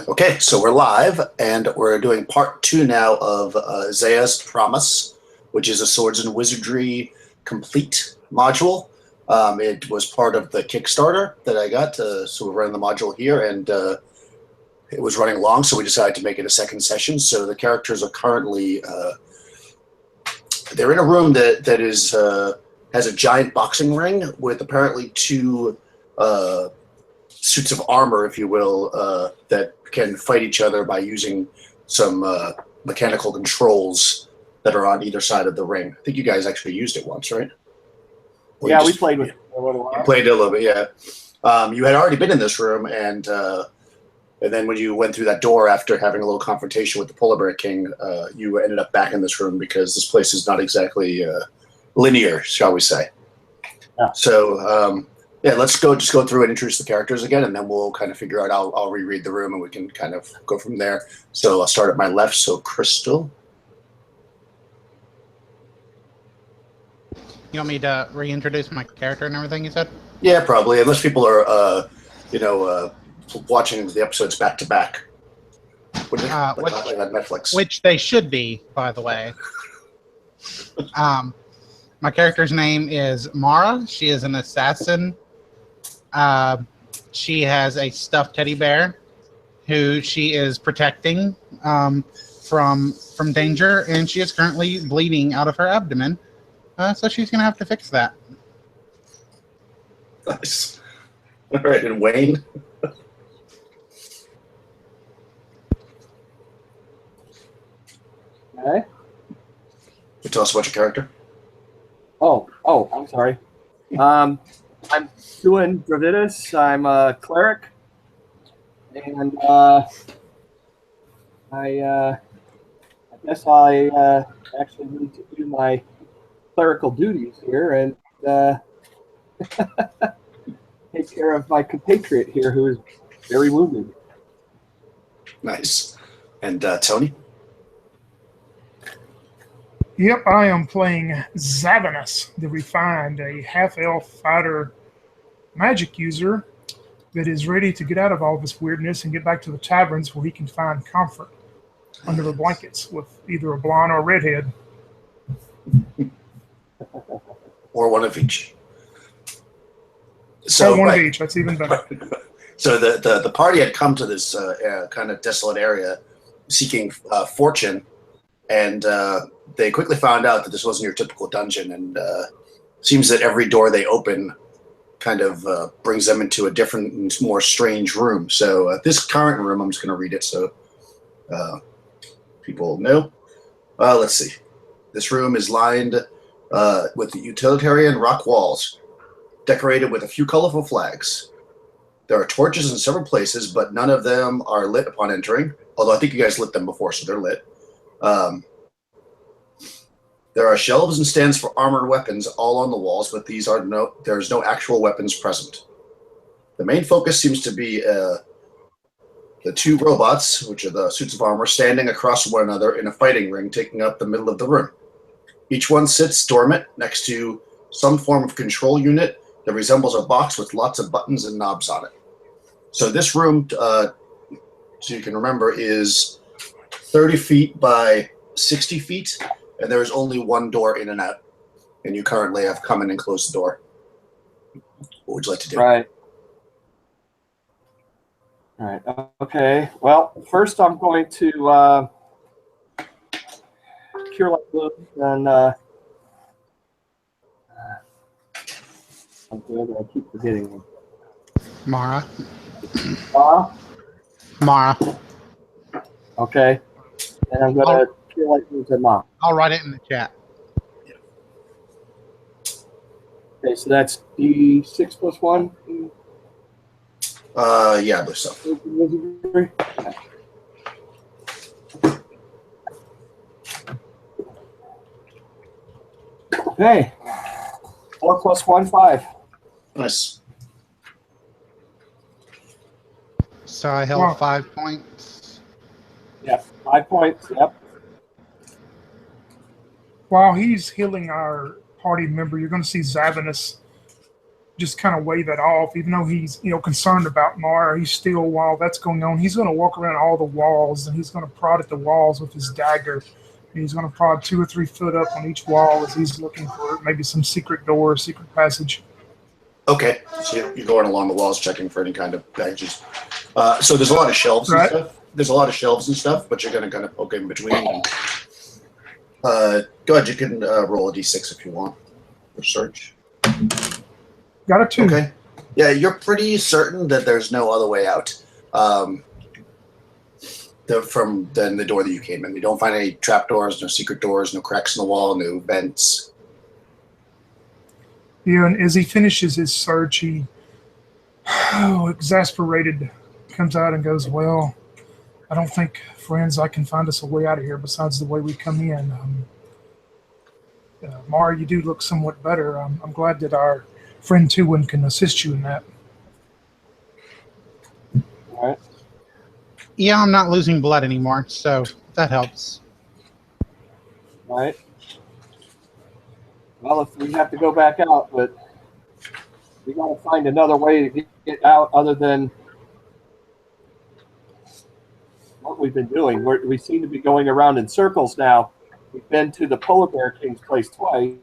Okay, so we're live, and we're doing part 2 now of Zaya's Promise, which is a Swords and Wizardry Complete module. It was part of the Kickstarter that I got, so we're running the module here, and it was running long, so we decided to make it a second session. So the characters are currently they're in a room that is has a giant boxing ring with apparently two suits of armor, if you will, that can fight each other by using some mechanical controls that are on either side of the ring. I think you guys actually used it once, right? Or yeah, we played with it a little while. You played it a little bit, yeah. You had already been in this room, and then when you went through that door after having a little confrontation with the Polar Bear King, you ended up back in this room because this place is not exactly linear, shall we say. Yeah. So, yeah, let's just go through and introduce the characters again, and then we'll kind of figure out. I'll reread the room, and we can kind of go from there. So I'll start at my left. So Crystal. You want me to reintroduce my character and everything you said? Yeah, probably. Unless people are, watching the episodes back to back. Like on Netflix. Which they should be, by the way. My character's name is Mara. She is an assassin. She has a stuffed teddy bear who she is protecting from danger, and she is currently bleeding out of her abdomen. So she's going to have to fix that. Nice. All right, and Wayne? Okay. You tell us about your character. Oh, I'm sorry. I'm doing Dravidus. I'm a cleric, and I guess I actually need to do my clerical duties here and take care of my compatriot here, who is very wounded. Nice. And Tony? Yep, I am playing Zavanus, the Refined, a half-elf fighter magic user that is ready to get out of all this weirdness and get back to the taverns where he can find comfort under the blankets with either a blonde or a redhead. Or one of each. So one of each, that's even better. So the party had come to this kind of desolate area seeking fortune, and they quickly found out that this wasn't your typical dungeon, and seems that every door they open kind of brings them into a different and more strange room. So this current room, I'm just going to read it so people know. Let's see. This room is lined with the utilitarian rock walls, decorated with a few colorful flags. There are torches in several places, but none of them are lit upon entering, although I think you guys lit them before, so they're lit. There are shelves and stands for armored weapons all on the walls, but there's no actual weapons present. The main focus seems to be the two robots, which are the suits of armor, standing across one another in a fighting ring, taking up the middle of the room. Each one sits dormant next to some form of control unit that resembles a box with lots of buttons and knobs on it. So this room, so you can remember, is 30 feet by 60 feet, and there is only one door in and out. And you currently have come in and closed the door. What would you like to do? Right. All right. Okay. Well, first I'm going to cure light wounds, and I keep forgetting them. Mara. Mara. Okay. And I'm going to cure light wounds and Mara. I'll write it in the chat. Okay, so that's D6 plus 1? Yeah, I believe so. Okay. 4 plus 1, 5. Nice. So I held 5 points. Yep, 5 points. Yep. While he's healing our party member, you're going to see Zavanus just kind of wave it off, even though he's concerned about Mara. He's still, while that's going on, he's going to walk around all the walls and he's going to prod at the walls with his dagger. And he's going to prod 2 or 3 foot up on each wall as he's looking for maybe some secret door, secret passage. Okay, so you're going along the walls checking for any kind of packages. So there's a lot of shelves and stuff. There's a lot of shelves and stuff, but you're going to kind of poke in between. Go ahead, you can roll a d6 if you want for search. Got a 2. Okay. Yeah, you're pretty certain that there's no other way out from the door that you came in. You don't find any trapdoors, no secret doors, no cracks in the wall, no vents. Yeah, and as he finishes his search, he, exasperated, comes out and goes, well, I don't think, friends, I can find us a way out of here besides the way we come in. Mara, you do look somewhat better. I'm glad that our friend Tuwin can assist you in that. All right. Yeah, I'm not losing blood anymore, so that helps. All right. Well, if we have to go back out, but we got to find another way to get out other than what we've been doing. We seem to be going around in circles now. We've been to the Polar Bear King's place twice,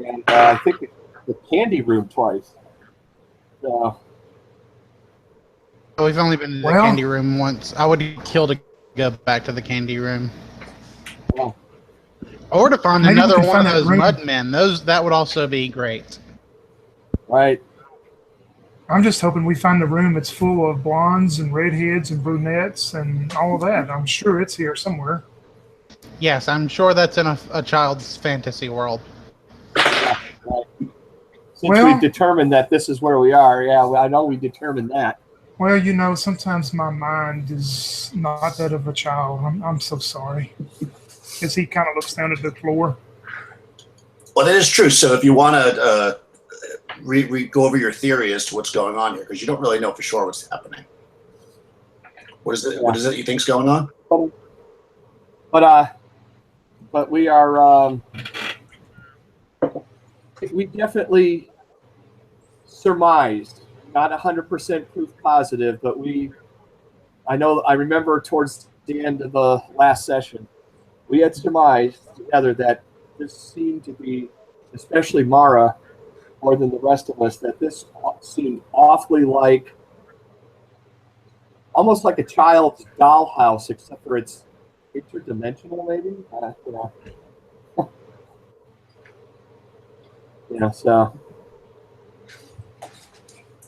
and I think the candy room twice. So, We've only been to the candy room once. I would kill to go back to the candy room. well, Or to find Maybe we another can one find of that those room. mudmen. That would also be great. right. I'm just hoping we find the room that's full of blondes and redheads and brunettes and all of that. I'm sure it's here somewhere. Yes, I'm sure that's in a child's fantasy world. Right. Since Well- we've determined that this is where we are, yeah, I know we determined that. Well, sometimes my mind is not that of a child. I'm so sorry. As he kind of looks down at the floor. Well, that is true. So if you want to go over your theory as to what's going on here, because you don't really know for sure what's happening. What is it? What is it you think's going on? But we are. We definitely surmised, not 100% proof positive, but I remember towards the end of the last session, we had surmised together that this seemed to be, especially Mara, more than the rest of us, that this seemed awfully like, almost like a child's dollhouse, except for it's interdimensional, maybe. So.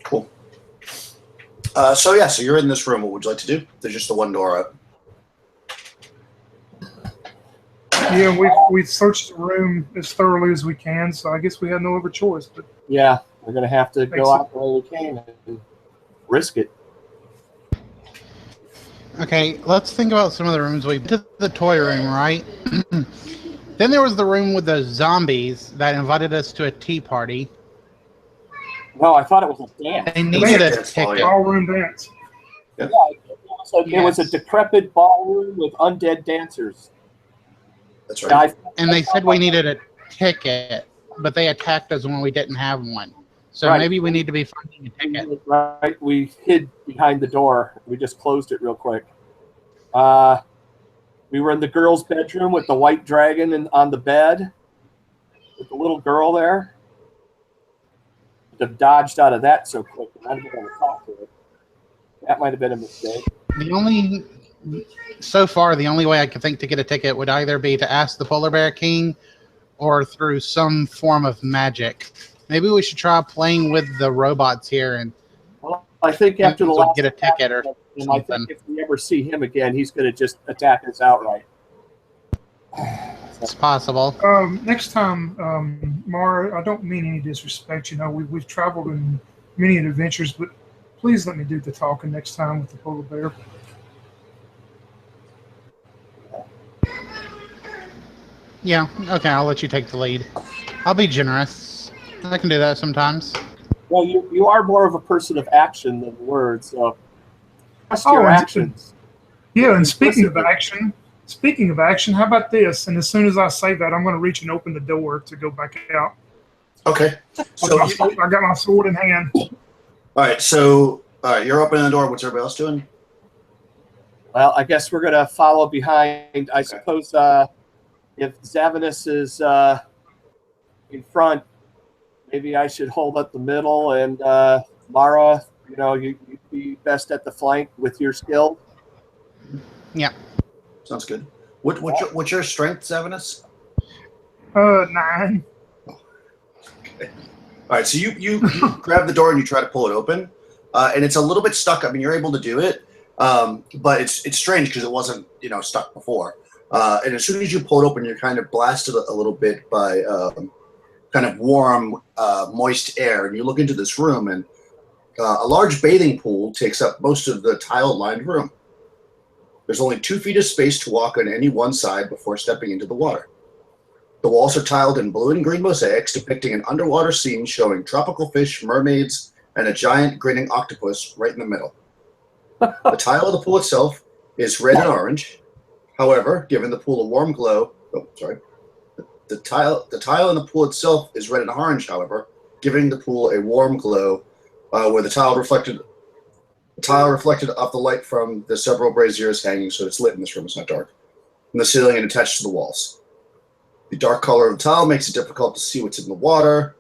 Cool. So you're in this room. What would you like to do? There's just the one door up. Yeah, we've searched the room as thoroughly as we can, so I guess we have no other choice. But Yeah, we're going to have to go out the way we can and risk it. Okay, let's think about some of the rooms. We did the toy room, right? Then there was the room with the zombies that invited us to a tea party. No, I thought it was a dance. They needed a Dance hall, ticket. ballroom dance. Yeah, it was a decrepit ballroom with undead dancers. That's right. And they said we needed a ticket, but they attacked us when we didn't have one. So Right. maybe we need to be finding a ticket. Right, we hid behind the door. We just closed it real quick. We were in the girls' bedroom with the white dragon on the bed with the little girl there. Have dodged out of that so quick, and I didn't want to talk to it. That might have been a mistake. So far, the only way I could think to get a ticket would either be to ask the Polar Bear King or through some form of magic. Maybe we should try playing with the robots here and Well, I think after the last get a ticket or and I think if we ever see him again, he's going to just attack us outright. it's possible. Next time, Mara, I don't mean any disrespect. We've traveled in many adventures, but please let me do the talking next time with the polar bear. Yeah, okay, I'll let you take the lead. I'll be generous. I can do that sometimes. Well, you are more of a person of action than words, so trust your actions. Yeah, and speaking of action, how about this? And as soon as I say that, I'm going to reach and open the door to go back out. Okay. So, I got my sword in hand. all right. So, all right, you're opening the door. What's everybody else doing? Well, I guess we're gonna follow behind. I suppose if Zavanus is in front, maybe I should hold up the middle, and Mara, you'd be best at the flank with your skill. Yeah. Sounds good. What's your strength, Zavanus? 9. Okay. All right. So you grab the door and you try to pull it open, and it's a little bit stuck. I mean, you're able to do it, but it's strange because it wasn't stuck before. And as soon as you pull it open, you're kind of blasted a little bit by kind of warm, moist air. And you look into this room, and a large bathing pool takes up most of the tile-lined room. There's only 2 feet of space to walk on any one side before stepping into the water. The walls are tiled in blue and green mosaics depicting an underwater scene showing tropical fish, mermaids, and a giant grinning octopus right in the middle. The tile of the pool itself is red and orange. However, giving the pool a warm glow, the tile in the pool itself is red and orange, however, giving the pool a warm glow where the tile reflected off the light from the several braziers hanging, so it's lit in this room, it's not dark, from the ceiling and attached to the walls. The dark color of the tile makes it difficult to see what's in the water,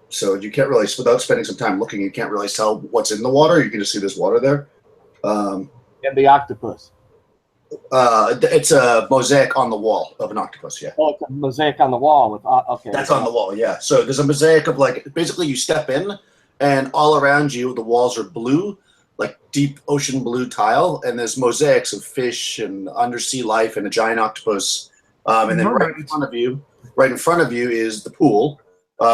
so you can't really, without spending some time looking, you can't really tell what's in the water. You can just see there's water there. And the octopus. It's a mosaic on the wall of an octopus, yeah. Oh, it's a mosaic on the wall with okay. That's on the wall, yeah. So there's a mosaic of basically you step in, and all around you the walls are blue, like deep ocean blue tile, and there's mosaics of fish and undersea life and a giant octopus. And then right in front of you is the pool,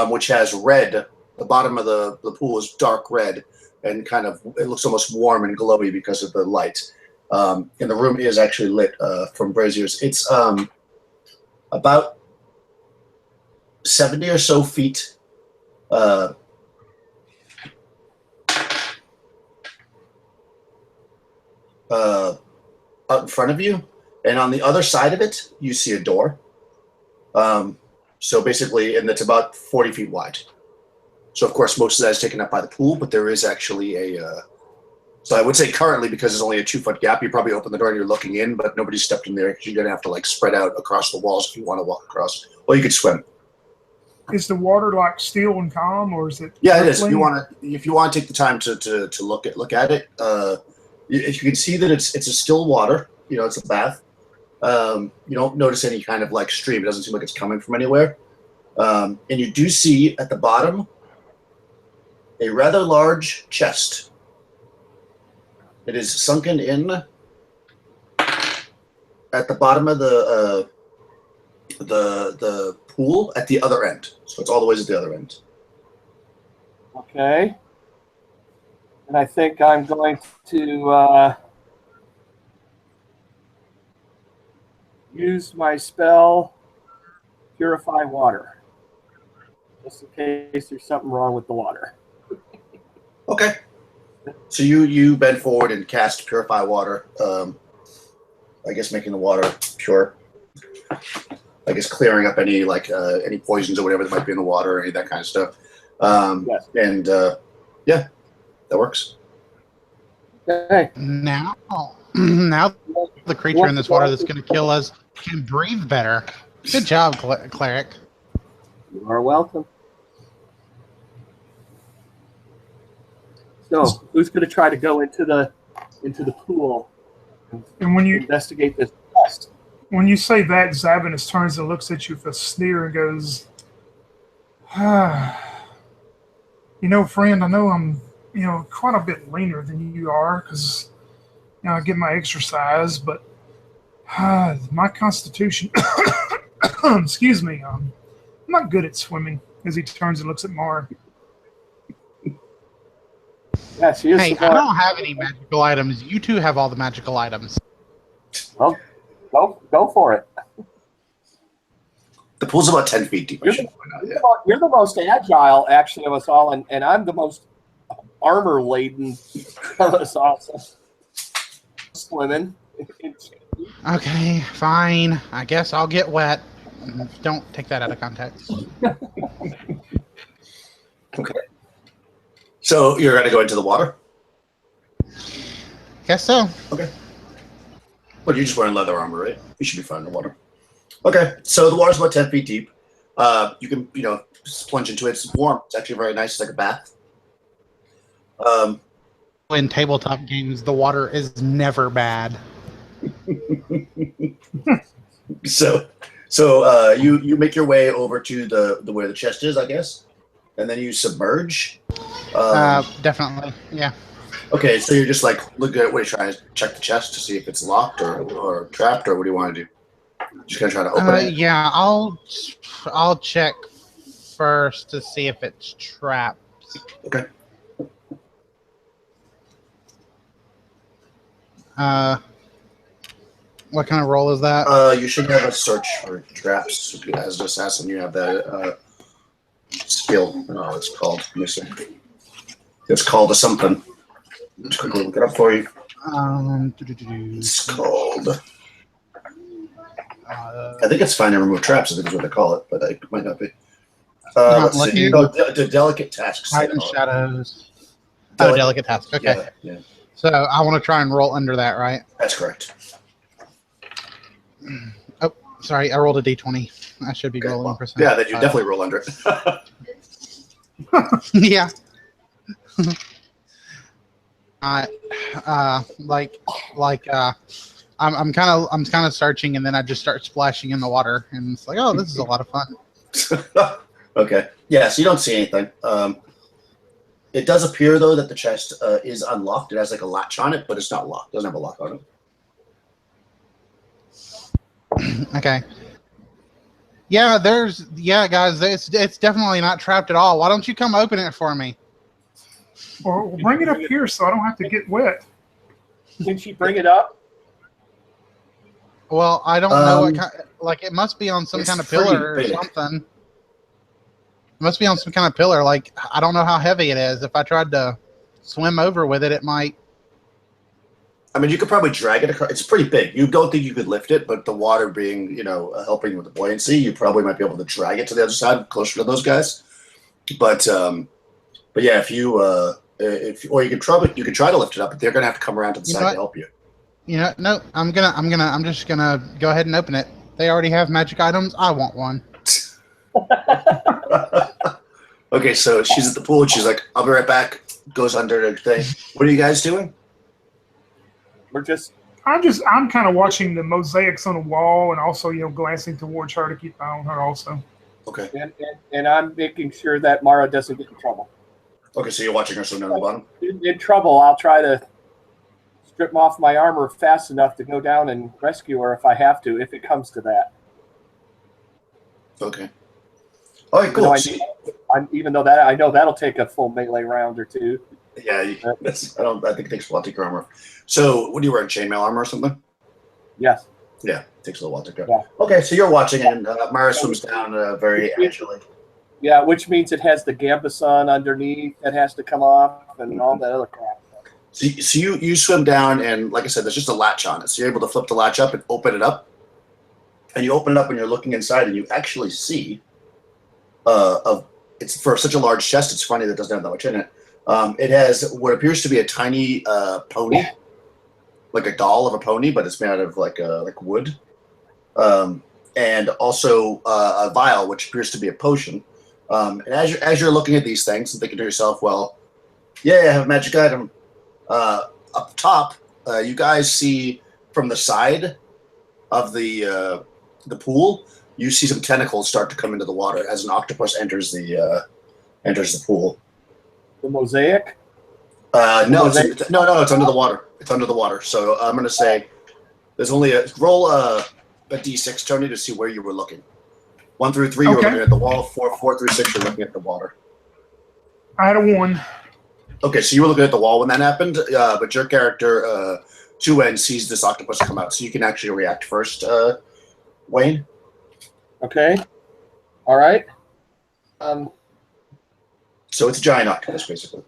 which has red. The bottom of the pool is dark red, and it looks almost warm and glowy because of the light. And the room is actually lit from braziers. It's about 70 or so feet out in front of you, and on the other side of it, you see a door. So basically, and it's about 40 feet wide. So of course, most of that is taken up by the pool, but there is actually so I would say currently, because there's only a 2-foot gap, you probably open the door and you're looking in, but nobody's stepped in there because you're going to have to spread out across the walls if you want to walk across. Or you could swim. Is the water still and calm, or is it? Yeah, it is. If you want to take the time to look at it, if you can see that it's a still water, it's a bath. You don't notice any kind of stream. It doesn't seem like it's coming from anywhere. And you do see at the bottom a rather large chest. It is sunken in at the bottom of the pool at the other end. So it's all the way at the other end. Okay. And I think I'm going to use my spell, Purify Water, just in case there's something wrong with the water. Okay. So you bend forward and cast Purify Water. I guess making the water pure. I guess clearing up any any poisons or whatever that might be in the water or any of that kind of stuff. Yes. And yeah, that works. Okay. Now the creature in this water that's going to kill us can breathe better. Good job, cleric. You are welcome. So, who's going to try to go into the pool And when you investigate this quest? When you say that, Zavanus turns and looks at you with a sneer and goes, friend, I know I'm, quite a bit leaner than you are because, I get my exercise, but my constitution, excuse me, I'm not good at swimming, as he turns and looks at Mara. Yeah, she is. Hey, I don't have any magical items. You two have all the magical items. Well, go for it. The pool's about 10 feet deep. You're the most agile, actually, of us all, and I'm the most armor-laden of us all. Swimming. Okay, fine. I guess I'll get wet. Don't take that out of context. Okay. So you're going to go into the water? Guess so. Okay. Well, you're just wearing leather armor, right? You should be fine in the water. Okay. So the water's about 10 feet deep. You can, just plunge into it. It's warm. It's actually very nice. It's like a bath. In tabletop games, the water is never bad. So you make your way over to the where the chest is, I guess, and then you submerge. Definitely, yeah. Okay, so you're just like looking at what you're trying to check the chest to see if it's locked or trapped, or what do you want to do? Just gonna try to open it. Yeah, I'll check first to see if it's trapped. Okay. What kind of roll is that? You should have a search for traps. As an assassin, you have that skill. Oh, it's called. Let me see. It's called a something. Just quickly look it up for you. It's called. I think it's find and remove traps. I think is what they call it, but it might not be. Let's see. The delicate tasks. Hide in shadows. Delicate task. Okay. Yeah. So I want to try and roll under that, right? That's correct. Oh, sorry. I rolled a d20. I should be rolling percent. Yeah, then you definitely roll under it. Yeah. I'm kind of searching, and then I just start splashing in the water, and it's like, oh, this is a lot of fun. Okay. Yeah. So you don't see anything. It does appear though that the chest is unlocked. It has like a latch on it, but it's not locked. It doesn't have a lock on it. Okay. Yeah, guys, it's definitely not trapped at all. Why don't you come open it for me? Or we'll bring it up here so I don't have to get wet. Can she bring it up? Well, I don't know what kind. Like, it must be on some kind of pillar or big. something. It must be on some kind of pillar. Like, I don't know how heavy it is. If I tried to swim over with it, it might. I mean, you could probably drag it across. It's pretty big. You don't think you could lift it, but the water being, helping with the buoyancy, you probably might be able to drag it to the other side, closer to those guys. But yeah, if you you could try to lift it up, but they're gonna have to come around to the side to help you. No, I'm just gonna go ahead and open it. They already have magic items. I want one. Okay, so she's at the pool and she's like, I'll be right back. Goes under the thing. What are you guys doing? I'm kind of watching the mosaics on the wall and also, glancing towards her to keep an eye on her also. Okay. And I'm making sure that Mara doesn't get in trouble. Okay, so you're watching her swim down to the bottom? In trouble, I'll try to strip off my armor fast enough to go down and rescue her if I have to, if it comes to that. Okay. All right, cool. Even though that I know that'll take a full melee round or two. Yeah, I think it takes a while to take your armor. So, what do you wear? Chainmail armor or something? Yes. Yeah, it takes a little while to go. Yeah. Okay, so you're watching, and Mara swims down very agilely. Yeah, which means it has the gambeson underneath that has to come off and all that other crap. So you swim down, and like I said, there's just a latch on it. So you're able to flip the latch up and open it up. And you open it up, and you're looking inside, and you actually see, it's for such a large chest. It's funny that it doesn't have that much in it. It has what appears to be a tiny pony, like a doll of a pony, but it's made out of like wood, and also a vial, which appears to be a potion. And as you're looking at these things and thinking to yourself, well, yeah, I have a magic item. Up top, you guys see from the side of the pool, you see some tentacles start to come into the water as an octopus enters the pool. The mosaic? No, it's under the water. It's under the water. So I'm going to say there's only roll a d6, Tony, to see where you were looking. 1 through 3, you were looking at the wall. 4 through 6, you're looking at the water. I had a 1. Okay, so you were looking at the wall when that happened, but your character, 2N, sees this octopus come out, so you can actually react first, Wayne. Okay. All right. So it's a giant octopus, basically.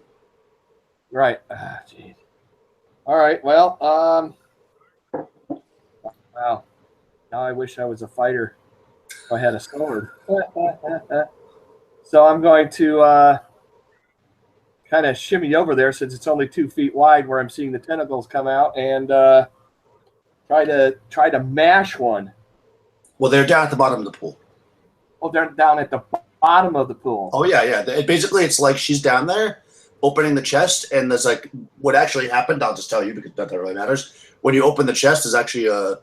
Right. Geez. All right. Well, wow. Now I wish I was a fighter. I had a sword. So I'm going to kind of shimmy over there since it's only 2 feet wide, where I'm seeing the tentacles come out, and try to mash one. Well, they're down at the bottom of the pool. Oh, they're down at the bottom of the pool. Oh yeah. Basically, it's like she's down there opening the chest, and there's like what actually happened. I'll just tell you because that really matters. When you open the chest, there's actually a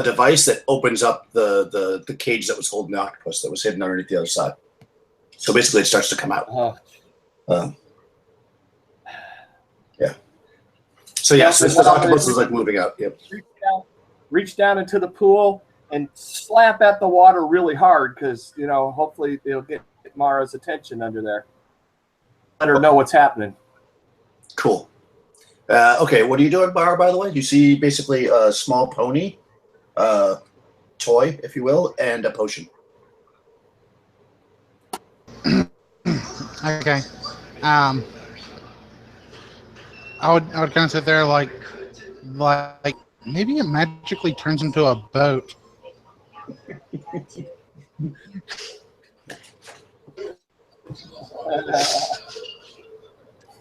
device that opens up the cage that was holding the octopus that was hidden underneath the other side. So basically, it starts to come out. Yeah. So yeah, so this octopus is like moving out. Yep. Reach down into the pool and slap at the water really hard because, hopefully it'll get Mara's attention under there. Let her know what's happening. Cool. Okay, what are you doing, Mara, by the way? You see basically a small pony, toy, if you will, and a potion. Okay. I would kind of sit there like maybe it magically turns into a boat.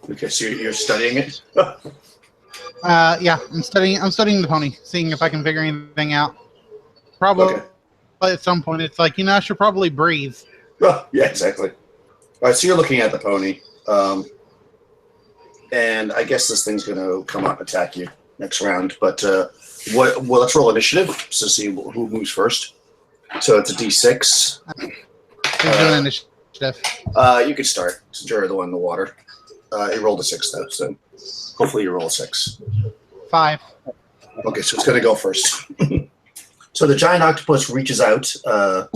Okay, so you're studying it? Yeah, I'm studying the pony, seeing if I can figure anything out. Probably at some point it's like, I should probably breathe. Oh, yeah, exactly. All right, so you're looking at the pony. And I guess this thing's going to come up and attack you next round. But let's roll initiative to see who moves first. So it's a D6. Who's doing initiative? You can start since you're the one in the water. You rolled a 6 though, so hopefully you roll a 6. 5. Okay, so it's going to go first. So the giant octopus reaches out. Oh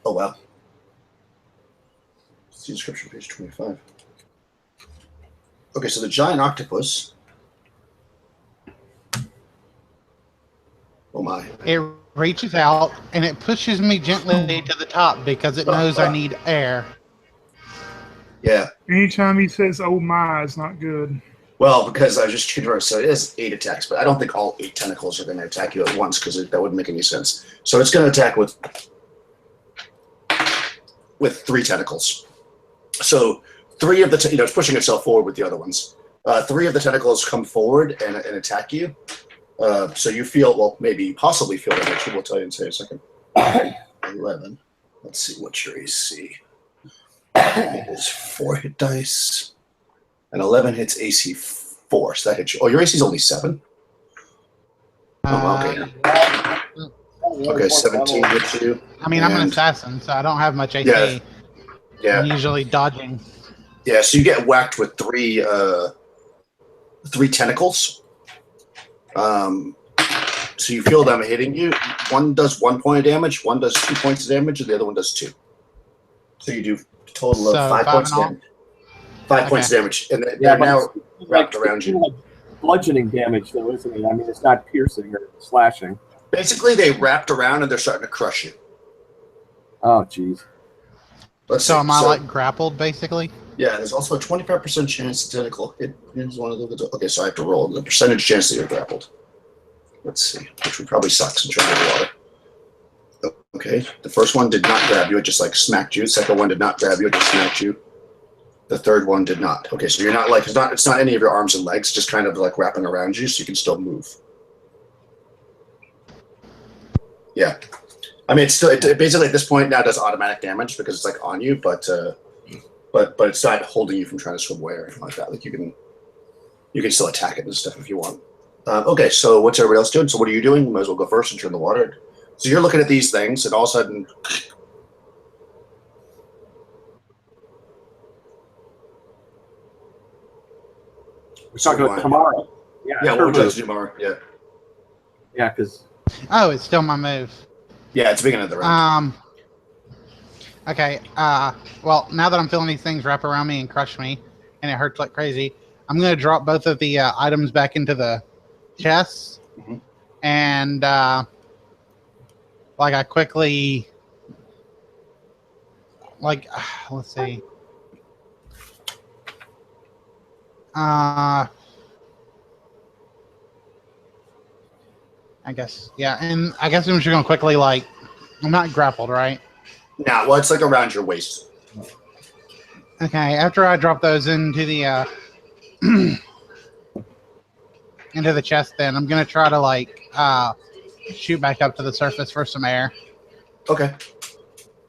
wow. See description, page 25. Okay, so the giant octopus. Oh my. It reaches out and it pushes me gently to the top because it knows I need air. Yeah. Anytime he says "oh my," it's not good. Well, because I just changed it, so it is 8 attacks, but I don't think all 8 tentacles are going to attack you at once because that wouldn't make any sense. So it's going to attack with 3 tentacles. So 3 of the it's pushing itself forward with the other ones. 3 of the tentacles come forward and attack you. So you feel, well, maybe possibly feel damage. We'll tell you in a second. 11. Let's see what's your AC. It is 4 hit dice. And 11 hits AC 4. So that hits you. Oh, your AC is only 7? Okay. Okay, 17 hits you. I mean, I'm an assassin, so I don't have much AC. Yeah. I'm usually dodging. Yeah, so you get whacked with 3 tentacles. So you feel them hitting you. One does 1 point of damage, one does 2 points of damage, and the other one does 2. So you do a total of 5 points of damage. 5 points of damage, and they're now wrapped around you. Like bludgeoning damage, though, isn't it? I mean, it's not piercing or slashing. Basically, they wrapped around and they're starting to crush you. Oh, jeez. So am I like grappled, basically? Yeah, there's also a 25% chance the tentacle hit is one of the. Okay, so I have to roll the percentage chance that you're grappled. Let's see, which would probably suck since you're underwater. Okay, the first one did not grab you; it just like smacked you. The second one did not grab you; it just smacked you. The third one did not. Okay, so you're not like it's not any of your arms and legs, just kind of like wrapping around you, so you can still move. Yeah, I mean it basically at this point now does automatic damage because it's like on you, but it's not holding you from trying to swim away or anything like that. Like you can still attack it and stuff if you want. Okay, so what's everybody else doing? So what are you doing? You might as well go first since you're in the water. So you're looking at these things, and all of a sudden. We're talking about tomorrow. Yeah, we'll do tomorrow. Yeah. Yeah, because. Oh, it's still my move. Yeah, it's the beginning of the round. Okay. Well, now that I'm feeling these things wrap around me and crush me, and it hurts like crazy, I'm gonna drop both of the items back into the chest, and I quickly, let's see. I guess. Yeah, and I guess I'm just going to quickly, like, I'm not grappled, right? Now, well, it's like around your waist. Okay, after I drop those into the into the chest, then I'm going to try to, like, shoot back up to the surface for some air. Okay.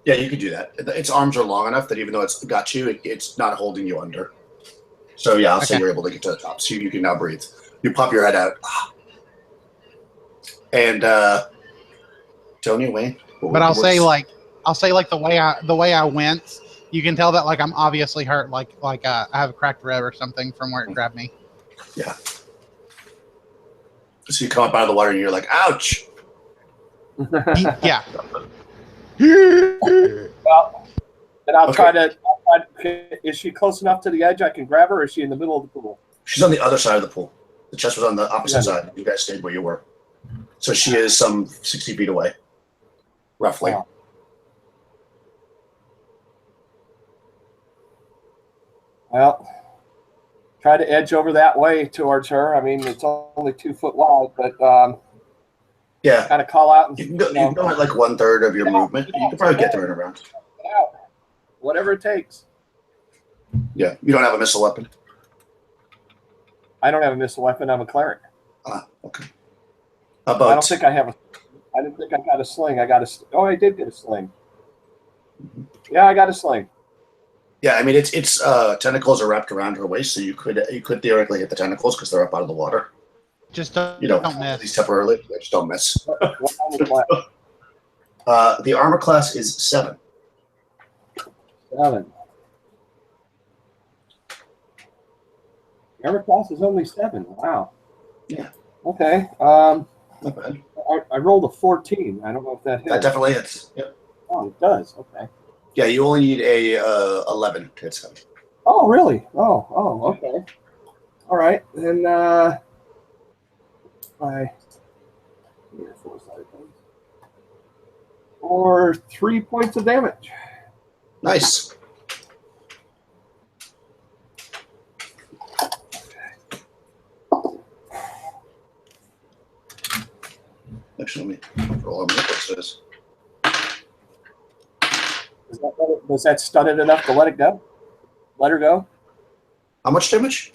Yeah, you could do that. Its arms are long enough that even though it's got you, it's not holding you under. So yeah, I'll say Okay. you're able to get to the top. So you can now breathe. You pop your head out. And Tony, Wayne. But I'll say like the way I went, you can tell that like I'm obviously hurt, like I have a cracked rib or something from where it grabbed me. Yeah. So you come up out of the water and you're like, ouch. Yeah. Well, and I'll Okay. try to. Is she close enough to the edge I can grab her, or is she in the middle of the pool? She's on the other side of the pool. The chest was on the opposite Yeah. side. You guys stayed where you were. So she is some 60 feet away, roughly. Wow. Well, try to edge over that way towards her. I mean, it's only 2 foot wide, but Yeah. kind of call out and You can go at like 1/3 of your Yeah, movement. yeah, You can probably get there in a round. get out. Whatever it takes. Yeah. You don't have a missile weapon? I don't have a missile weapon. I'm a cleric. Ah, okay. I About don't think I have a. I didn't think I got a sling. I I did get a sling. Yeah, I got a sling. yeah, I mean its tentacles are wrapped around her waist, so you could theoretically hit the tentacles because they're up out of the water. Just You know, don't at least miss. temporarily. They just don't miss. What kind of class? The armor class is 7. 7. Armor class is only 7. Wow. Yeah. Okay. Not bad. I rolled a 14. I don't know if that hits. That definitely hits. Yep. Oh, it does. Okay. Yeah, you only need a 11 to hit 7. Oh, really? Oh, okay. All right. Then or 3 points of damage. Nice. Actually, let me roll on what this is. Was that studded enough to let it go? Let her go? How much damage?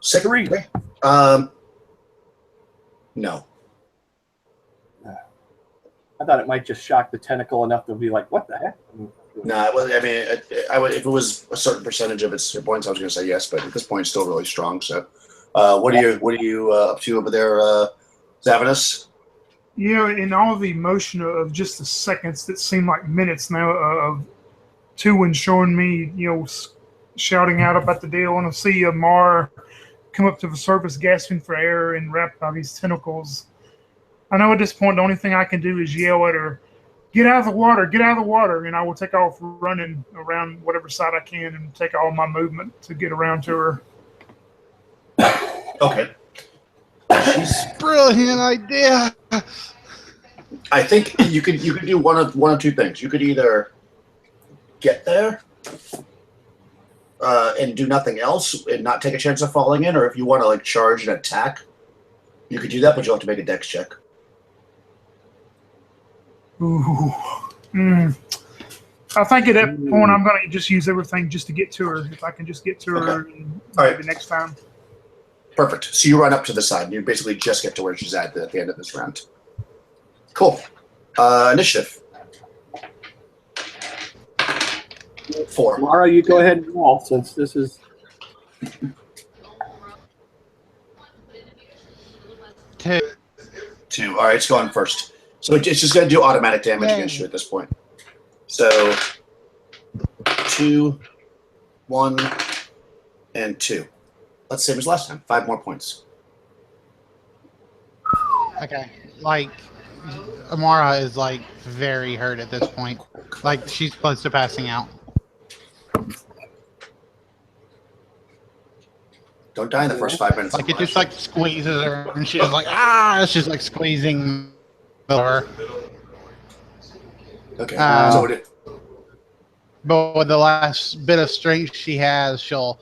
6. 3. No. I thought it might just shock the tentacle enough to be like, what the heck? No, well, I mean, I would if it was a certain percentage of its hit points, I was going to say yes, but at this point, it's still really strong. So, what are you up to over there, Zavinus? You know, in all the emotion of just the seconds that seem like minutes now of Tuwin showing me, you know, shouting out about the deal, and I see Mar come up to the surface gasping for air and wrapped by these tentacles. I know at this point the only thing I can do is yell at her, get out of the water, get out of the water, and I will take off running around whatever side I can and take all my movement to get around to her. Okay. Brilliant idea. I think you could do one of two things. You could either get there and do nothing else and not take a chance of falling in, or if you want to like charge and attack, you could do that, but you'll have to make a dex check. Ooh. I think at that point I'm going to just use everything just to get to her. If I can just get to her, and All right. maybe next time. Perfect. So you run up to the side, and you basically just get to where she's at the end of this round. Cool. Initiative. 4. Mara, you go ahead and roll since this is. 2. 2. All right, it's going first. So it's just going to do automatic damage against you at this point. So 2, 1, and 2. That's the same as last time. 5 more points. Okay. Like Amara is like very hurt at this point. Like she's close to passing out. Don't die in the first 5 minutes. Like it just like squeezes her and she's like she's like squeezing her. Okay. Uh, So it, But with the last bit of strength she has, she'll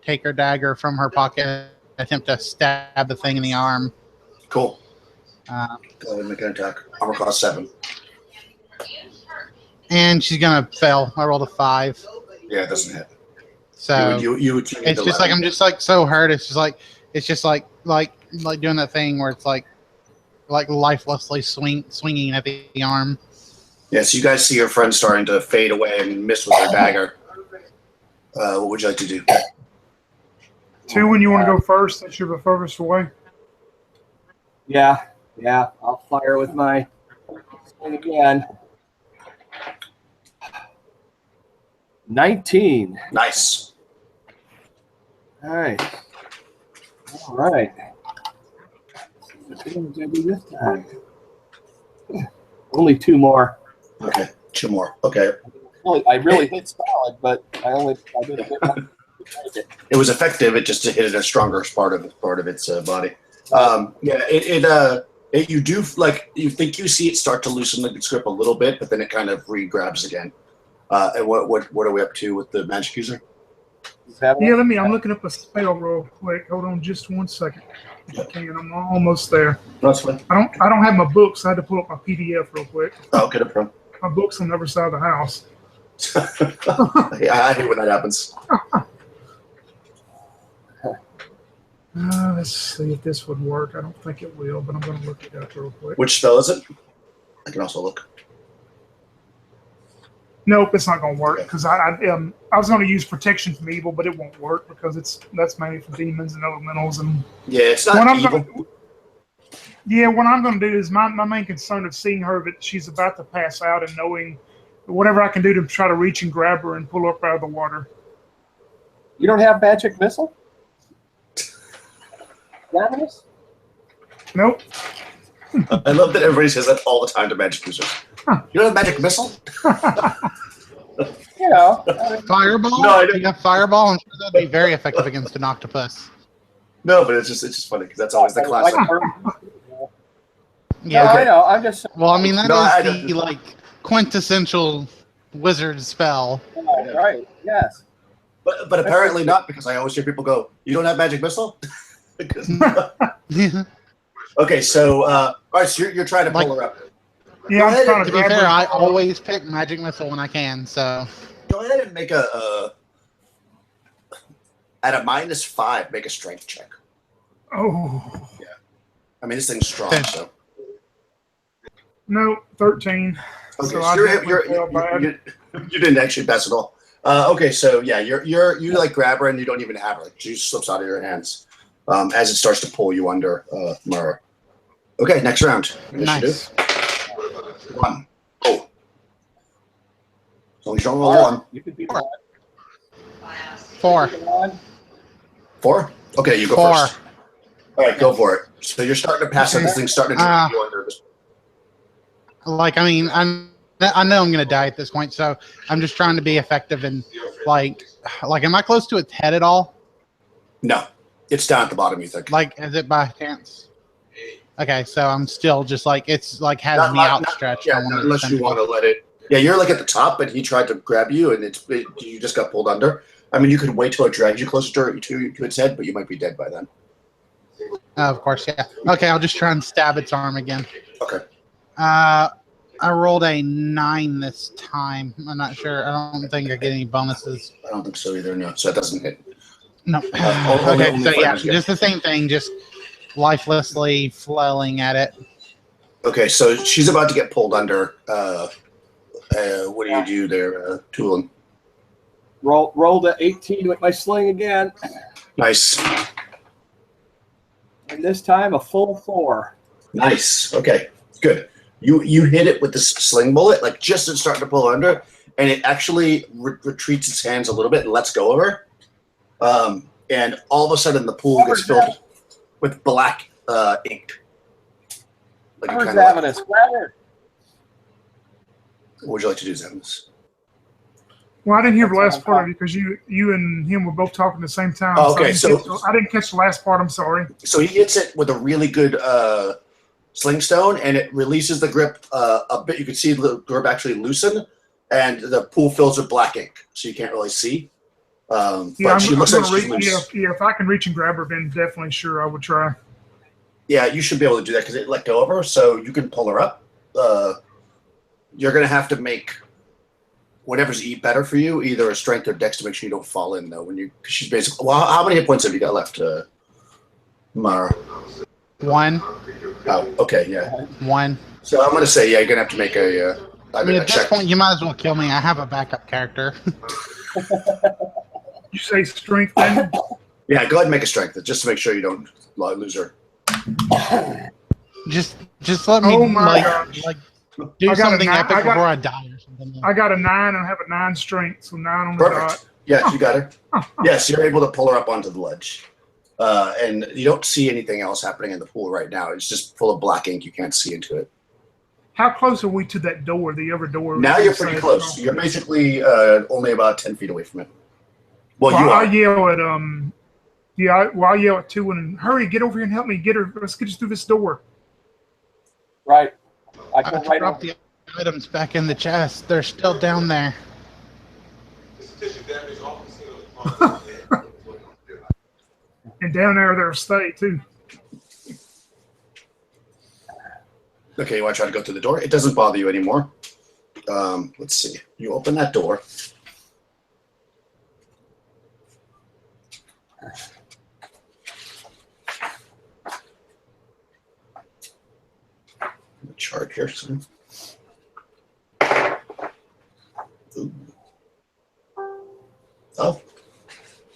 take her dagger from her pocket and attempt to stab the thing in the arm. Cool. Uh, Go ahead and make an attack. Armor class 7. and she's gonna fail. I rolled a 5. Yeah, it doesn't hit. So You would it's just like I'm just like so hurt. It's just like doing that thing where it's like lifelessly swinging at the arm. Yes, you guys see your friend starting to fade away and miss with her dagger. What would you like to do? 2 when you want to go first. That's your furthest away. Yeah. I'll fire with my swing again. 19. Nice. All right. What did I do this time? Only 2 more. Okay, 2 more. Okay. Well, I really hit solid, but I did a bit more. It was effective. It just hit at a stronger part of its body. You do you think you see it start to loosen the grip a little bit, but then it kind of re-grabs again. And what are we up to with the magic user? Yeah, I'm looking up a spell real quick. Hold on just 1 second. If I can, I'm almost there. That's fine. I don't have my books. I had to pull up my PDF real quick. Oh, get it from. My book's on the other side of the house. Yeah, I hate when that happens. Let's see if this would work. I don't think it will, but I'm going to look it up real quick. Which spell is it? I can also look. Nope, it's not going to work because I was going to use protection from evil, but it won't work because that's mainly for demons and elementals and. Yeah, it's not evil. What I'm going to do is my main concern of seeing her that she's about to pass out and knowing whatever I can do to try to reach and grab her and pull her up out of the water. You don't have magic missile? Ravenous? Nope. I love that everybody says that all the time to magic users. Huh. You don't have magic missile? Fireball? No, I don't. You got fireball, and that'd be very effective against an octopus. No, but it's just funny because that's always the classic. Yeah, no, I know. I'm just. Well, I mean that is the quintessential wizard spell. Right. Yes. But apparently not, because I always hear people go, "You don't have magic missile." Okay, so all right, so you're trying to pull her up. Yeah, I'm trying to be fair, I always pick magic missile when I can. So go ahead and make at a -5, make a strength check. Oh. Yeah. I mean, this thing's strong, so. No, 13. Okay, so you didn't actually pass at all. Okay, so yeah, you like grab her and you don't even have her. Like, she just slips out of your hands as it starts to pull you under, Mara. Okay, next round. Initiative. Nice. 1. Oh. So you don't roll 1. You could be 4. 4? Okay, you go 4. first. All right, go for it. So you're starting to pass out. This thing's starting to drag you under. I mean, I know I'm gonna die at this point, so I'm just trying to be effective and am I close to its head at all? No, it's down at the bottom. You think? Is it by chance? Okay, so I'm still just has me outstretched. Unless you want to let it. Yeah, you're at the top, but he tried to grab you, and you just got pulled under. I mean, you could wait till it drags you closer to its head, but you might be dead by then. Of course, yeah. Okay, I'll just try and stab its arm again. Okay. I rolled a 9 this time. I'm not sure. I don't think I get any bonuses. I don't think so either. No, so that doesn't hit. No. Okay, so yeah, just the same thing. Just lifelessly flailing at it. Okay, so she's about to get pulled under. What do you do there, Tulin? Rolled a 18 with my sling again. Nice. And this time a full 4. Nice. Okay, good. You hit it with the sling bullet, just as it's starting to pull under, and it actually retreats its hands a little bit and lets go of her. And all of a sudden, the pool gets filled with black ink. Where's Zavinus? Grab her. What would you like to do, Zavinus? Well, I didn't hear the last part of it because you and him were both talking at the same time. Oh, okay, I didn't catch the last part. I'm sorry. So he hits it with a really good sling stone, and it releases the grip a bit. You can see the grip actually loosen, and the pool fills with black ink, so you can't really see. But she looks like she's loose. Yeah, if I can reach and grab her, then definitely sure I would try. Yeah, you should be able to do that because it let go of her, so you can pull her up. You're going to have to make whatever's better for you, either a strength or dex to make sure you don't fall in, though. When you, cause she's basically. Well, how many hit points have you got left, Mara? 1. Oh, okay, yeah. 1. So I'm going to say, yeah, you're going to have to make a. I mean, at this check. point, you might as well kill me. I have a backup character. You say strength, then? Yeah, go ahead and make a strength, just to make sure you don't lose her. Just let me Oh my gosh. do I got a something 9. epic before I die or something. I got a 9 and I have a 9 strength, so 9 on the dot. Perfect. Yes, you got her. Yes, you're able to pull her up onto the ledge. And you don't see anything else happening in the pool right now. It's just full of black ink. You can't see into it. How close are we to that door, the other door? Now you're pretty close. You're basically only about 10 feet away from it. Well, you are. I yell at I yell at Two and hurry, get over here and help me get her. Let's get us through this door. Right. I I go right dropped over. the items back in the chest. They're still down there. And down there they'll stay too. Okay, you want to try to go through the door? It doesn't bother you anymore. Let's see. You open that door. Chart here. So. Ooh. Oh,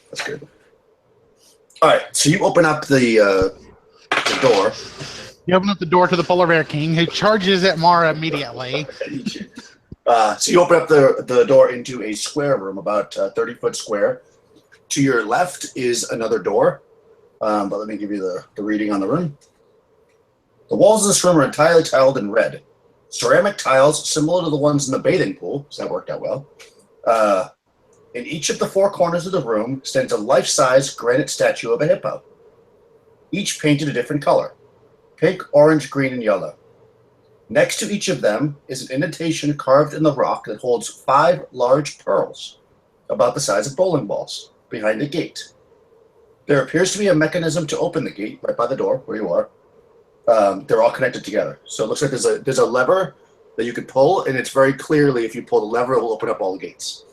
that's good. All right, so you open up the door. You open up the door to the polar bear king, who charges at Mara immediately. So you open up the door into a square room, about 30-foot square. To your left is another door, but let me give you the reading on the room. The walls of this room are entirely tiled in red. Ceramic tiles, similar to the ones in the bathing pool, so that worked out well. In each of the 4 corners of the room stands a life-size granite statue of a hippo, each painted a different color: pink, orange, green, and yellow. Next to each of them is an indentation carved in the rock that holds 5 large pearls, about the size of bowling balls, behind a gate. There appears to be a mechanism to open the gate right by the door where you are. They're all connected together. So it looks like there's a lever that you can pull, and it's very clearly, if you pull the lever, it will open up all the gates.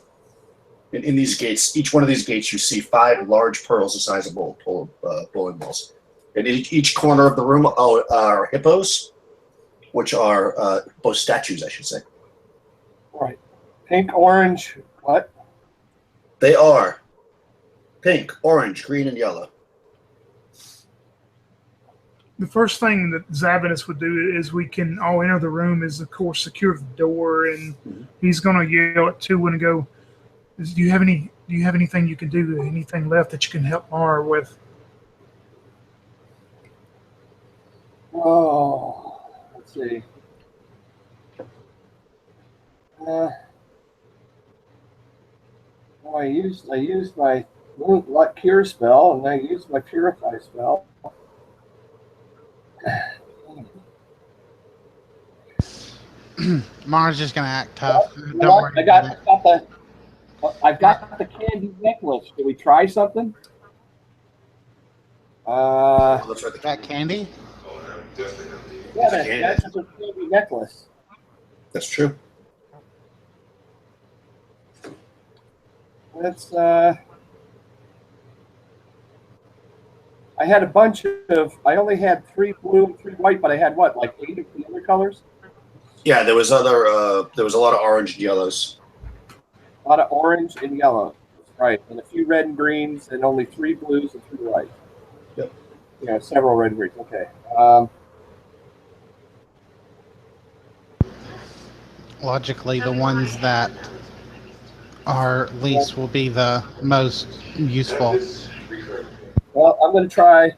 And in these gates, each one of these gates, you see 5 large pearls the size of bowling balls. And in each corner of the room are hippos, which are both statues, I should say. Right. Pink, orange, what? They are pink, orange, green, and yellow. The first thing that Zavinus would do is we can all enter the room is, of course, secure the door, and he's going to yell at Two and go, do you have anything you can do, anything left that you can help Mara with? Oh, let's see. I used my luck cure spell, and I used my purify spell. Mara's just gonna act tough. Don't Well, worry about it. I've got the candy necklace. Should we try something? Let's try the That candy? Yeah, that's a candy necklace. That's true. Let's. I had a bunch of. I only had 3 blue and 3 white, but I had what, like 8 of the other colors? Yeah, there was a lot of orange and yellows. A lot of orange and yellow, right? And a few red and greens, and only 3 blues and 3 white. Yep. Yeah, several red and greens. Okay. Logically, the ones that are least will be the most useful. Well, I'm going to try.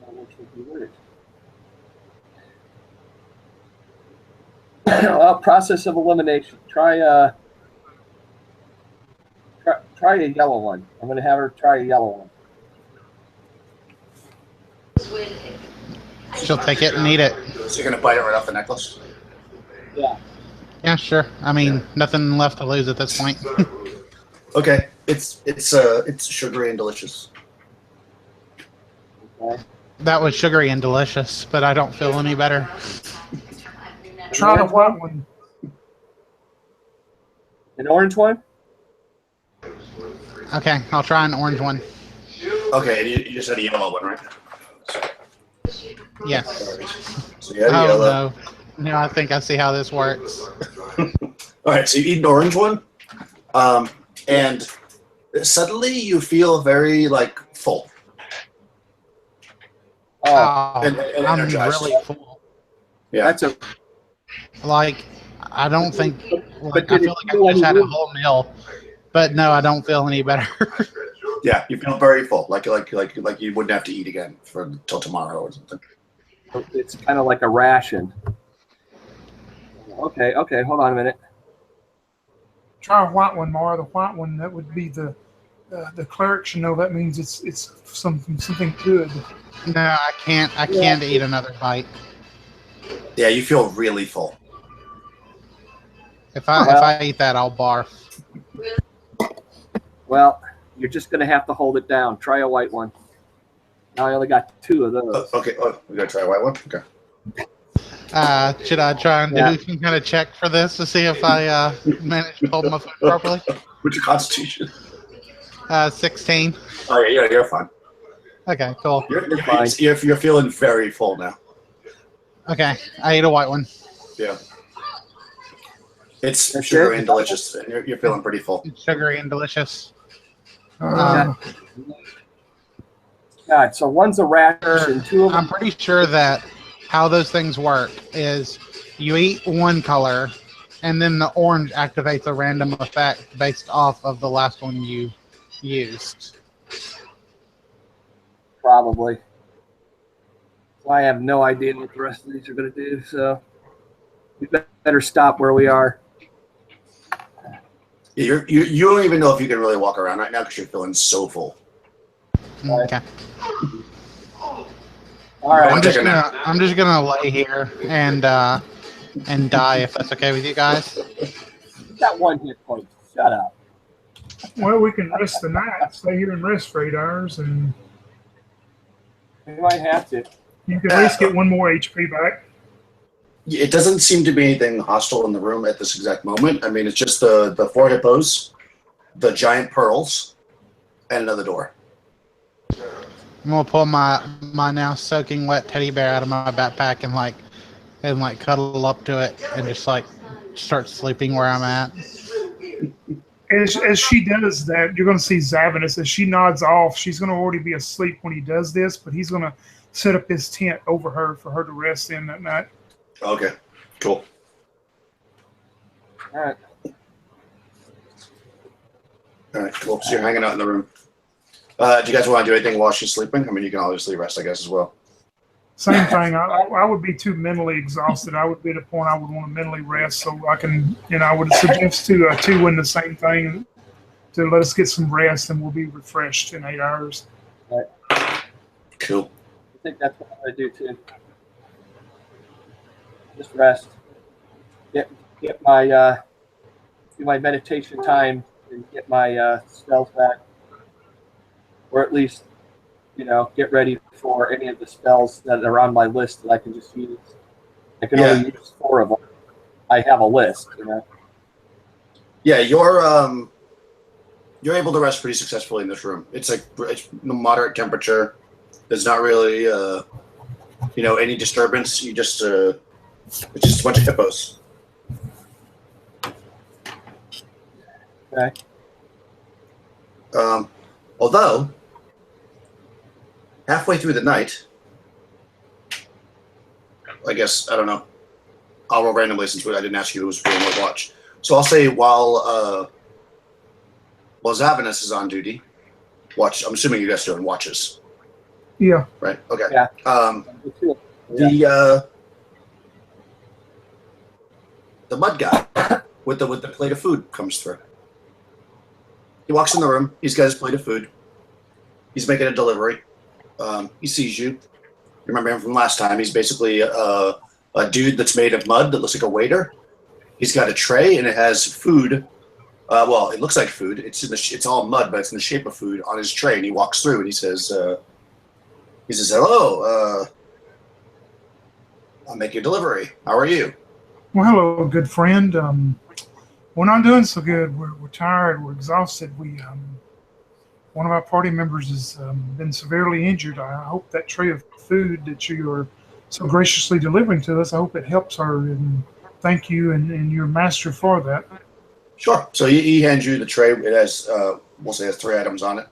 Which would be weird. Well, process of elimination. Try a yellow one. I'm going to have her try a yellow one. She'll take it and eat it. So you're gonna bite it right off the necklace? Yeah. Yeah, sure. I mean, nothing left to lose at this point. Okay. It's sugary and delicious. Okay. That was sugary and delicious, but I don't feel any better. Try the white one. An orange one? Okay, I'll try an orange one. Okay, and you just had a yellow one, right? Yes. So you had a Oh yellow. no. Now I think I see how this works. All right, so you eat an orange one, and suddenly you feel very full. Oh, And I'm energized. really full. Yeah. that's a. I don't think. But I did feel it like I feel just any had a good? whole meal, but no, I don't feel any better. Yeah, you feel very full, like you wouldn't have to eat again till tomorrow or something. It's kind of like a ration. Okay, hold on a minute. Try a white one, Mara. The white one, that would be the cleric should know that means it's something good. No, I can't eat another bite. Yeah, you feel really full. If I eat that, I'll barf. Well, you're just going to have to hold it down. Try a white one. Now I only got 2 of those. Okay, we gotta try a white one. Okay. Should I try and do some kind of check for this to see if I manage to hold my food properly? What's your constitution? 16. Oh yeah, you're fine. Okay, cool. You're fine. You're feeling very full now. Okay, I ate a white one. Yeah. It's That's sugary it? and delicious, and you're feeling pretty full. It's sugary and delicious. God, so one's a ration, 2 of them. I'm pretty sure that how those things work is you eat one color, and then the orange activates a random effect based off of the last one you used. Probably. So I have no idea what the rest of these are going to do, so we better stop where we are. Yeah, you don't even know if you can really walk around right now because you're feeling so full. Okay. All right. I'm just gonna lay here and die if that's okay with you guys. You got 1 hit point. Shut up. Well, we can rest the night, stay here and rest for 8 hours, and We might have to. you can at least get 1 more HP back. It doesn't seem to be anything hostile in the room at this exact moment. I mean, it's just the 4 hippos, the giant pearls, and another door. I'm gonna pull my now soaking wet teddy bear out of my backpack and cuddle up to it and just start sleeping where I'm at. As she does that, you're going to see Zavinus. As she nods off, she's going to already be asleep when he does this, but he's going to set up his tent over her for her to rest in that night. Okay, cool. All right. All right, cool. So you're hanging out in the room. Do you guys want to do anything while she's sleeping? I mean, you can obviously rest, I guess, as well. Same thing. I would be too mentally exhausted. I would be at a point I would want to mentally rest, so I can, I would suggest to 2 in the same thing to let us get some rest, and we'll be refreshed in 8 hours. Cool. I think that's what I'm going to do too. Just rest. Get my do my meditation time and get my spells back, or at least get ready for any of the spells that are on my list that I can just use. I can only use 4 of them. I have a list. Yeah, you're able to rest pretty successfully in this room. It's moderate temperature. There's not really any disturbance. You just it's just a bunch of hippos. Okay. Although halfway through the night, I guess I don't know. I'll roll randomly since I didn't ask you who was doing what watch. So I'll say while Zavinus is on duty, watch. I'm assuming you guys are doing watches, Yeah. right? Okay. Yeah. The mud guy with the plate of food comes through. He walks in the room. He's got his plate of food. He's making a delivery. He sees you. You remember him from last time. He's basically a dude that's made of mud that looks like a waiter. He's got a tray and it has food Well, it looks like food. It's all mud, but it's in the shape of food on his tray. And he walks through and he says, "Hello. I'll make you a delivery. How are you?" Well, hello, good friend. We're not doing so good. We're tired. We're exhausted. One of our party members has been severely injured. I hope that tray of food that you are so graciously delivering to us, I hope it helps her. And thank you and your master for that. Sure. So he hands you the tray. It has, we'll say, it has 3 items on it,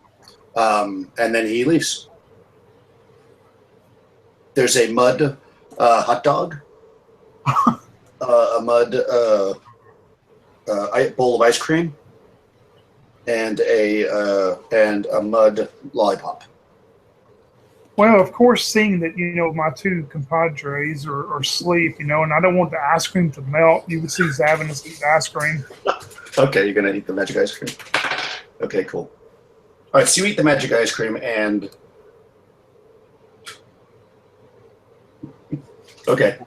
and then he leaves. There's a mud hot dog, a mud bowl of ice cream, and a mud lollipop. Well, of course, seeing that, my 2 compadres are asleep, and I don't want the ice cream to melt. You would see Zavinus eat ice cream. Okay, you're gonna eat the magic ice cream. Okay, cool. All right, so you eat the magic ice cream, and okay,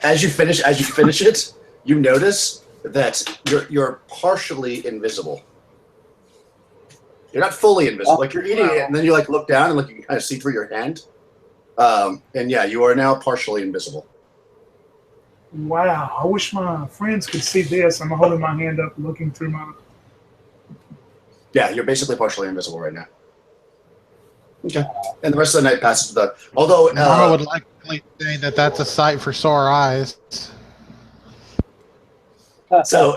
as you finish it, you notice that you're partially invisible. You're not fully invisible. Like, you're eating it, and then you look down and you can kind of see through your hand. And yeah, you are now partially invisible. Wow, I wish my friends could see this. I'm holding my hand up, looking through my... Yeah, you're basically partially invisible right now. Okay. And the rest of the night passes without... Although... I would likely say that that's a sight for sore eyes. So...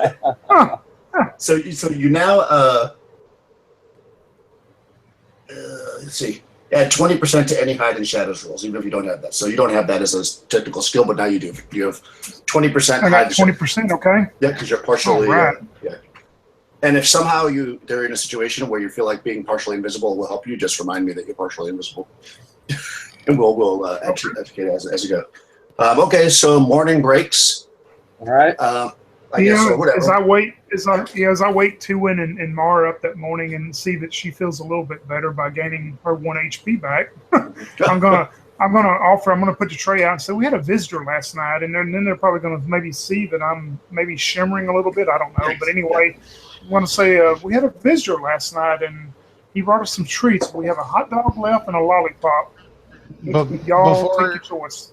so you now... let's see. Add 20% to any hide and shadows rolls, even if you don't have that. So you don't have that as a technical skill, but now you do. You have 20% I hide. got 20%, okay? Yeah, because you're partially. All right. Yeah. And if somehow they're in a situation where you feel like being partially invisible will help you, just remind me that you're partially invisible, and we'll educate as you go. Okay, so morning breaks. All right. I guess or whatever. As I wake Tuin and Mara up that morning and see that she feels a little bit better by gaining her 1 HP back, I'm gonna put the tray out and say we had a visitor last night, and then they're probably gonna maybe see that I'm maybe shimmering a little bit. I don't know, but anyway, I'm gonna say we had a visitor last night and he brought us some treats. We have a hot dog left and a lollipop. Y'all take your choice.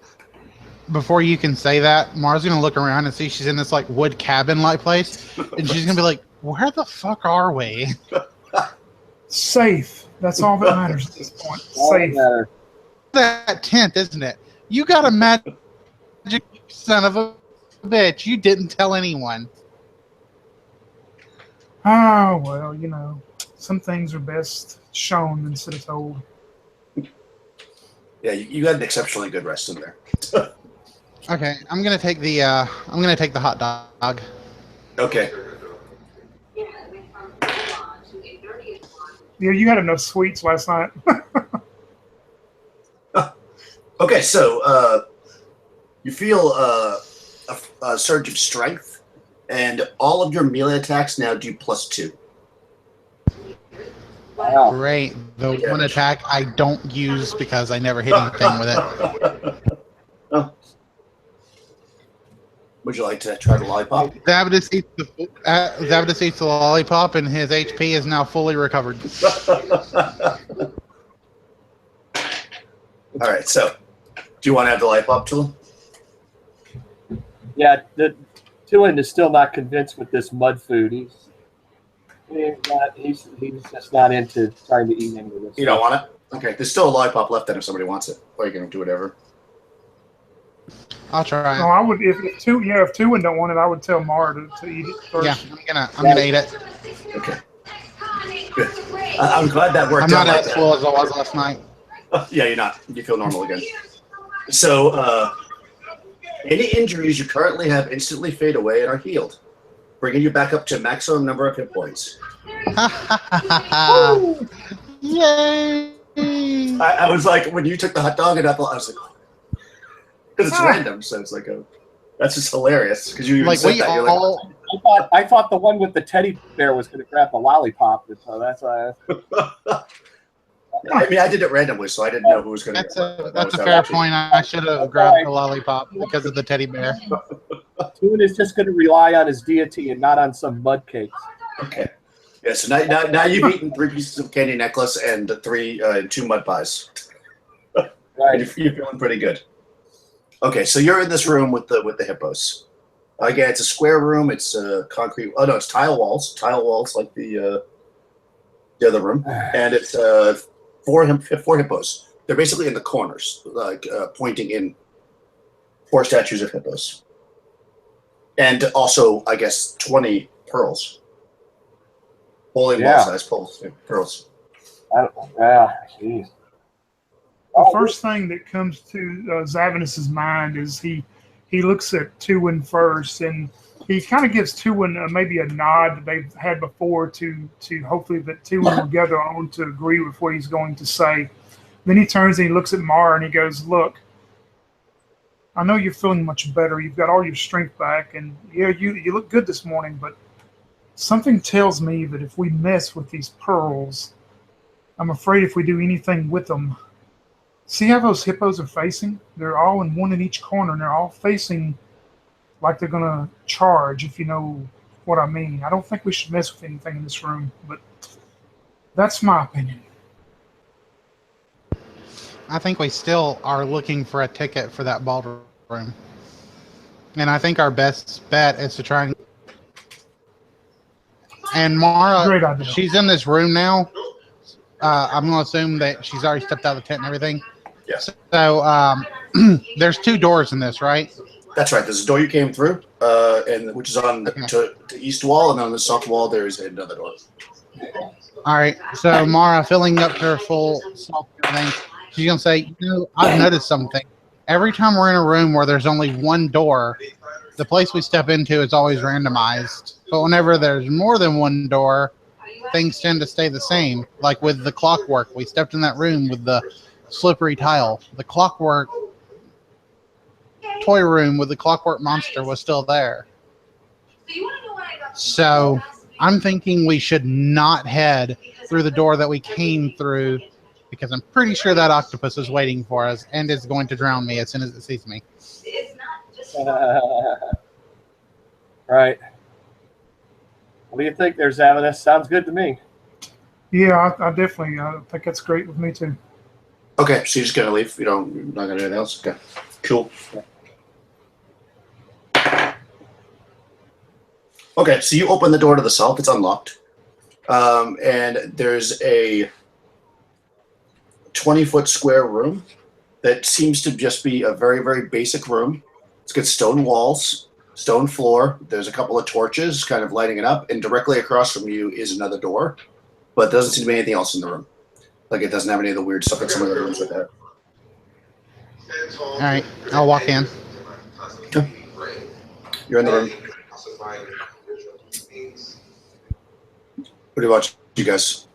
Before you can say that, Mara's gonna look around and see she's in this wood cabin-like place, and she's gonna be like, "Where the fuck are we?" Safe. That's all that matters at this point. Safe. That tent, isn't it? You got a magic son of a bitch. You didn't tell anyone. Oh, well, some things are best shown instead of told. Yeah, you got an exceptionally good rest in there. Okay, I'm gonna take the hot dog. Okay. Yeah, you had enough sweets last night. Okay, so you feel a surge of strength, and all of your melee attacks now do +2. Wow. Great. The one attack I don't use because I never hit anything with it. Would you like to try the lollipop? Zavidus eats the lollipop, and his HP is now fully recovered. All right, so do you want to have the lollipop, Tulin? Yeah, Tuin is still not convinced with this mud food. He's just not into trying to eat any of this. You don't want it? Okay, there's still a lollipop left then if somebody wants it. Or you can do whatever. I'll try. No, I would if Tuin don't want it, I would tell Mara to eat it first. Yeah, I'm gonna eat it. Okay. Good. I'm glad that worked out. I'm not as full as I was last night. Yeah, you're not. You feel normal again. So, any injuries you currently have instantly fade away and are healed, bringing you back up to maximum number of hit points. Yay! I was like, when you took the hot dog, and I was like, because it's random, so it's like that's just hilarious. Because you even said that. You're like, I thought the one with the teddy bear was going to grab the lollipop, so that's why. I mean, I did it randomly, so I didn't know who was going to. That's a fair point. I should have grabbed the lollipop because of the teddy bear. Toon is just going to rely on his deity and not on some mud cakes. Okay. Yeah, so now you've eaten 3 pieces of candy necklace and 2 mud pies. Right. And you're feeling pretty good. Okay, so you're in this room with the hippos. Again, it's a square room. It's concrete. Oh no, it's tile walls like the other room, and it's 4 hippos. They're basically in the corners, like pointing in. 4 statues of hippos, and also I guess 20 pearls, bowling ball size pearls. Jeez. The first thing that comes to Zavanus's mind is he looks at Tuwin first, and he kind of gives Tuwin maybe a nod that they've had before to hopefully that Tuwin will gather on to agree with what he's going to say. Then he turns and he looks at Mara and he goes, "Look, I know you're feeling much better. You've got all your strength back, and yeah, you look good this morning, but something tells me that if we mess with these pearls, I'm afraid if we do anything with them, see how those hippos are facing? They're all in one in each corner, and they're all facing like they're going to charge, if you know what I mean. I don't think we should mess with anything in this room, but that's my opinion." I think we still are looking for a ticket for that ballroom. And I think our best bet is to try and Mara, Great idea. she's in this room now. I'm going to assume that she's already stepped out of the tent and everything. Yeah. So there's 2 doors in this, right? That's right. There's a door you came through, and which is on the east wall, and on the south wall there is another door. All right. So Mara, filling up to her full self and everything, she's going to say, I've noticed something. Every time we're in a room where there's only one door, the place we step into is always randomized. But whenever there's more than one door, things tend to stay the same. Like with the clockwork, we stepped in that room with the slippery tile. The clockwork toy room with the clockwork monster was still there. So I'm thinking we should not head through the door that we came through, because I'm pretty sure that octopus is waiting for us and is going to drown me as soon as it sees me. Right. What do you think there, Zavanus? Sounds good to me. Yeah, I definitely think that's great with me too. Okay, so you're just gonna leave. You're not gonna do anything else. Okay, cool. Okay, so you open the door to the south. It's unlocked, and there's a 20-foot square room that seems to just be a very, very basic room. It's got stone walls, stone floor. There's a couple of torches kind of lighting it up, and directly across from you is another door, but there doesn't seem to be anything else in the room. Like it doesn't have any of the weird stuff that some of the rooms would have. All right, I'll walk in. Okay. You're in the room. What do you watch, you guys?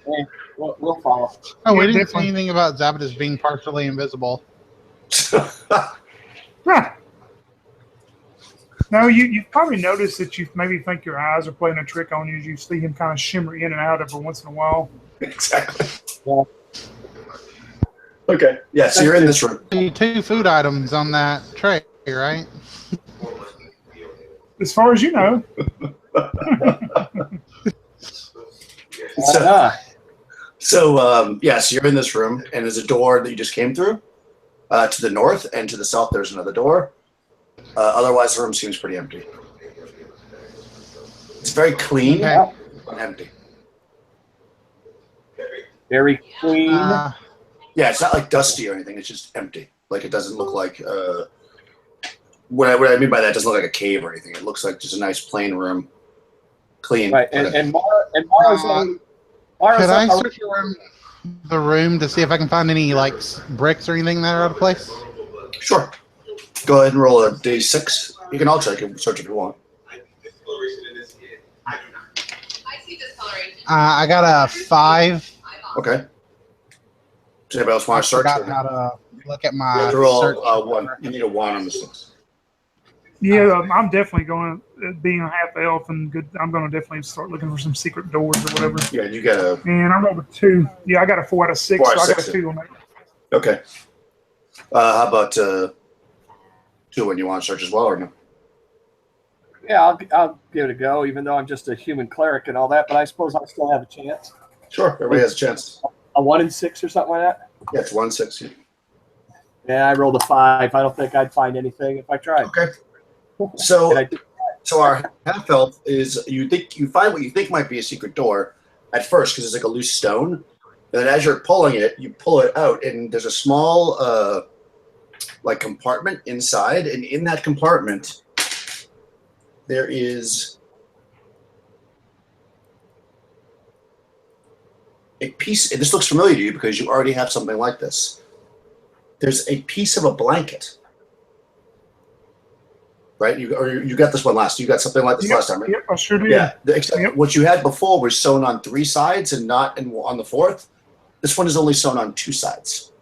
Hey, we'll follow. Oh, we Yeah, didn't say definitely. anything about Zabatas being partially invisible. Huh. No, you've probably noticed that you maybe think your eyes are playing a trick on you as you see him kind of shimmer in and out every once in a while. Exactly. Yeah. Okay. Yeah, so you're in this room. 2 food items on that tray, right? As far as you know. So you're in this room, and there's a door that you just came through. To the north and to the south, there's another door. Otherwise, the room seems pretty empty. It's very clean Okay. and empty. Very clean. Yeah, it's not like dusty or anything. It's just empty. Like it doesn't look like. What I mean by that, it doesn't look like a cave or anything. It looks like just a nice plain room, clean. Right, and Mara's Could I on- search the room to see if I can find any like bricks or anything that are out of place? Sure. Go ahead and roll a d6. You can all search if you want. I got a 5. Okay. Does anybody else want to search? Forgot how to look at You my have to roll search. 1. You need a 1 on the 6. Yeah, I'm definitely going to, being a half elf and good, I'm going to definitely start looking for some secret doors or whatever. Yeah, you got a. And I rolled a 2. Yeah, I got a 4 out of 6, 4 out of so I got 6, a 2 on that. Okay. How about 2 when you want to search as well, or no? Yeah, I'll give it a go, even though I'm just a human cleric and all that. But I suppose I still have a chance. Sure, everybody has a chance. A 1 in 6 or something like that. Yeah, it's 1-6. Yeah, I rolled a 5. I don't think I'd find anything if I tried. Okay. So, And I did. so our half elf is you find what you think might be a secret door at first because it's like a loose stone, and then as you're pulling it, you pull it out, and there's a small like compartment inside, and in that compartment there is a piece. And this looks familiar to you because you already have something like this. There's a piece of a blanket. Right, you got this one last. You got something like this last time, right? Yep, I sure did. Yeah, except what you had before was sewn on 3 sides and not on the 4th. This one is only sewn on 2 sides.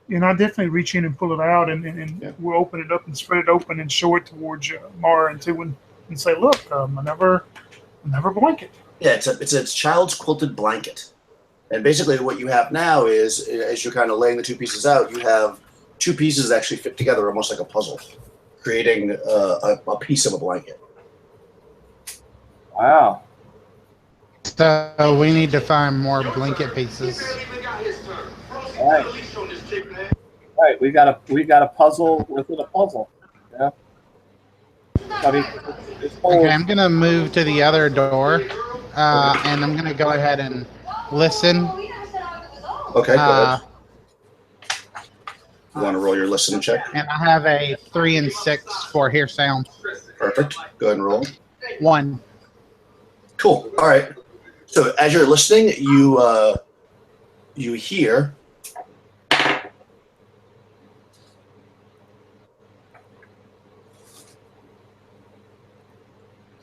And I definitely reach in and pull it out, and we'll open it up and spread it open and show it towards Mara and Tuin and say, "Look, another blanket." Yeah, it's a child's quilted blanket, and basically what you have now is, as you're kind of laying the 2 pieces out, you have 2 pieces that actually fit together almost like a puzzle, creating a piece of a blanket. Wow. So we need to find more blanket pieces. All right. All right. We got a puzzle within a puzzle. Yeah. I mean, Okay, I'm gonna move to the other door, and I'm gonna go ahead and listen. Okay, go ahead. You want to roll your listen check? And I have a 3 and 6 for hear sound. Perfect. Go ahead and roll. 1. Cool. All right. So as you're listening, you hear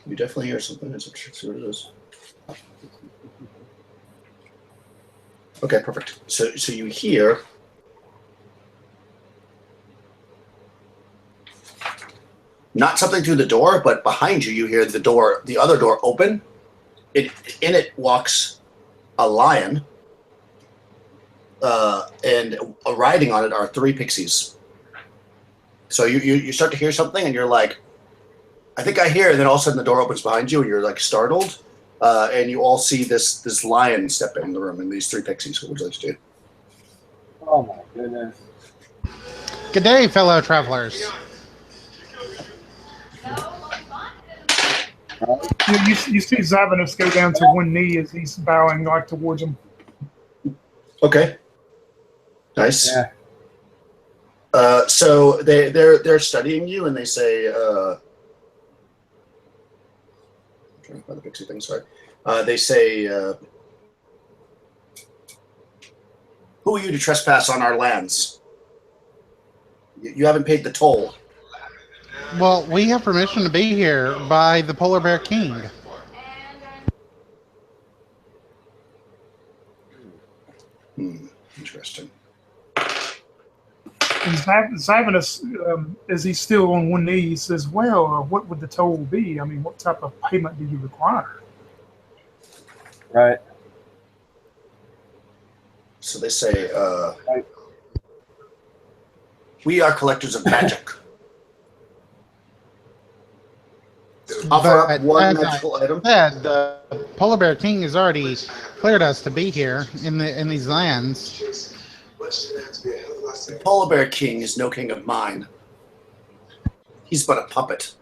you definitely hear something. Let's see what it is. Okay, perfect. So you hear not something through the door, but behind you, you hear the other door open. In it walks a lion, and riding on it are 3 pixies. So you start to hear something, and you're like, I think I hear, and then all of a sudden the door opens behind you, and you're like startled, and you all see this lion step in the room, and these 3 pixies. What would you like to do? Oh my goodness. Good day, fellow travelers. You see Zavanus go down to one knee as he's bowing like towards him. Okay. Nice. Yeah. So they're studying you, and they say, I'm trying to find the pixie thing. Sorry. They say, "Who are you to trespass on our lands? You haven't paid the toll." Well, we have permission to be here by the Polar Bear King. Interesting. And Zavanus, as he's still on one knee, he says, "Well, what would the toll be? I mean, what type of payment do you require?" Right. So they say, "We are collectors of magic. Offer up But one as magical I item." said, the Polar Bear King has already cleared us to be here in these lands. The Polar Bear King is no king of mine. He's but a puppet.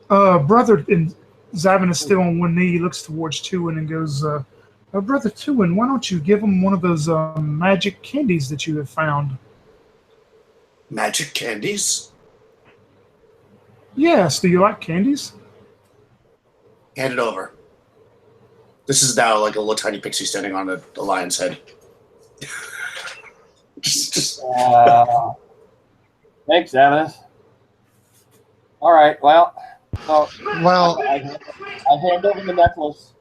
Brother, and Zavanus still on one knee, he looks towards Tuin and goes, "Brother Tuin, why don't you give him one of those magic candies that you have found?" Magic candies? Yes, do you like candies? Hand it over. This is now like a little tiny pixie standing on a lion's head. just Thanks, Zavanus. All right. Well, Well, I hand over the necklace.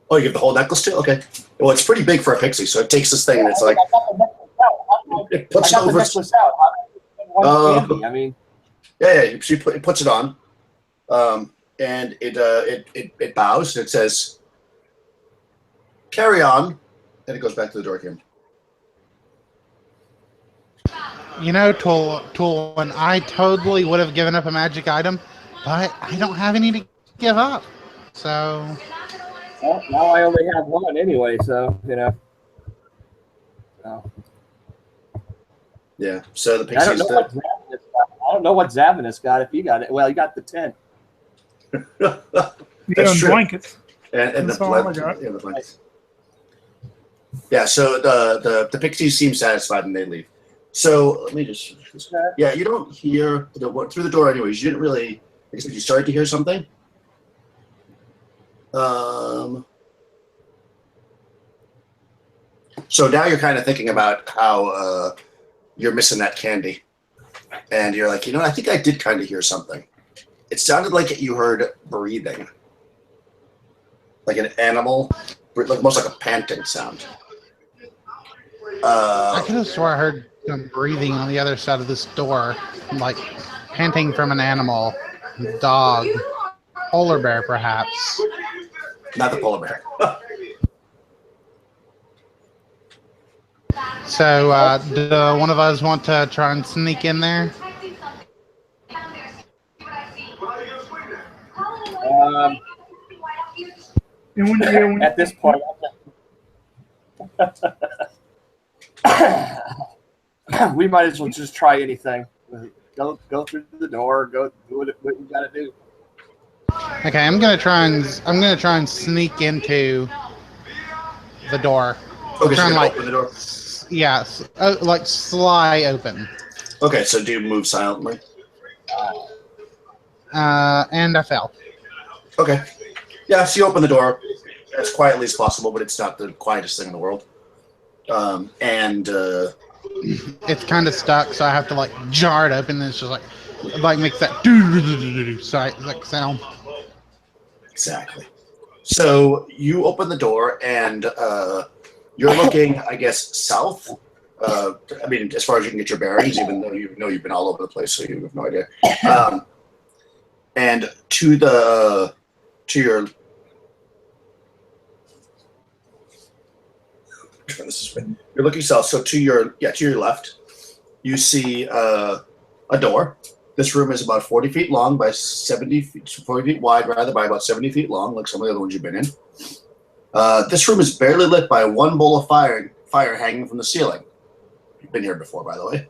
Oh, you give the whole necklace too? Okay. Well, it's pretty big for a pixie, so it takes this thing and it's like I got the necklace out. it puts it I got the over. necklace out. How do you get one candy? I mean, Yeah. It puts it on, and it bows and it says, "Carry on," and it goes back to the door again. You know, Tool, I totally would have given up a magic item, but I don't have any to give up. So. Well, now I only have one anyway, so, you know. So. Yeah. So the I don't pixies. know what Zavinus got. I don't know what Zavinus got if he got it. Well, he got the 10. Yeah, That's and true. blankets. And the That's all I blood. got. Yeah, the blankets. Yeah. So the pixies seem satisfied and they leave. So let me just. Yeah, you don't hear through the door anyways. You didn't really. Except you started to hear something. So now you're kind of thinking about how you're missing that candy. And you're like, I think I did kind of hear something. It sounded like you heard breathing. Like an animal, like almost like a panting sound. I could have swore I heard some breathing on the other side of this door, like panting from an animal, dog, polar bear, perhaps. Not the polar bear. So, do one of us want to try and sneak in there? At this point, we might as well just try anything. Go through the door. Go do what you got to do. Okay, I'm gonna try and sneak into the door. Okay, Try so and you open the door. Yeah, like sly open. Okay, so do you move silently? And I fell. Okay. Yeah, so you open the door as quietly as possible, but it's not the quietest thing in the world. It's kind of stuck, so I have to like jar it open, and it's just like makes that doo like sound. Exactly. So you open the door, and you're looking, I guess, south. I mean, as far as you can get your bearings, even though you've been all over the place, so you have no idea. And to your you're looking south. So to your left, you see a door. This room is about 40 feet long by 40 feet wide, rather, by about 70 feet long, like some of the other ones you've been in. This room is barely lit by one bowl of fire hanging from the ceiling. You've been here before, by the way.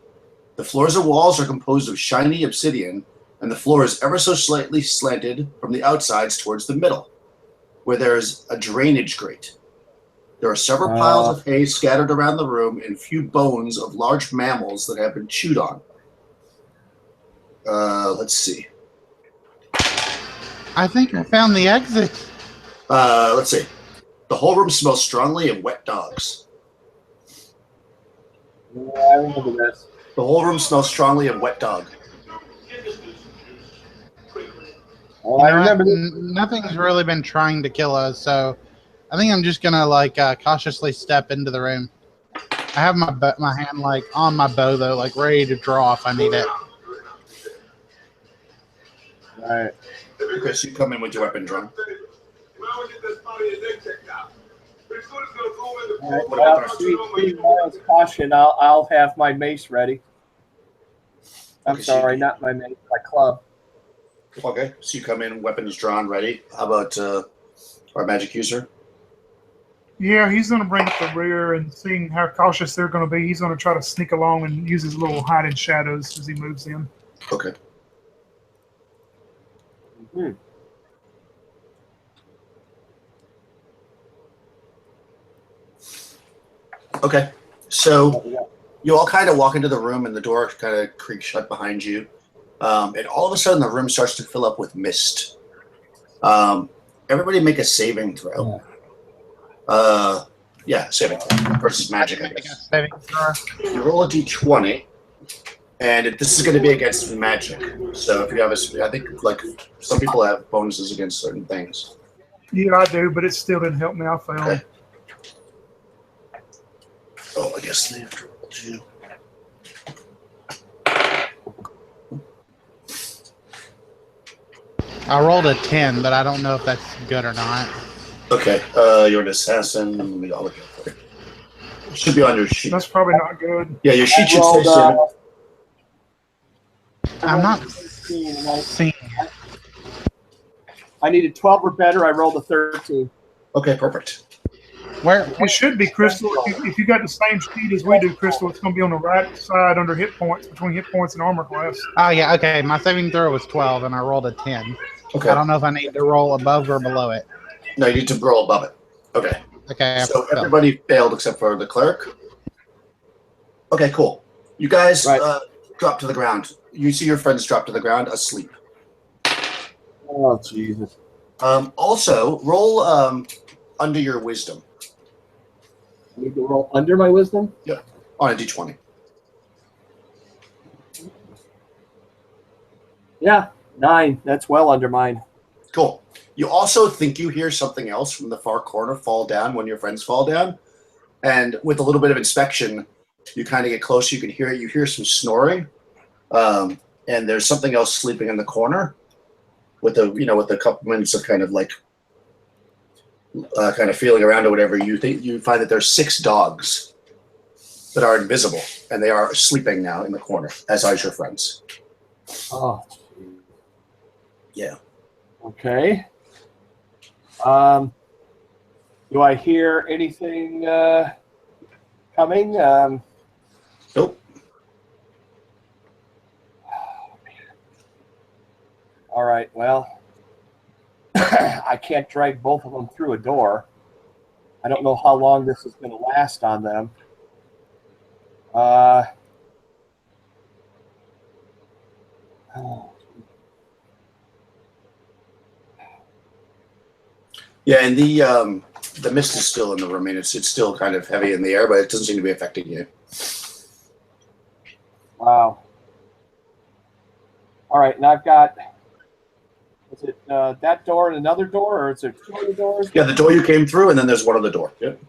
The floors and walls are composed of shiny obsidian, and the floor is ever so slightly slanted from the outsides towards the middle, where there is a drainage grate. There are several piles of hay scattered around the room and few bones of large mammals that have been chewed on. Let's see. I think I found the exit. Let's see. The whole room smells strongly of wet dogs. Yeah, I remember this. The whole room smells strongly of wet dog. Oh, I remember this. Nothing's really been trying to kill us, so I think I'm just gonna cautiously step into the room. I have my hand on my bow though, like ready to draw if I need it. All right. Okay, so you come in with your weapon drawn. All right. Well, 3 miles caution. I'll have my mace ready. I'm sorry, not my mace, my club. Okay, so you come in, weapons drawn, ready. How about our magic user? Yeah, he's going to bring up the rear, and seeing how cautious they're going to be, he's going to try to sneak along and use his little hiding shadows as he moves in. Okay. Mm-hmm. Okay, so you all kind of walk into the room, and the door kind of creaks shut behind you. And all of a sudden, the room starts to fill up with mist. Everybody make a saving throw. Saving throw versus magic, I guess. You roll a d20, and this is going to be against magic. So if you have I think like some people have bonuses against certain things. Yeah, I do, but it still didn't help me. I failed. Okay. Oh, I guess they have to roll too. I rolled a 10, but I don't know if that's good or not. Okay, you're an assassin. Let me look at it. It should be on your sheet. That's probably not good. Yeah, your sheet should say 7. I'm not 13, and seeing. I needed 12 or better. I rolled a 13. Okay, perfect. Where? It should be, Crystal. If you got the same sheet as we do, Crystal, it's going to be on the right side under hit points, between hit points and armor class. Oh yeah, okay. My saving throw was 12, and I rolled a 10. Okay. I don't know if I need to roll above or below it. No, you need to roll above it. Okay. Okay. So everybody failed except for the cleric. Okay, cool. You guys drop to the ground. You see your friends drop to the ground asleep. Oh, Jesus. Also, roll under your wisdom. I need to roll under my wisdom? Yeah, on a d20. Yeah, 9. That's well under mine. Cool. You also think you hear something else from the far corner fall down when your friends fall down. And with a little bit of inspection, you kind of get closer. You can hear it. You hear some snoring. And there's something else sleeping in the corner with a couple minutes of kind of like kind of feeling around or whatever. You find that there's 6 dogs that are invisible, and they are sleeping now in the corner, as are your friends. Oh, yeah. Okay. Do I hear anything coming? Nope. All right, well, I can't drag both of them through a door. I don't know how long this is going to last on them. Yeah, and the mist is still in the room. I mean, it's still kind of heavy in the air, but it doesn't seem to be affecting you. Wow. All right, and I've got, is it that door and another door, or is there 2 other doors? Yeah, the door you came through, and then there's one other door. Yep.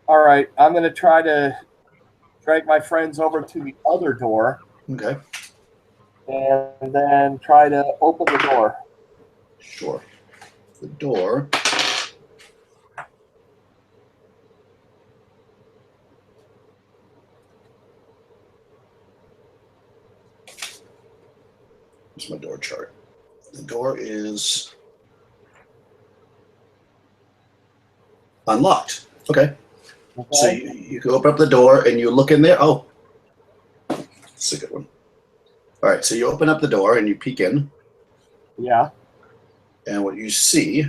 All right, I'm going to try to drag my friends over to the other door. Okay. And then try to open the door. Sure. The door. Here's my door chart. The door is unlocked. Okay. So you can open up the door and you look in there. Oh, that's a good one. All right, so you open up the door and you peek in. Yeah. And what you see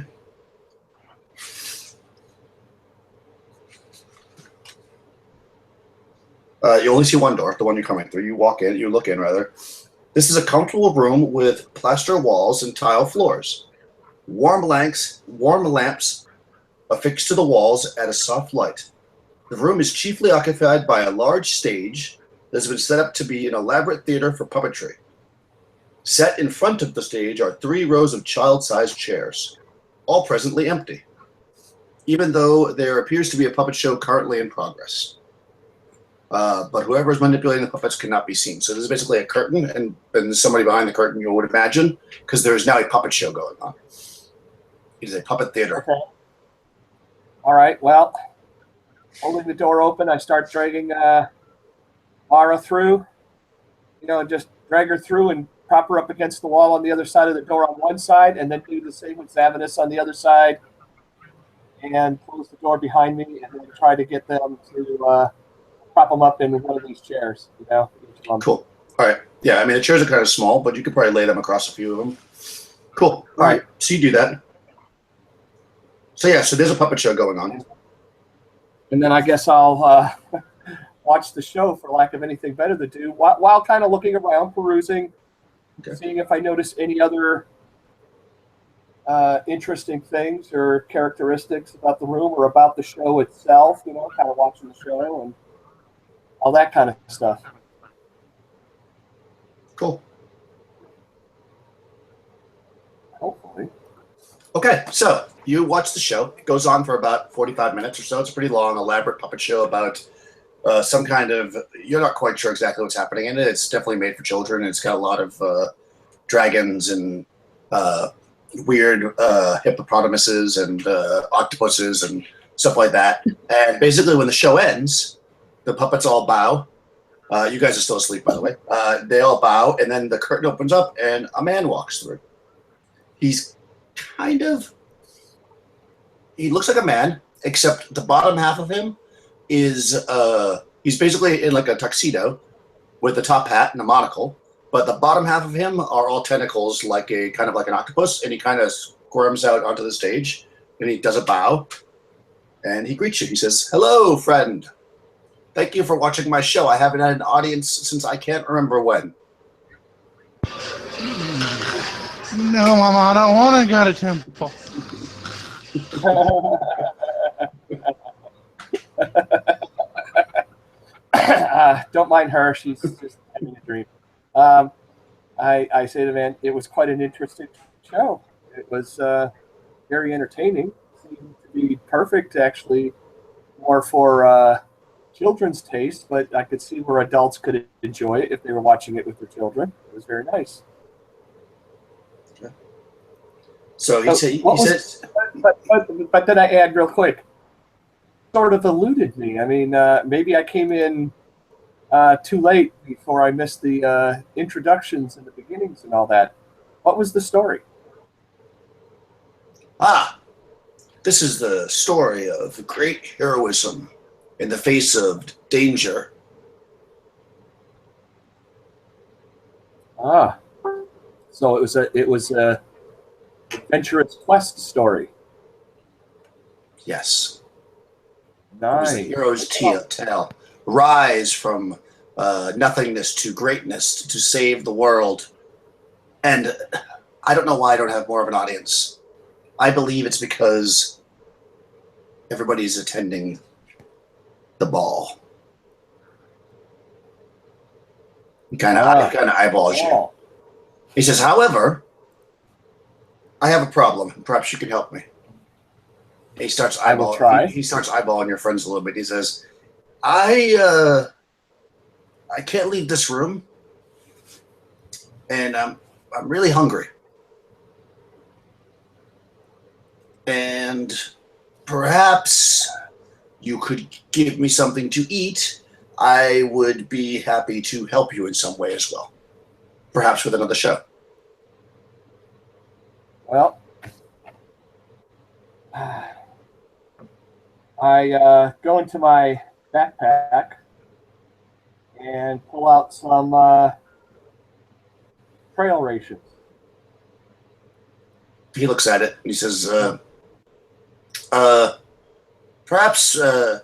you only see one door, the one you're coming through. You walk in, you look in rather. This is a comfortable room with plaster walls and tile floors. Warm lamps affixed to the walls add a soft light. The room is chiefly occupied by a large stage that has been set up to be an elaborate theater for puppetry. Set in front of the stage are 3 rows of child-sized chairs, all presently empty, even though there appears to be a puppet show currently in progress. But whoever is manipulating the puppets cannot be seen. So there's basically a curtain, and there's somebody behind the curtain, you would imagine, because there is now a puppet show going on. It is a puppet theater. Okay. All right, well, holding the door open, I start dragging Mara through, and just drag her through and prop her up against the wall on the other side of the door on one side, and then do the same with Zavanus on the other side, and close the door behind me, and then try to get them to prop them up in one of these chairs. Cool. All right. Yeah, I mean, the chairs are kind of small, but you could probably lay them across a few of them. Cool. All right. So you do that. So yeah, so there's a puppet show going on. And then I guess I'll watch the show, for lack of anything better to do, while kind of looking around, perusing, seeing if I notice any other interesting things or characteristics about the room or about the show itself, kind of watching the show and all that kind of stuff. Cool. Hopefully. Okay, so you watch the show. It goes on for about 45 minutes or so. It's a pretty long, elaborate puppet show about some kind of, you're not quite sure exactly what's happening in it. It's definitely made for children. It's got a lot of dragons and weird hippopotamuses and octopuses and stuff like that. And basically when the show ends, the puppets all bow You guys are still asleep, by the way. They all bow, and then the curtain opens up, and a man walks through. He's he looks like a man, except the bottom half of him is he's basically in like a tuxedo with a top hat and a monocle, but the bottom half of him are all tentacles, like a kind of like an octopus, and he kind of squirms out onto the stage, and he does a bow, and he greets you. He says, "Hello, friend. Thank you for watching my show. I haven't had an audience since I can't remember when." No, Mama, I don't want to go to temple. Don't mind her. She's just having a dream. I say to the man, it was quite an interesting show. It was very entertaining. Seemed to be perfect, actually, more for children's taste, but I could see where adults could enjoy it if they were watching it with their children. It was very nice. So he said, but then I add real quick, sort of eluded me. I mean, maybe I came in too late before I missed the introductions and the beginnings and all that. What was the story? This is the story of great heroism in the face of danger. So it was a adventurous quest story. Yes. Nice. It was the hero's tale. Rise from nothingness to greatness to save the world. And I don't know why I don't have more of an audience. I believe it's because everybody's attending the ball. He kind of eyeballs you. He says, however, I have a problem. Perhaps you can help me. He starts eyeballing. He starts eyeballing your friends a little bit. He says, I can't leave this room, and I'm really hungry. And perhaps you could give me something to eat. I would be happy to help you in some way as well. Perhaps with another show. Well, I go into my backpack and pull out some trail rations. He looks at it and he says, perhaps, how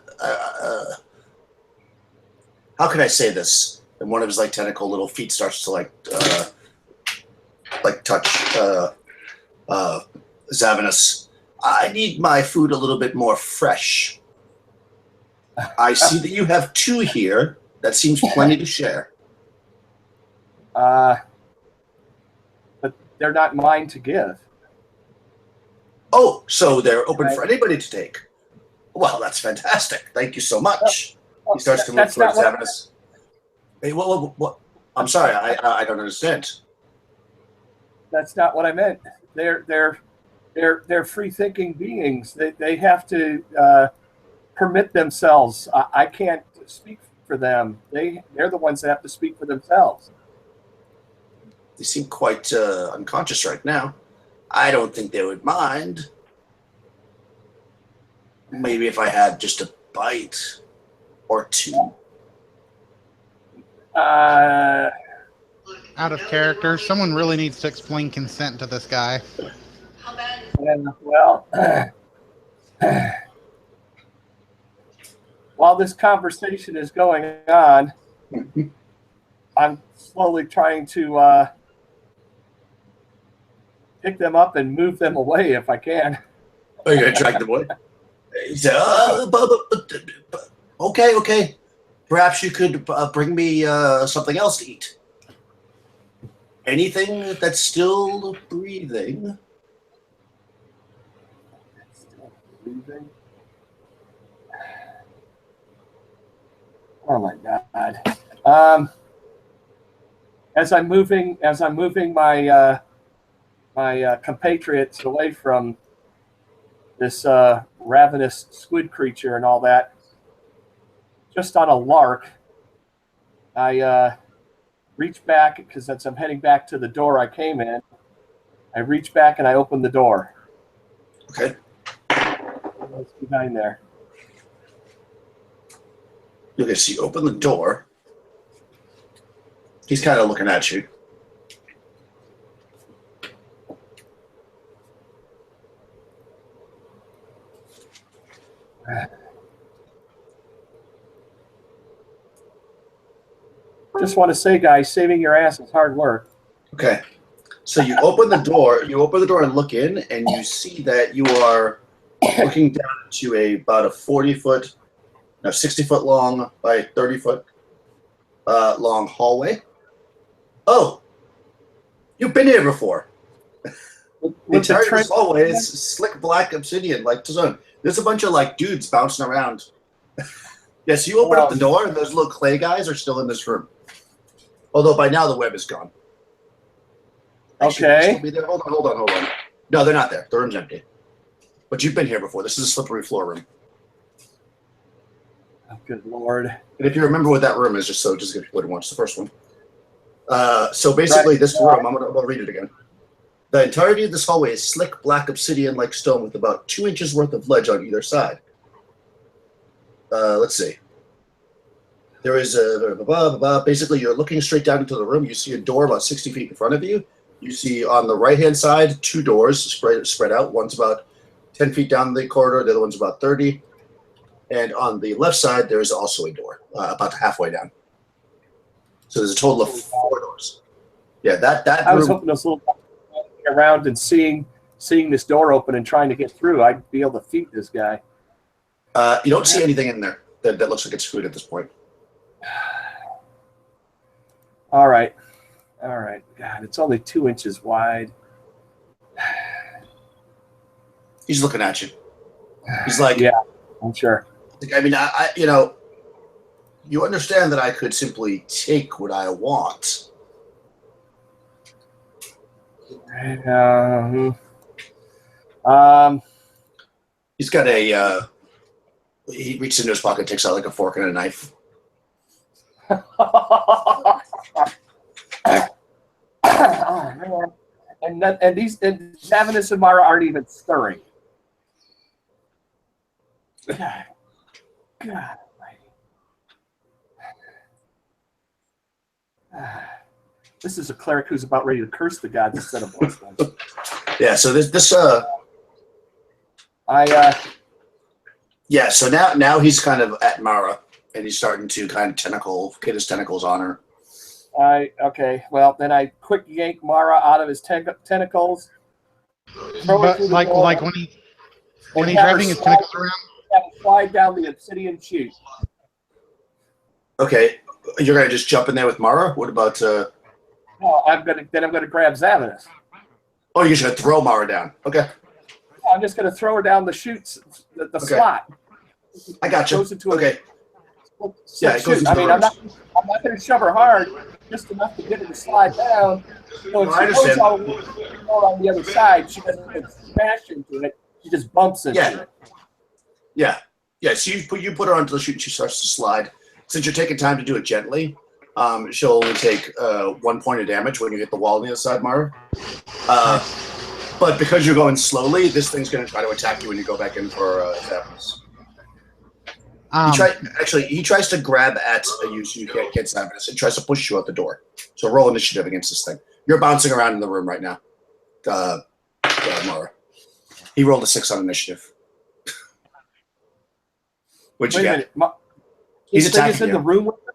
can I say this? And one of his tentacle little feet starts to touch Zavinus. I need my food a little bit more fresh. I see that you have 2 here. That seems plenty to share. But they're not mine to give. Oh, so they're open for anybody to take. Well, that's fantastic. Thank you so much. He starts to move towards Zavinus. Hey, what? I'm sorry, I don't understand. That's not what I meant. They're free-thinking beings. They have to permit themselves. I can't speak for them. They're the ones that have to speak for themselves. They seem quite unconscious right now. I don't think they would mind. Maybe if I had just a bite or 2. Out of character. Someone really needs to explain consent to this guy. Well, while this conversation is going on, I'm slowly trying to pick them up and move them away if I can. Oh, you're going to drag them away? He said, okay. Perhaps you could bring me something else to eat. Anything that's still breathing. Oh my God! As I'm moving my my compatriots away from this ravenous squid creature and all that, just on a lark, I reach back because since I'm heading back to the door I came in, I reach back and I open the door. Okay. What's behind there? Okay, so you open the door. He's kind of looking at you. Just want to say, guys, saving your ass is hard work. Okay. So you open the door. You open the door and look in, and you see that you are looking down to about a 40-foot, no, 60-foot long by 30-foot long hallway. Oh, you've been here before. The entire this hallway is slick black obsidian, like stone. There's a bunch of like dudes bouncing around. Yes, you open up the door, and those little clay guys are still in this room. Although by now the web is gone. Actually, Okay. still be there. Hold on. No, they're not there. The room's empty. But you've been here before. This is a slippery floor room. Oh, good Lord. And if you remember what that room is, just get people to watch the first one. So basically, this room, I'll read it again. The entirety of this hallway is slick black obsidian-like stone with about 2 inches worth of ledge on either side. Let's see. There is basically, you're looking straight down into the room. You see a door about 60 feet in front of you. You see on the right-hand side 2 doors spread out. One's about 10 feet down the corridor. The other one's about 30. And on the left side, there is also a door about halfway down. So there's a total of 4 doors. Yeah, that I was room, hoping those little around and seeing this door open and trying to get through, I'd be able to feed this guy. you don't see anything in there that looks like it's food at this point. All right. God, it's only 2 inches wide. He's looking at you. He's like, Yeah, I'm sure. I mean, I you understand that I could simply take what I want. He's got a. He reaches into his pocket, takes out like a fork and a knife. and Savinus and Mara aren't even stirring. God. This is a cleric who's about ready to curse the gods instead of bless them. Yeah. So Yeah. So now he's kind of at Mara, and he's starting to kind of get his tentacles on her. Okay. Well, then I quick yank Mara out of his tentacles. But like when he's wrapping his tentacles around. Have him slide down the obsidian chute. Okay, you're gonna just jump in there with Mara. What about? No, I'm gonna grab Zavinus. Oh, you're just gonna throw Mara down. Okay. I'm just gonna throw her down the chutes, the slot. I got you. Okay. Yeah, it goes. I mean, I'm not gonna shove her hard, just enough to get her to slide down. So if I understand. On the other side, she doesn't smash into it. She just bumps into it. Yeah. So you put her onto the chute and she starts to slide. Since you're taking time to do it gently, she'll only take 1 point of damage when you hit the wall on the other side, Mara. But because you're going slowly, this thing's going to try to attack you when you go back in for Zavinus. He tries to grab at you so you can't get Zavinus. He tries to push you out the door. So roll initiative against this thing. You're bouncing around in the room right now, Mara. He rolled a 6 on initiative. What'd you get? He's attacking in the room with her?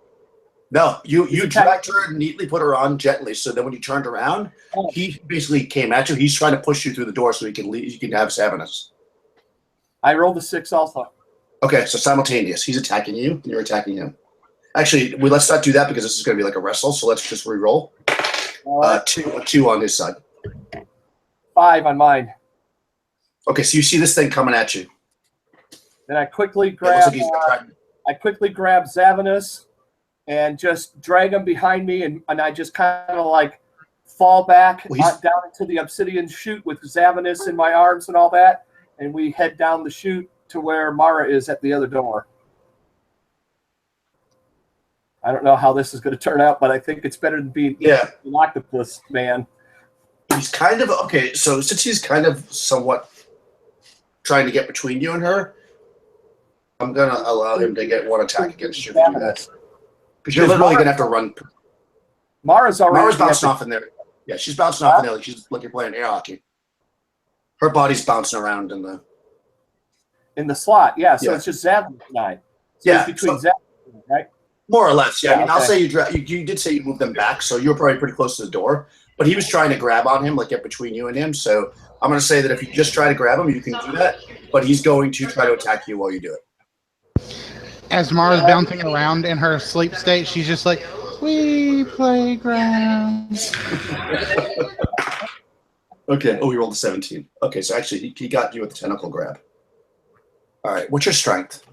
No, you dragged her and neatly put her on gently. So then when you turned around, he basically came at you. He's trying to push you through the door so he can leave. You can have Savinus. I rolled a 6 also. Okay, so simultaneous. He's attacking you, and you're attacking him. Actually, let's not do that because this is going to be like a wrestle. So let's just re-roll. 2 on his side. 5 on mine. Okay, so you see this thing coming at you. Then I quickly grab Zavinus and just drag him behind me, and I just kind of like fall back down into the obsidian chute with Zavinus in my arms and all that, and we head down the chute to where Mara is at the other door. I don't know how this is going to turn out, but I think it's better than being Yeah. an octopus man. He's kind of okay. So since he's kind of somewhat trying to get between you and her, I'm gonna allow him to get one attack against you. Because you're literally gonna have to run. Mara's bouncing off in there. Yeah, she's bouncing off in there like she's like you're playing air hockey. Her body's bouncing around in the slot. Yeah, so Yeah. it's just Zavinus and I. So Yeah, it's between so- Zavinus, right? more or less. Yeah, I mean, Okay. I'll say you did say you moved them back, so you were probably pretty close to the door. But he was trying to grab on him, like get between you and him. So I'm gonna say that if you just try to grab him, you can do that. But he's going to try to attack you while you do it. As Mara's bouncing around in her sleep state, she's just like, "We playground." Okay. Oh, he rolled a 17. Okay, so actually he got you with the tentacle grab. All right. What's your strength?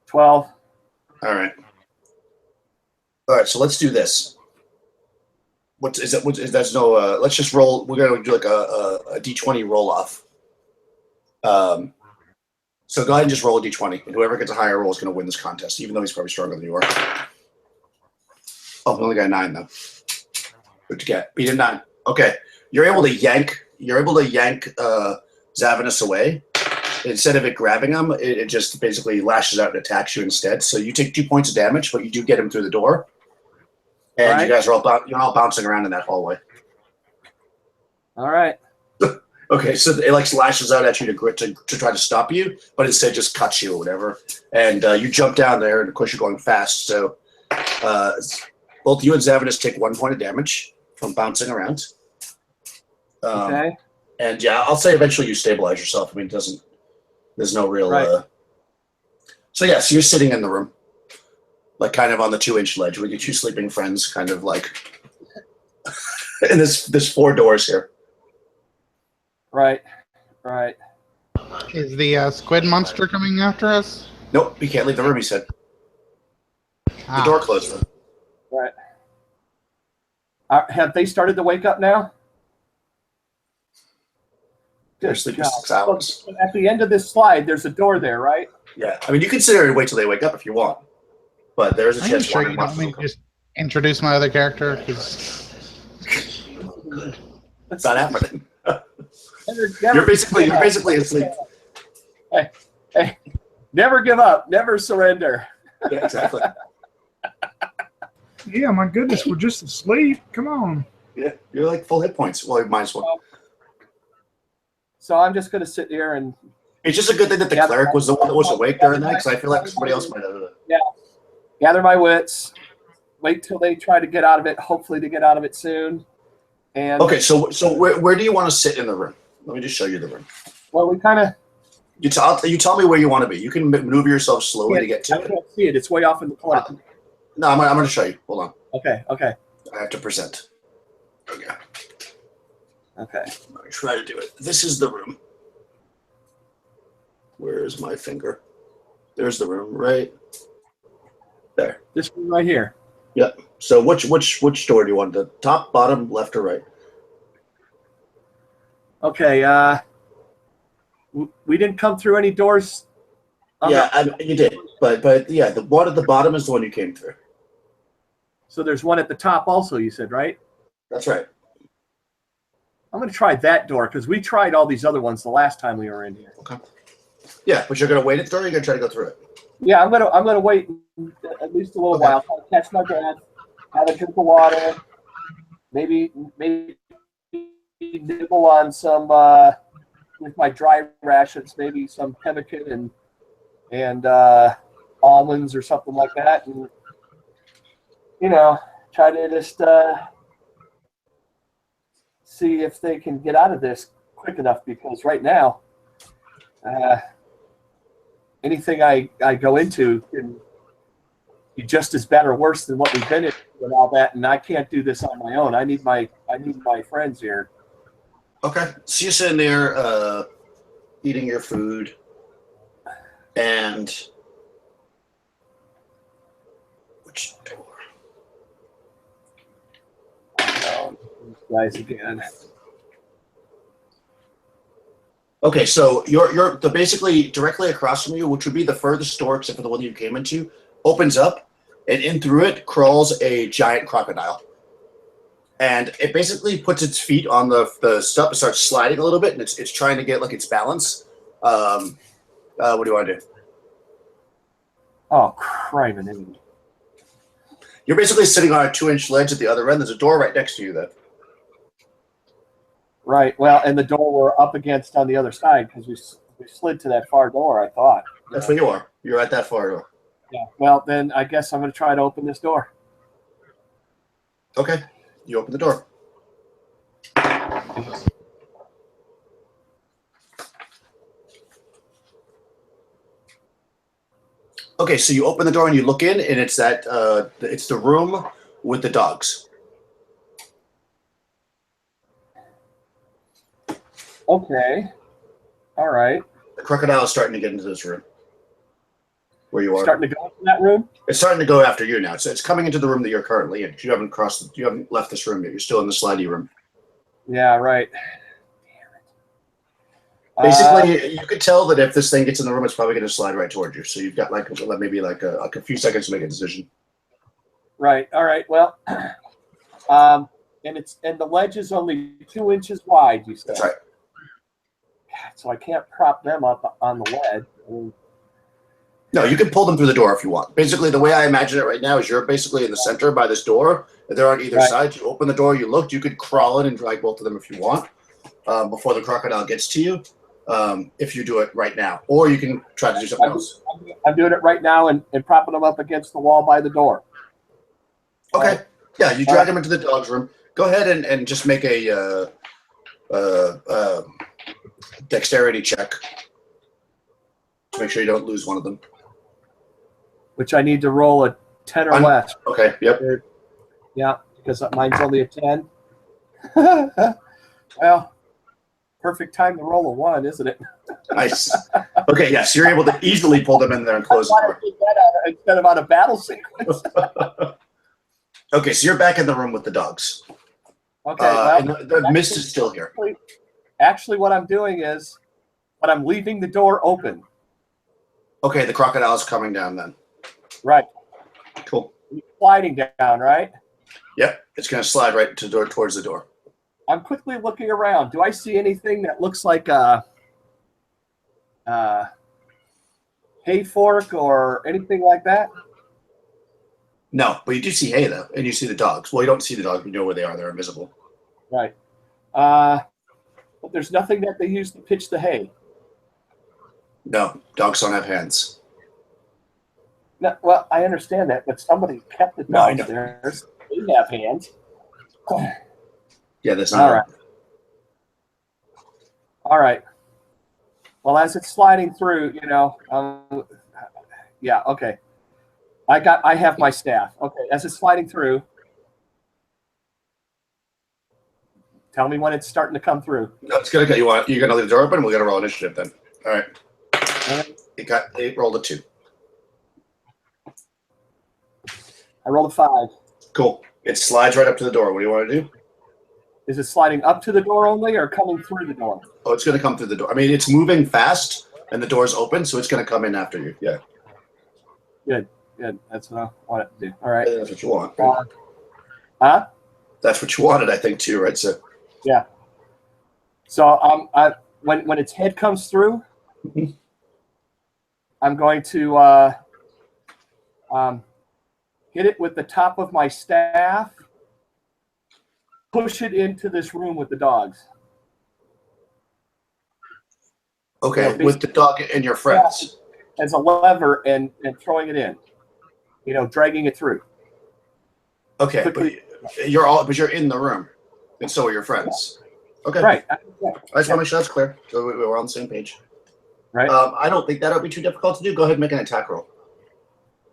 12. All right. All right. So let's do this. What is it? There's no. Let's just roll. We're gonna do like a d20 roll off. So go ahead and just roll a d20, and whoever gets a higher roll is going to win this contest, even though he's probably stronger than you are. Oh, we only got 9 though. What'd you get? You did 9. Okay, you're able to yank. You're able to yank Zavinus away. Instead of it grabbing him, it just basically lashes out and attacks you instead. So you take 2 points of damage, but you do get him through the door. And Right. you guys are you're all bouncing around in that hallway. All right. Okay, so it like lashes out at you to try to stop you, but instead just cuts you or whatever. And you jump down there, and of course you're going fast. So both you and Zavinus take 1 point of damage from bouncing around. Okay. And yeah, I'll say eventually you stabilize yourself. I mean, there's no real. Right. So yeah, so you're sitting in the room, like kind of on the 2-inch ledge with your 2 sleeping friends, kind of like. And there's 4 doors here. Right. Right. Is the squid monster coming after us? Nope, you can't leave the room. He said the door closed. Though. Right. Have they started to wake up now? They're Good sleeping job. 6 hours. So at the end of this slide, there's a door there, right? Yeah, I mean, you can sit there and wait till they wake up if you want, but there's a Are you chance sure one you of them don't want me will to come. just introduce my other character? Because It's not happening. Never You're basically asleep. Hey, never give up. Never surrender. Yeah, exactly. Yeah, my goodness, we're just asleep. Come on. Yeah, you're like full hit points. Well, minus 1. So I'm just going to sit here and It's just a good thing that the cleric was the one that was awake during that, because I feel like somebody else might have. gather my wits, wait till they try to get out of it. Hopefully to get out of it soon. And Okay, so where do you want to sit in the room? Let me just show you the room. well, we kind of You tell me where you want to be. You can maneuver yourself slowly to get to I it. can't see it. It's way off in the corner. No, I'm going to show you. Hold on. Okay. I have to present. Okay. Okay. Let me try to do it. This is the room. Where's my finger? There's the room, right there. This one right here. Yep. So which door do you want? The top, bottom, left, or right? Okay. We didn't come through any doors. You did, but yeah, the one at the bottom is the one you came through. So there's one at the top also. You said, right? That's right. I'm going to try that door because we tried all these other ones the last time we were in here. Okay. Yeah, but you're gonna wait at the door. Or you're gonna try to go through it. Yeah, I'm gonna wait at least a little Okay. while, kind of catch my breath, have a drink of water, maybe nibble on some with my dry rations, maybe some pemmican and almonds or something like that, and try to just see if they can get out of this quick enough, because right now anything I go into can be just as bad or worse than what we've been in and all that, and I can't do this on my own. I need my friends here. Okay. So you're sitting there, eating your food, and which door? These guys again. Okay, so you're basically directly across from you, which would be the furthest door except for the one you came into, opens up, and in through it crawls a giant crocodile. And it basically puts its feet on the stuff and starts sliding a little bit, and it's trying to get like its balance. What do you want to do? Oh, criminy. You're basically sitting on a 2-inch ledge at the other end. There's a door right next to you, though. Right. Well, and the door we're up against on the other side because we slid to that far door, I thought. That's where you are. You're at that far door. Yeah. Well, then I guess I'm going to try to open this door. Okay. You open the door. Okay, so you open the door and you look in, and it's it's the room with the dogs. Okay. All right. The crocodile is starting to get into this room where you are. Starting to go into that room? It's starting to go after you now. So it's coming into the room that you're currently in. You haven't left this room yet. You're still in the slidey room. Yeah, right. Basically, you could tell that if this thing gets in the room, it's probably going to slide right toward you. So you've got maybe a few seconds to make a decision. Right. All right. Well, and the ledge is only 2 inches wide. You said. That's right. So I can't prop them up on the ledge. No, you can pull them through the door if you want. Basically, the way I imagine it right now is you're basically in the center by this door. They're on either side. You open the door, you look. You could crawl in and drag both of them if you want before the crocodile gets to you. If you do it right now, or you can try to do something else. I'm doing it right now and propping them up against the wall by the door. Okay. Yeah, you drag them into the dog's room. Go ahead and just make a dexterity check to make sure you don't lose one of them. Which I need to roll a 10 or less. Okay. Yep. Yeah, because mine's only a 10. Well, perfect time to roll a 1, isn't it? Nice. Okay. Yes, you're able to easily pull them in there and close the door. Instead of on a battle sequence. Okay, so you're back in the room with the dogs. Okay. Well, and the mist is still here. Actually, what I'm doing is, I'm leaving the door open. Okay, the crocodile is coming down then. Right. Cool. It's sliding down, right? Yep, it's going to slide right towards the door. I'm quickly looking around. Do I see anything that looks like a hay fork or anything like that? No, but you do see hay though, and you see the dogs. Well, you don't see the dogs. You know where they are. They're invisible. Right. But there's nothing that they use to pitch the hay. No, dogs don't have hands. No, well, I understand that, but somebody kept the No, I dogs know. there. So they have hands. Yeah, that's All not right. All right. Well, as it's sliding through, yeah, okay. I have my staff. Okay, as it's sliding through, tell me when it's starting to come through. That's gonna get you on. You're gonna leave the door open. We're gonna roll initiative then. All right. It rolled a 2. I rolled a 5. Cool. It slides right up to the door. What do you want to do? Is it sliding up to the door only or coming through the door? Oh, it's gonna come through the door. I mean, it's moving fast, and the door's open, so it's gonna come in after you. Yeah. Good. That's what I wanted to do. All right. That's what you want. Huh? That's what you wanted, I think, too, right? So. Yeah. So when its head comes through, Mhm. I'm going to hit it with the top of my staff, push it into this room with the dogs. Okay, Yeah, with the dog and your friends. As a lever and throwing it in, dragging it through. Okay, Quickly. but you're in the room, and so are your friends. Okay, Right. I just want to make sure that's clear, so we're on the same page. Right. I don't think that'll be too difficult to do. Go ahead and make an attack roll.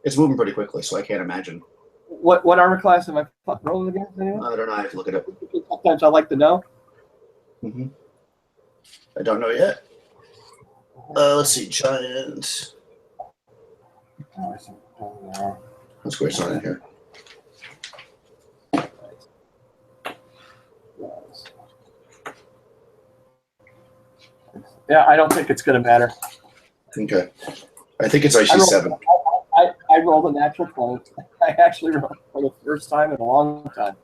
It's moving pretty quickly, so I can't imagine. What armor class am I rolling against? Anyway? I don't know. I have to look it up. Sometimes I like to know. Mm-hmm. I don't know yet. Let's see, giant. That's where it's not in here. Yeah, I don't think it's going to matter. Okay. I think it's actually 7. I rolled a natural 20. I actually rolled for the first time in a long time.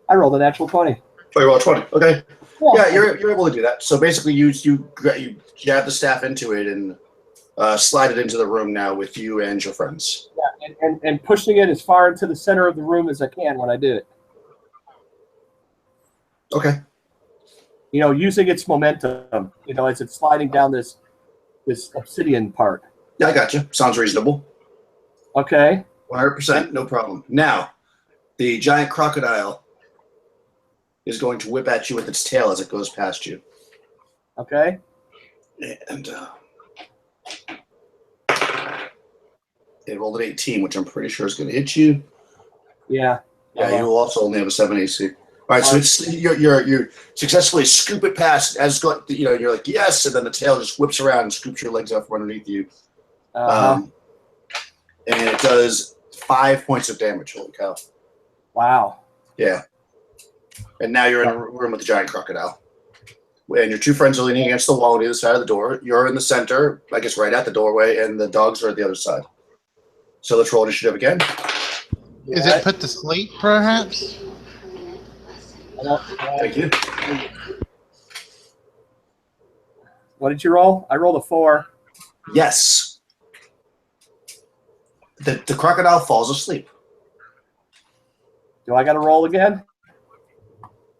I rolled a natural 20. Oh, you roll 20. Okay. Yeah, Yeah, you're able to do that. So basically, you jab the staff into it and slide it into the room now with you and your friends. Yeah, and pushing it as far into the center of the room as I can when I did it. Okay. You know, using its momentum, you know, as it's sliding down this obsidian part. Yeah, I got you. Sounds reasonable. Okay. 100%, no problem. Now, the giant crocodile is going to whip at you with its tail as it goes past you. Okay. And it rolled an 18, which I'm pretty sure is going to hit you. Yeah. Yeah, you will also only have a 7 AC. All right, so it's you successfully scoop it past as you're like yes, and then the tail just whips around and scoops your legs out from underneath you. And it does 5 points of damage. Holy cow! Wow. Yeah. And now you're in a room with the giant crocodile, and your two friends are leaning against the wall on the other side of the door. You're in the center, I guess, right at the doorway, and the dogs are at the other side. So let's roll initiative again. Is it put to sleep, perhaps? Thank you. What did you roll? I rolled a 4. Yes. The crocodile falls asleep. Do I got to roll again?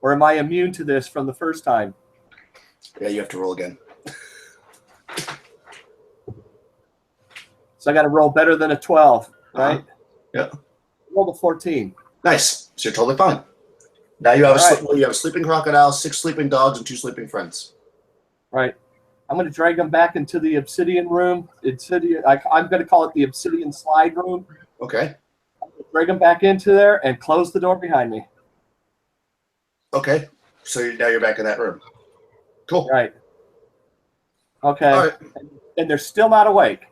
Or am I immune to this from the first time? Yeah, you have to roll again. So I got to roll better than a 12, right? Yeah. Rolled a 14. Nice. So you're totally fine. Now you have All you have a sleeping crocodile, 6 sleeping dogs, and 2 sleeping friends. Right. I'm going to drag them back into the obsidian room. I'm going to call it the obsidian slide room. Okay. Drag them back into there and close the door behind me. Okay. So now you're back in that room. Cool. Right. Okay. All right. And they're still not awake.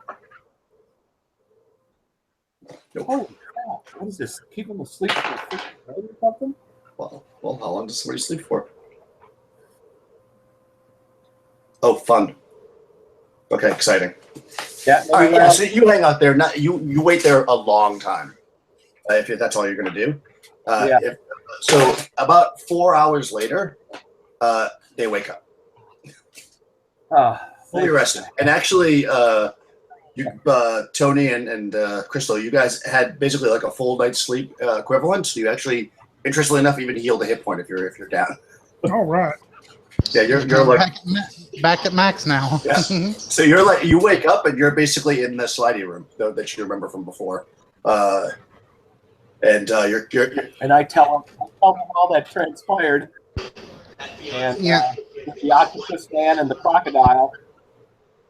Nope. Holy crap. What is this? Keep them asleep for a night or something? Well, how long does somebody sleep for? Oh, fun. Okay, exciting. Yeah. All right, yeah, so you hang out there. You wait there a long time, if that's all you're going to do. So about 4 hours later, they wake up. Fully rested. And actually, Tony and Crystal, you guys had basically like a full night's sleep equivalent. So you actually, interestingly enough, even healed a hit point if you're down. All right. Yeah, you're like back at max now. Yeah. So you're like you wake up and you're basically in the slidey room that you remember from before, and you're and I tell them all that transpired, and the octopus man and the crocodile,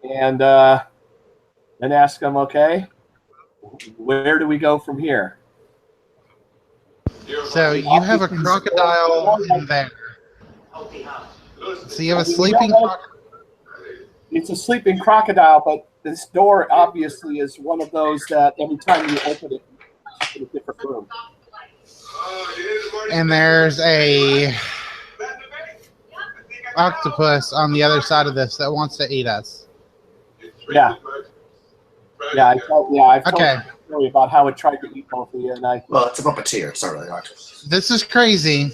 and then ask them, okay, where do we go from here? So you have a crocodile in there. So you have a sleeping crocodile. It's a sleeping crocodile, but this door obviously is one of those that every time you open it, it's in a different room. And there's a octopus on the other side of this that wants to eat us. Yeah. I've told a story about how it tried to eat both of you, and well, it's a puppeteer. It's not really an octopus. This is crazy.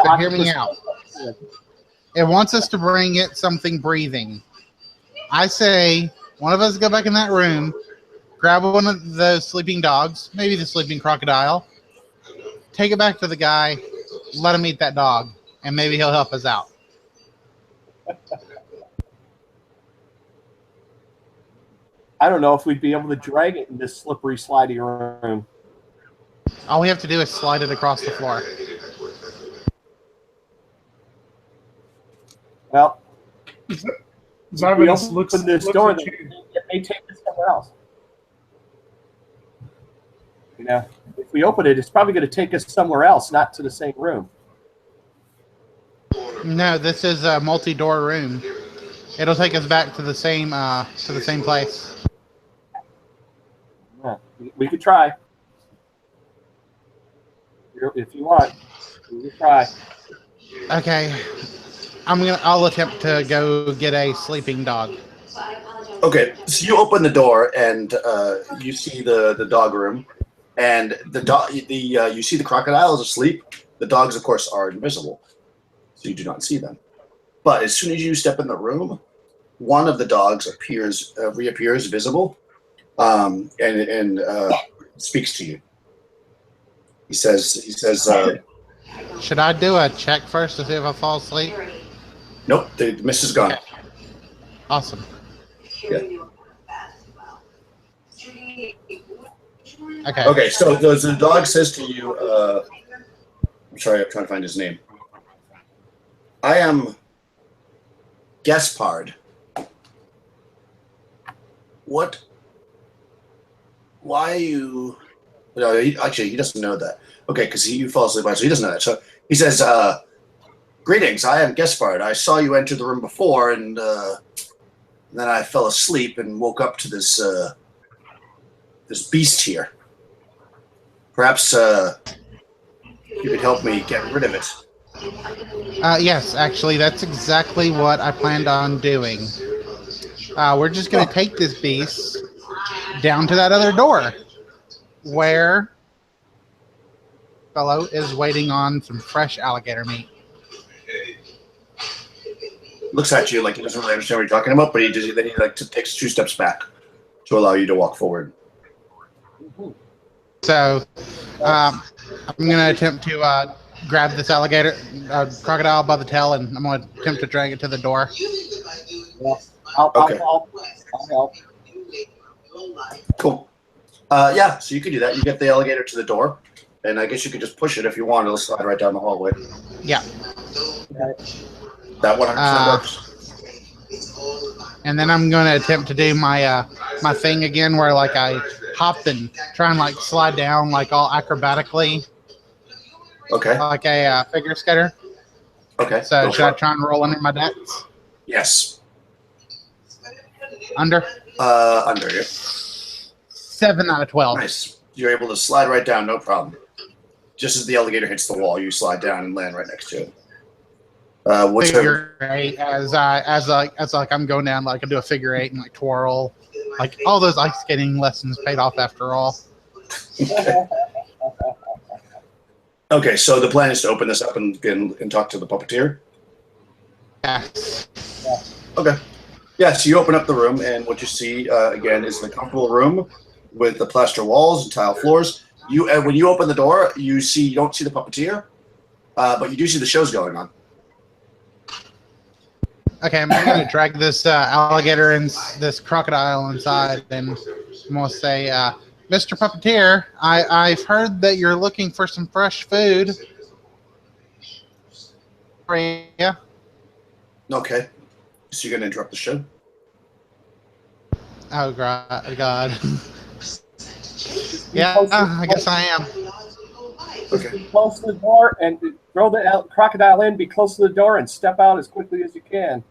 But hear me out. It wants us to bring it something breathing. I say one of us go back in that room, grab one of the sleeping dogs, maybe the sleeping crocodile, take it back to the guy, let him eat that dog, and maybe he'll help us out. I don't know if we'd be able to drag it in this slippery, slidey room. All we have to do is slide it across the floor. Well, Zavinus looks open this looks door, at then you. it may take us somewhere else. You know, if we open it, it's probably going to take us somewhere else, not to the same room. No, this is a multi-door room. It'll take us back to the same place. Yeah, we could try. If you want, we could try. Okay. I'll attempt to go get a sleeping dog. Okay, so you open the door and you see the dog room, And the dog, you see the crocodile is asleep. The dogs, of course, are invisible, so you do not see them. But as soon as you step in the room, one of the dogs reappears visible, and speaks to you. He says, should I do a check first to see if I fall asleep? nope, the mist is gone. Okay. Awesome. Yeah. Okay. Okay, so the dog says to you, I'm sorry, I'm trying to find his name. I am Gaspard. What? Why are you? No, he doesn't know that. Okay, because you fall asleep, so he doesn't know that. So he says, "Greetings, I am Gaspard. I saw you enter the room before, and then I fell asleep and woke up to this beast here. Perhaps you could help me get rid of it." Yes, actually, that's exactly what I planned on doing. We're just going to take this beast down to that other door where fellow is waiting on some fresh alligator meat. Looks at you like he doesn't really understand what you're talking about, but then he takes 2 steps back to allow you to walk forward. So I'm going to attempt to grab this crocodile by the tail, and I'm going to attempt to drag it to the door. Yes. I'll help. Cool. Yeah, so you could do that. You get the alligator to the door, and I guess you could just push it if you want. It'll slide right down the hallway. Yeah. That 100% works. And then I'm going to attempt to do my my thing again, where like I hop and try and like slide down like all acrobatically. Okay. Like a figure skater. Okay. So should I try and roll under my decks? Yes. Under? Under you. 7 out of 12. Nice. You're able to slide right down, no problem. Just as the alligator hits the wall, you slide down and land right next to it. What's Figure 8 as like I'm going down, like I do a figure 8 and like twirl, like all those ice skating lessons paid off after all. Okay, so the plan is to open this up and talk to the puppeteer. Yes. Okay. Yeah, so you open up the room, and what you see again is an comfortable room with the plaster walls and tile floors. When you open the door, you don't see the puppeteer, but you do see the shows going on. Okay, I'm going to drag this alligator and this crocodile inside, and I'm going to say, Mr. Puppeteer, I've heard that you're looking for some fresh food. Yeah. Okay. So you're going to interrupt the show? Oh, God. Yeah, I guess I am. Okay. Be close to the door and throw the crocodile in, be close to the door, and step out as quickly as you can.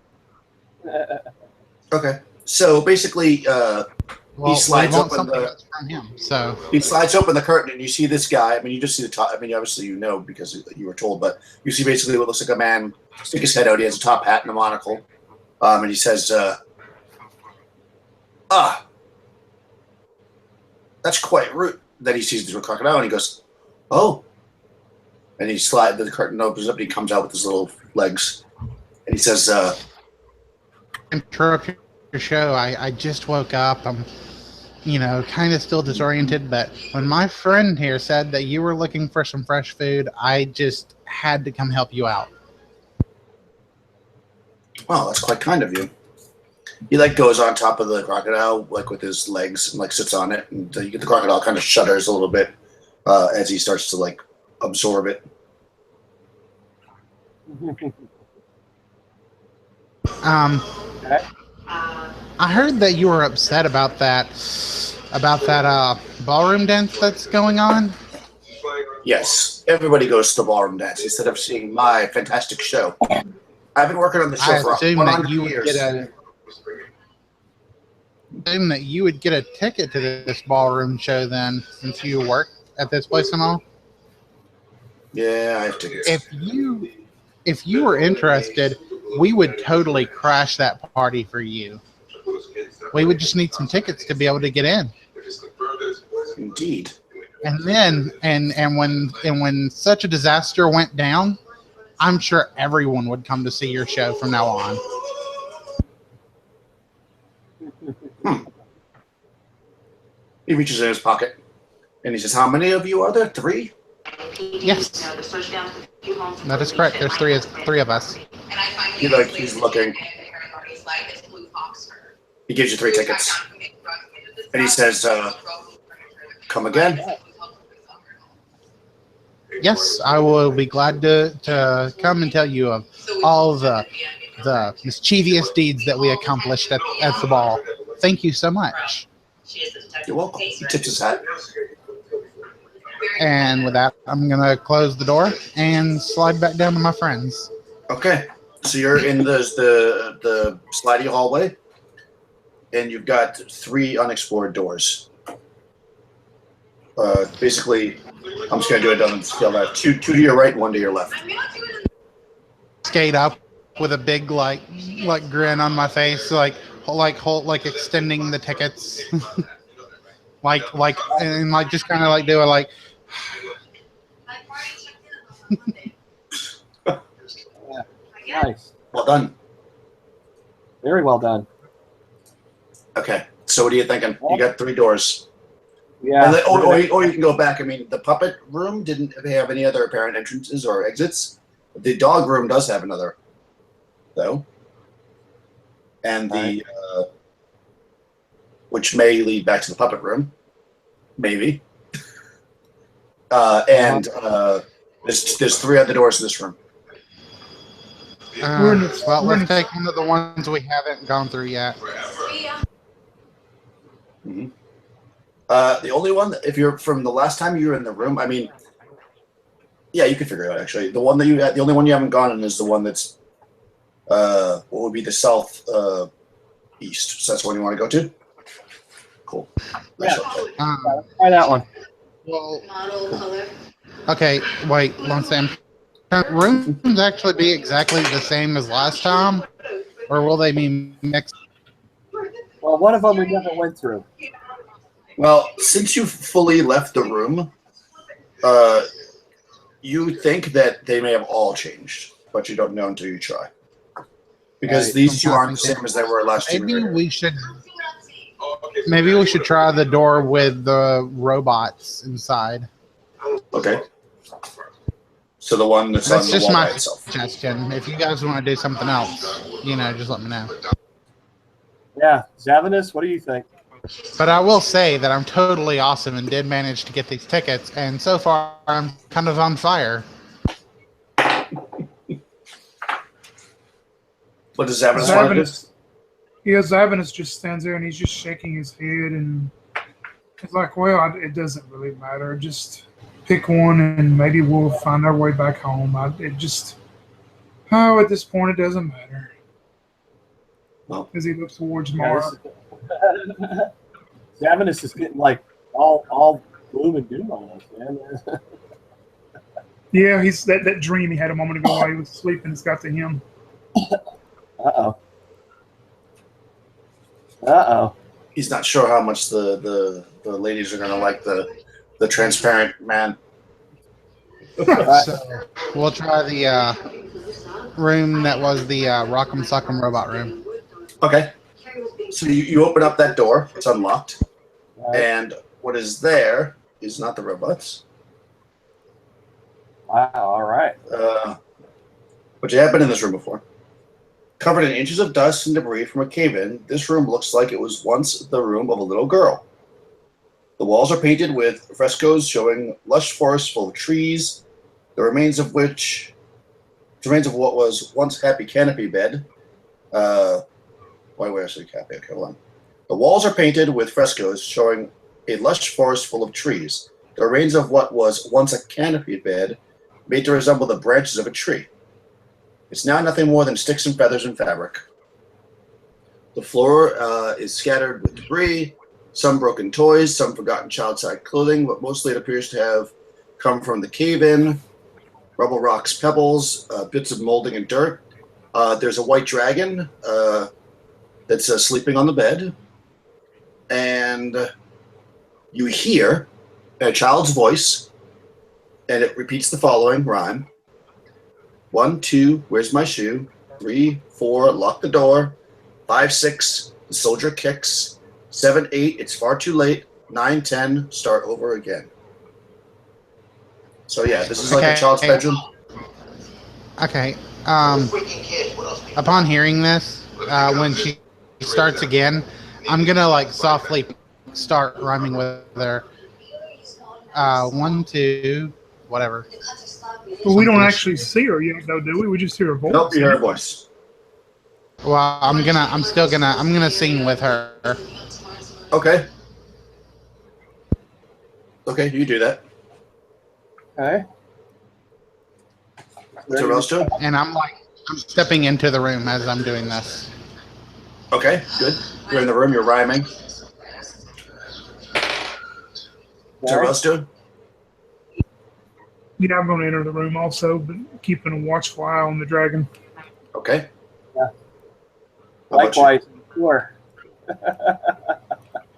Okay. So basically, he slides open from him. So he slides open the curtain, and you see this guy. I mean, you just see the top. I mean, obviously you know because you were told, but you see basically what looks like a man stick his head out. He has a top hat and a monocle, and he says, that's quite rude." Then he sees the crocodile, and he goes, "Oh." And the curtain opens up, and he comes out with his little legs, and he says, interrupt your show. I just woke up. I'm, kind of still disoriented, but when my friend here said that you were looking for some fresh food, I just had to come help you out. "Well, that's quite kind of you." He goes on top of the crocodile, with his legs, and sits on it, and you get the crocodile kind of shudders a little bit as he starts to absorb it. Okay. I heard that you were upset about that ballroom dance that's going on. Yes, everybody goes to the ballroom dance instead of seeing my fantastic show. I've been working on the show for 100 years. Assume that you would get a ticket to this ballroom show then, since you work at this place and all. Yeah, I have tickets. If you were interested, we would totally crash that party for you. We would just need some tickets to be able to get in. Indeed. And then when such a disaster went down, I'm sure everyone would come to see your show from now on. He reaches in his pocket and he says, "How many of you are there? 3?" Yes, that is correct. There's three of us. He's looking. He gives you 3 tickets. And he says, "Come again?" Yes, I will be glad to come and tell you of all the mischievous deeds that we accomplished at the ball. Thank you so much. You're welcome. He tips his hat. And with that, I'm going to close the door and slide back down to my friends. Okay. So you're in the slidey hallway, and you've got 3 unexplored doors. Basically, I'm just going to do it on the scale of 2 to your right, 1 to your left. Skate up with a big like grin on my face, like extending the tickets, and just kind of like do it like. Yeah. Nice. Well done. Very well done. Okay. So what are you thinking? You got 3 doors. Yeah. And then, or you can go back. I mean, the puppet room didn't have any other apparent entrances or exits. The dog room does have another, though. And the which may lead back to the puppet room. Maybe. And there's 3 other doors to this room. Let's take one of the ones we haven't gone through yet. Mm-hmm. The only one, if you're from the last time you were in the room, I mean, yeah, you could figure it out. Actually, the only one you haven't gone in is the one that's what would be the south east. So that's the one you want to go to. Cool. Yeah. Try that one. Well, okay, wait one second. Can rooms actually be exactly the same as last time, or will they be mixed? Well, one of them we never went through. Well, since you fully left the room, you think that they may have all changed, but you don't know until you try. Because these 2 aren't the same as they were last year. Maybe we should try the door with the robots inside. Okay. So the one that's on the just wall my by itself. suggestion. If you guys want to do something else, just let me know. Yeah, Zavinus, what do you think? But I will say that I'm totally awesome and did manage to get these tickets, and so far I'm kind of on fire. What does Zavinus want to do? Yeah, Zavinus just stands there and he's just shaking his head, and it's like, well, it doesn't really matter. Just pick one, and maybe we'll find our way back home. At this point, it doesn't matter. Well, as he looks towards Mara. Zavinus is getting like all gloom and doom on us, man. Yeah, he's that dream he had a moment ago while he was sleeping. It's got to him. He's not sure how much the ladies are going to like the transparent man. So we'll try the room that was the Rock'em Sock'em robot room. Okay. So you open up that door. It's unlocked. And what is there is not the robots. Wow, all right. But you have been in this room before. Covered in inches of dust and debris from a cave-in, this room looks like it was once the room of a little girl. The walls are painted with frescoes showing lush forests full of trees, the remains of what was once happy canopy bed. Why I say canopy? Okay, hold on. The walls are painted with frescoes showing a lush forest full of trees, the remains of what was once a canopy bed made to resemble the branches of a tree. It's now nothing more than sticks and feathers and fabric. The floor is scattered with debris, some broken toys, some forgotten child-side clothing, but mostly it appears to have come from the cave-in, rubble rocks, pebbles, bits of molding and dirt. There's a white dragon that's sleeping on the bed. And you hear a child's voice, and it repeats the following rhyme. 1, 2, where's my shoe? 3, 4, lock the door. 5, 6, the soldier kicks. 7, 8, it's far too late. 9, 10, start over again. So yeah, this is like a child's bedroom. Okay. Upon hearing this, when she starts again, I'm gonna like softly start rhyming with her. 1, 2, whatever. Well, we don't actually see her yet, though, do we? We just hear her voice. Nope, you hear her voice. Well, I'm gonna sing with her. Okay. Okay, you do that. Okay. What's everyone else doing? And I'm stepping into the room as I'm doing this. Okay, good. You're in the room, you're rhyming. What's everyone else doing? Yeah, I'm going to enter the room also, but keeping a watchful eye on the dragon. Okay. Yeah. How about you? Likewise, sure.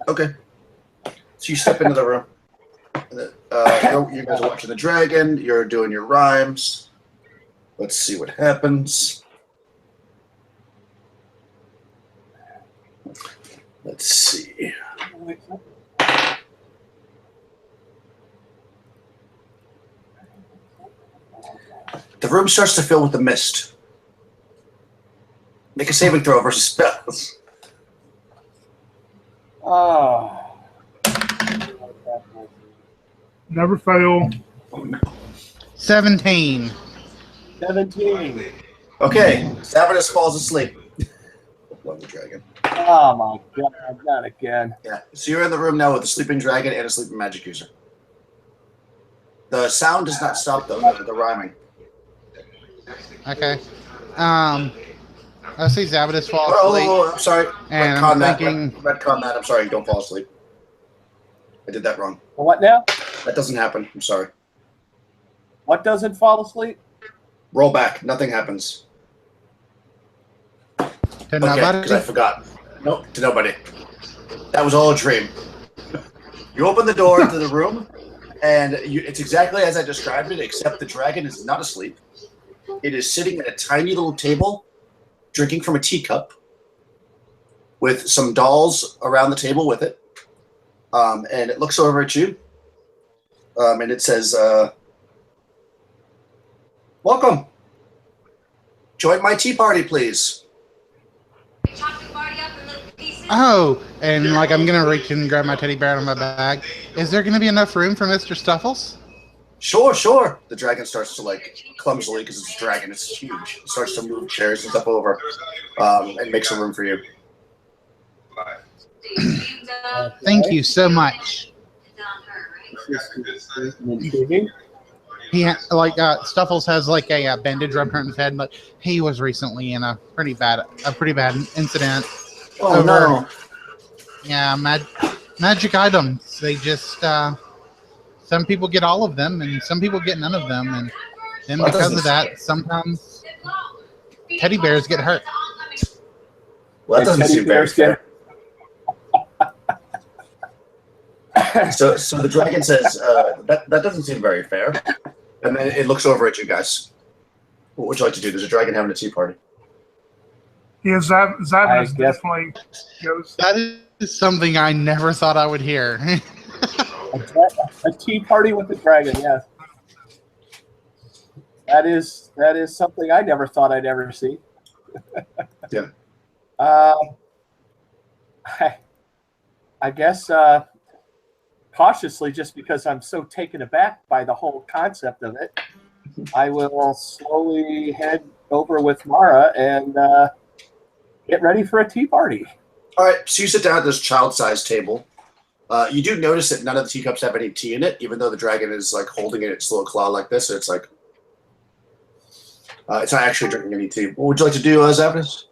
Okay. So you step into the room. You guys are watching the dragon. You're doing your rhymes. Let's see what happens. Let's see. The room starts to fill with the mist. Make a saving throw versus spells. Oh. Never fail. Oh, no. 17. 17. Okay, Savinus falls asleep. Love the dragon. Oh my god, not again. Yeah. So you're in the room now with a sleeping dragon and a sleeping magic user. The sound does not stop though, the rhyming. Okay. I see Zabadus fall asleep. Oh, I'm sorry. And Retcon I'm that. thinking- Retcon that. I'm sorry. Don't fall asleep. I did that wrong. What now? That doesn't happen. I'm sorry. What doesn't fall asleep? Roll back. Nothing happens. To Okay, nobody? because I forgot. Nope, to nobody. That was all a dream. You open the door to the room, and it's exactly as I described it, except the dragon is not asleep. It is sitting at a tiny little table, drinking from a teacup, with some dolls around the table with it. And it looks over at you, and it says, "Welcome. Join my tea party, please." Oh, and like I'm gonna reach and grab my teddy bear out of my bag. Is there gonna be enough room for Mr. Stuffles? Sure, sure. The dragon starts to clumsily, because it's a dragon, it's huge. It starts to move chairs and stuff over, and make some room for you. Thank you so much. Stuffles has like a bandage around his head, but he was recently in a pretty bad incident. Oh no! Yeah, magic items. They just some people get all of them, and some people get none of them, and then because of that, sometimes teddy bears get hurt. Well, that doesn't seem very fair. So the dragon says, that doesn't seem very fair. And then it looks over at you guys. What would you like to do? There's a dragon having a tea party. Yeah, Zavinus definitely goes. That is something I never thought I would hear. A tea party with the dragon, yes. That is something I never thought I'd ever see. Yeah. I guess cautiously, just because I'm so taken aback by the whole concept of it, I will slowly head over with Mara and get ready for a tea party. All right, so you sit down at this child-sized table. You do notice that none of the teacups have any tea in it, even though the dragon is holding it in its little claw like this. So it's it's not actually drinking any tea. What would you like to do, Zavinus?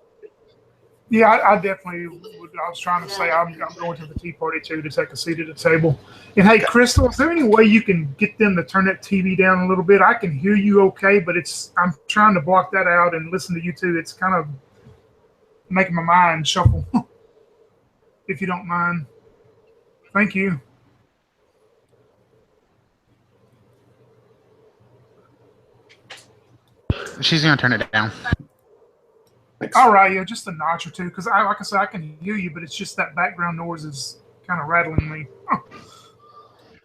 Yeah, I definitely would. I was trying to say I'm going to the tea party too to take a seat at the table. And hey, Crystal, is there any way you can get them to turn that TV down a little bit? I can hear you okay, but I'm trying to block that out and listen to you two. It's kind of making my mind shuffle. If you don't mind. Thank you. She's gonna turn it down. Thanks. All right, yeah, just a notch or two, because like I said, I can hear you, but it's just that background noise is kind of rattling me.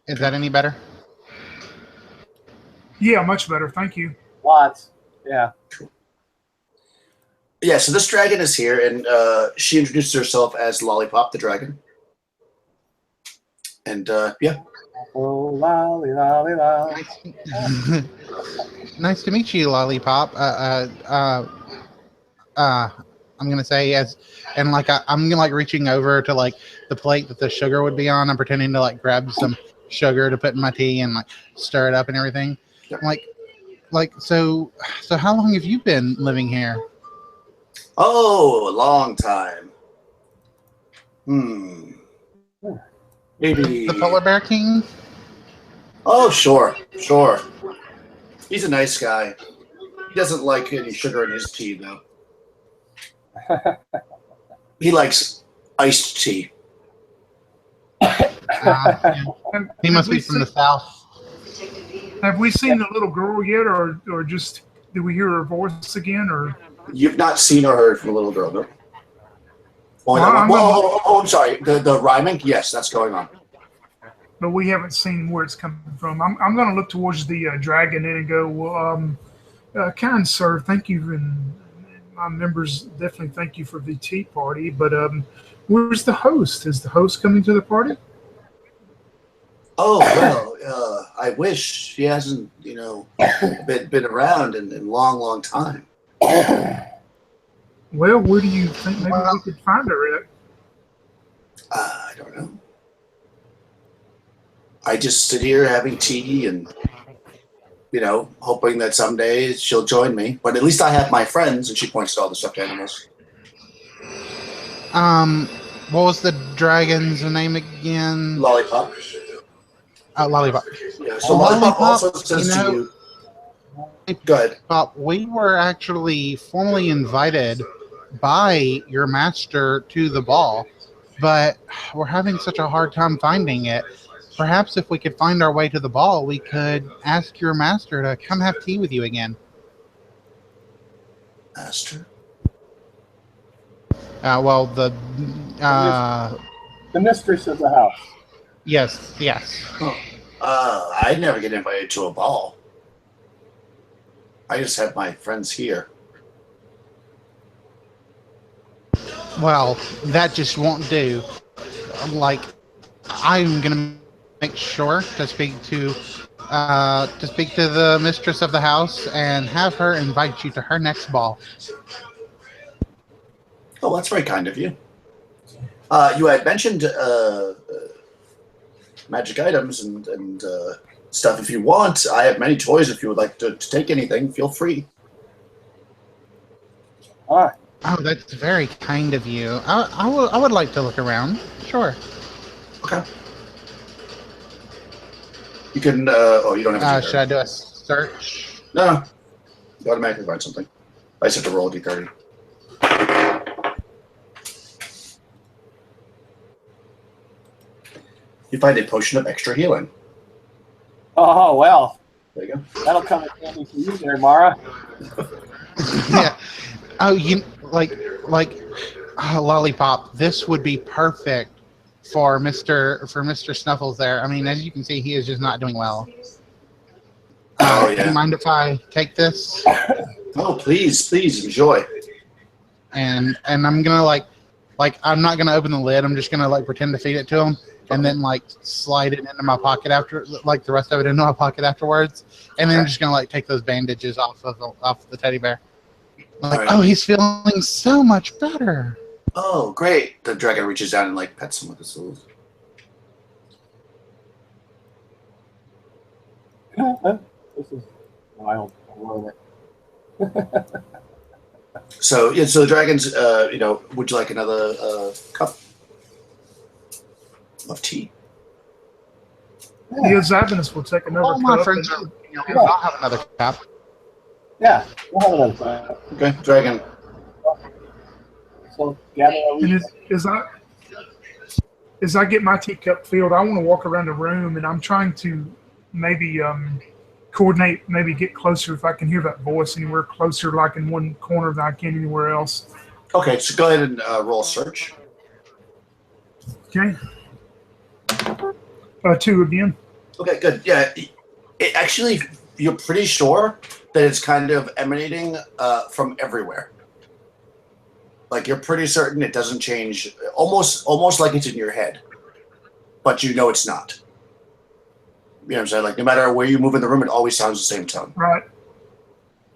Is that any better? Yeah, much better. Thank you. Lots. Yeah. Yeah, so this dragon is here, and she introduces herself as Lollipop the dragon. And yeah. Oh, lolly, lolly, lolly. Nice to meet you, Lollipop. I'm gonna say and like I'm like reaching over to like the plate that the sugar would be on. I'm pretending to like grab some sugar to put in my tea and like stir it up and everything. Yeah. So how long have you been living here? Oh, a long time. Maybe The Polar Bear King? Oh, sure. He's a nice guy. He doesn't like any sugar in his tea, though. He likes iced tea. He must be from the south. Have we seen the little girl yet, or just did we hear her voice again? Or You've not seen or heard from the little girl, no? Well, I'm sorry. The rhyming? Yes, that's going on. but we haven't seen where it's coming from. I'm going to look towards the dragon and go, well, kind sir, thank you, and my members definitely thank you for the tea party. But where's the host? Is the host coming to the party? Oh, well, I wish. She hasn't, been around in a long time. Well, where do you think maybe we could find her at? I don't know. I just sit here having tea and, hoping that someday she'll join me. But at least I have my friends, and she points to all the stuffed animals. What was the dragon's name again? Lollipop. Lollipop. Yeah, so Lollipop also says you know, to you. Go ahead. Bob, we were actually formally invited by your master to the ball, but we're having such a hard time finding it. Perhaps if we could find our way to the ball, we could ask your master to come have tea with you again. Master? Well, the mistress of the house. Yes. I'd never get invited to a ball. I just have my friends here. Well, that just won't do. I'm gonna make sure to speak to the mistress of the house and have her invite you to her next ball. Oh, that's very kind of you. You had mentioned magic items and stuff. If you want, I have many toys. If you would like to take anything, feel free. All right. Oh, that's very kind of you. I would like to look around. Sure. Okay. You can. You don't have to. Should I do a search? No. You automatically find something. I just have to roll a d30. You find a potion of extra healing. Oh, well. There you go. That'll come in handy for you there, Mara. Yeah. Oh, Lollipop. This would be perfect for Mr. Snuffles there. I mean, as you can see, he is just not doing well. Yeah. Do you mind if I take this? Oh, please enjoy. And I'm gonna I'm not gonna open the lid. I'm just gonna pretend to feed it to him, and then slide it into my pocket after, the rest of it into my pocket afterwards, and then I'm just gonna take those bandages off the teddy bear. Right. Oh, he's feeling so much better. Oh, great. The dragon reaches down and pets him with his little... This is wild. I love it. So the dragons, would you like another cup of tea? The Zavinus will take another All my cup. friends are. I'll have another cup. Yeah, we'll have another. Okay, dragon. So, gather And as I get my teacup filled, I want to walk around the room, and I'm trying to maybe coordinate, maybe get closer if I can hear that voice anywhere closer, like in one corner than I can anywhere else. Okay, so go ahead and roll search. Okay. 2 again. Okay, good. Yeah, it actually, you're pretty sure that it's kind of emanating from everywhere. Like you're pretty certain it doesn't change, almost like it's in your head, but you know it's not. You know what I'm saying? Like no matter where you move in the room, it always sounds the same tone. Right.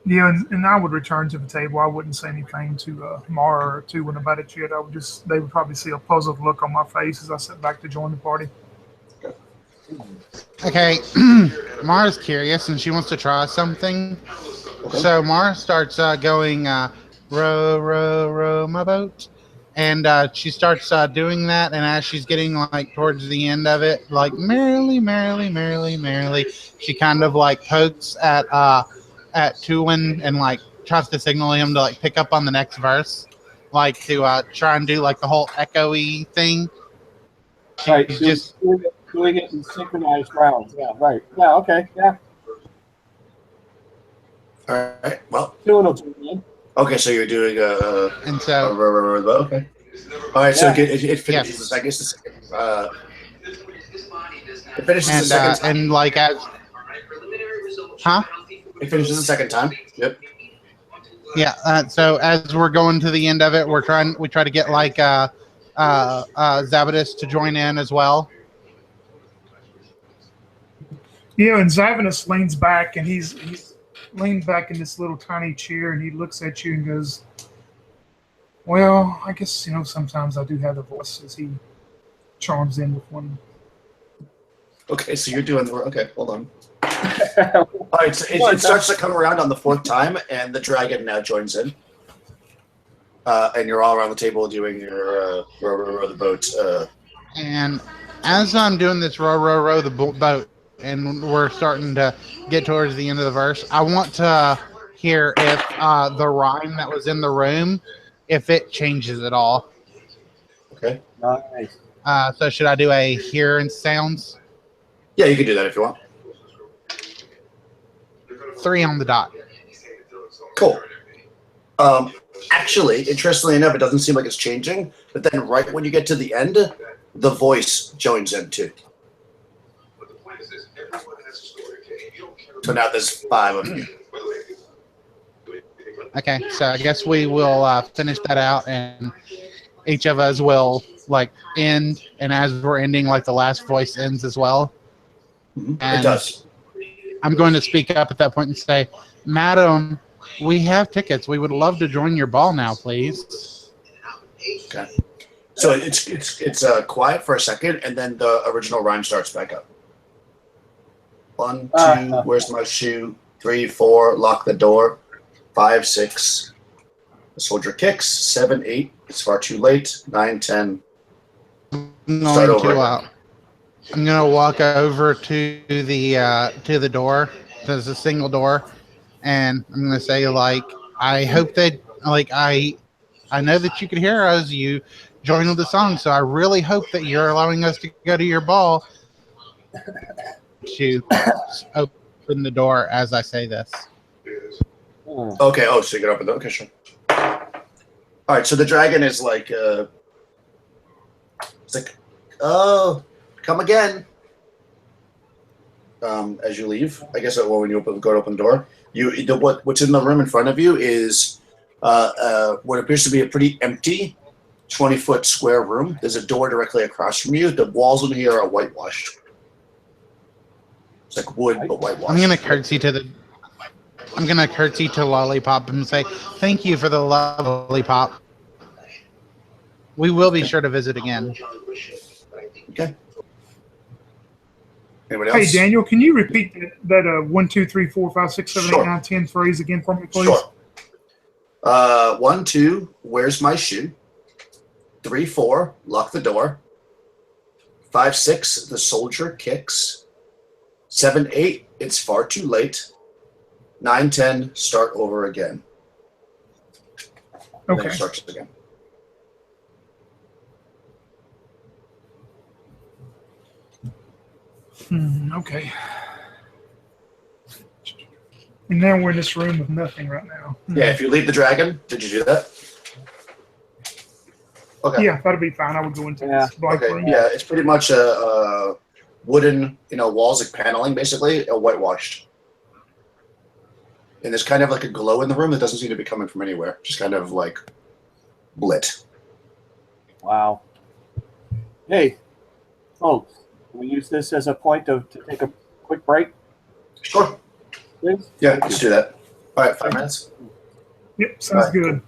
Yeah, and I would return to the table. I wouldn't say anything to Mara or to about it yet. They would probably see a puzzled look on my face as I sit back to join the party. Okay, Mara's curious and she wants to try something. Okay. So Mara starts going, row, row, row my boat. And she starts doing that. And as she's getting like towards the end of it, like merrily, merrily, merrily, merrily, she kind of like pokes at Tulin and like tries to signal him to like pick up on the next verse, like to try and do like the whole echoey thing. Right. She's Just doing it in synchronized rounds. Yeah. Right. Yeah. Okay. Yeah. All right. Well. Doing it. Okay, so you're doing and so okay. All right, so Yeah. it finishes. I guess it finishes the second time. and like as huh? It finishes the second time. Yep. Yeah. So as we're going to the end of it, we try to get like Zabadis to join in as well. Yeah, and Zavanus leans back, and he's leaned back in this little tiny chair, and he looks at you and goes, "Well, I guess sometimes I do have the voice." As he charms in with one. Okay, so you're doing the okay. Hold on. All right, so it starts to come around on the fourth time, and the dragon now joins in, and you're all around the table doing your row the boat. And as I'm doing this row the boat, and we're starting to get towards the end of the verse, I want to hear if the rhyme that was in the room, if it changes at all. Okay. Nice. So should I do a hear and sounds? Yeah, you can do that if you want. 3 on the dot. Cool. Actually, interestingly enough, it doesn't seem like it's changing, but then right when you get to the end, the voice joins in too. So now there's 5 of you. Okay, so I guess we will finish that out, and each of us will like end, and as we're ending, like the last voice ends as well. It does. I'm going to speak up at that point and say, "Madam, we have tickets. We would love to join your ball now, please." Okay. So it's quiet for a second, and then the original rhyme starts back up. 1, 2, where's my shoe? 3, 4, lock the door. 5, 6, the soldier kicks. 7, 8, it's far too late. 9, 10. Start over. I'm gonna walk over to the door. There's a single door, and I'm gonna say like, I hope that like I know that you could hear us. You joined the song, so I really hope that you're allowing us to go to your ball. To open the door as I say this. Okay. Oh, so you can open the. Okay, sure. All right. So the dragon is like, it's like, oh, come again. As you leave, I guess when you go to open the door, what's in the room in front of you is what appears to be a pretty empty 20-foot square room. There's a door directly across from you. The walls in here are whitewashed. It's like wood, but whitewashed. I'm gonna curtsy to Lollipop and say, "Thank you for the lollipop. We will be sure to visit again." Okay. Anybody else? Hey Daniel, can you repeat that 1, 2, 3, 4, 5, 6, 7, 8, Sure. 9, 10 phrase again for me, please? Sure. 1, 2, where's my shoe? 3, 4, lock the door. 5, 6, the soldier kicks. 7, 8, it's far too late. 9, 10, start over again. And then Okay. it starts again. Okay. And now we're in this room with nothing right now. Yeah, if you leave the dragon, did you do that? Okay. Yeah, that'd be fine. I would go into this blank Okay. room. Yeah, it's pretty much a wooden, walls like paneling, basically, whitewashed. And there's kind of like a glow in the room that doesn't seem to be coming from anywhere. Just kind of like lit. Wow. Hey, folks, can we use this as a point to take a quick break, Sure. please? Yeah, let's do that. All right, 5 minutes. Yep, sounds Right. good.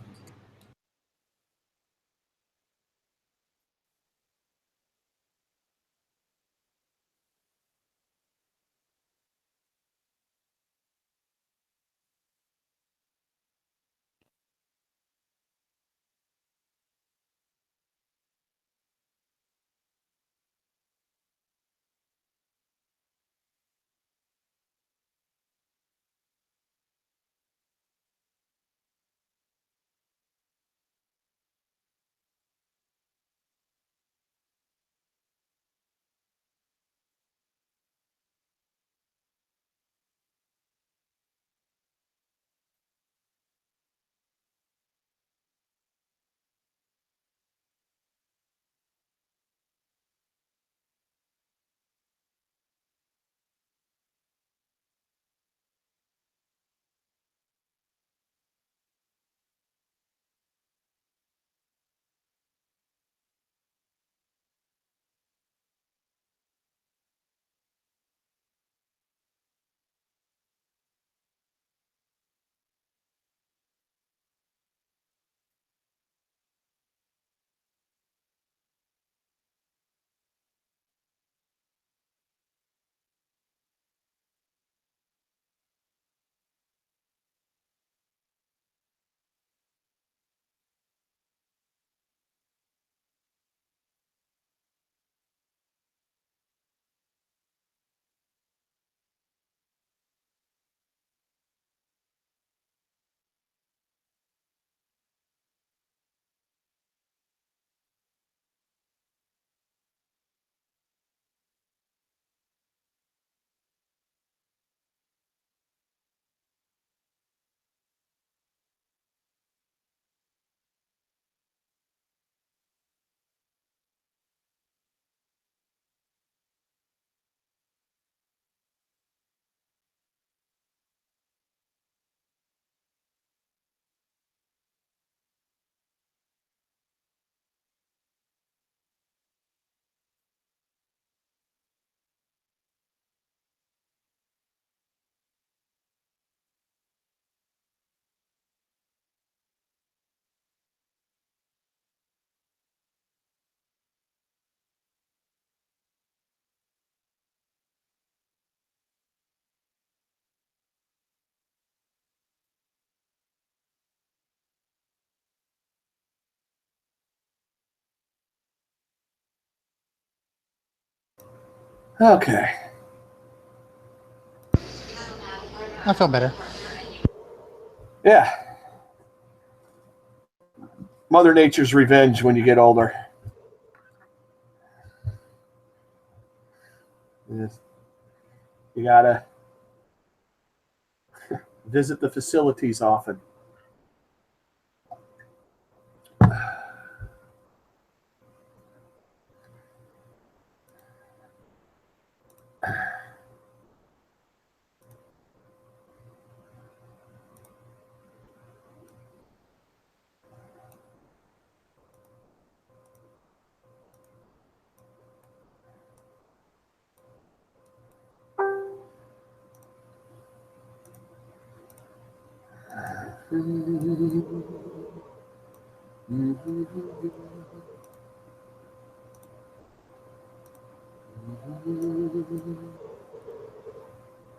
Okay. I feel better. Yeah. Mother Nature's revenge when you get older. Yes. You gotta visit the facilities often.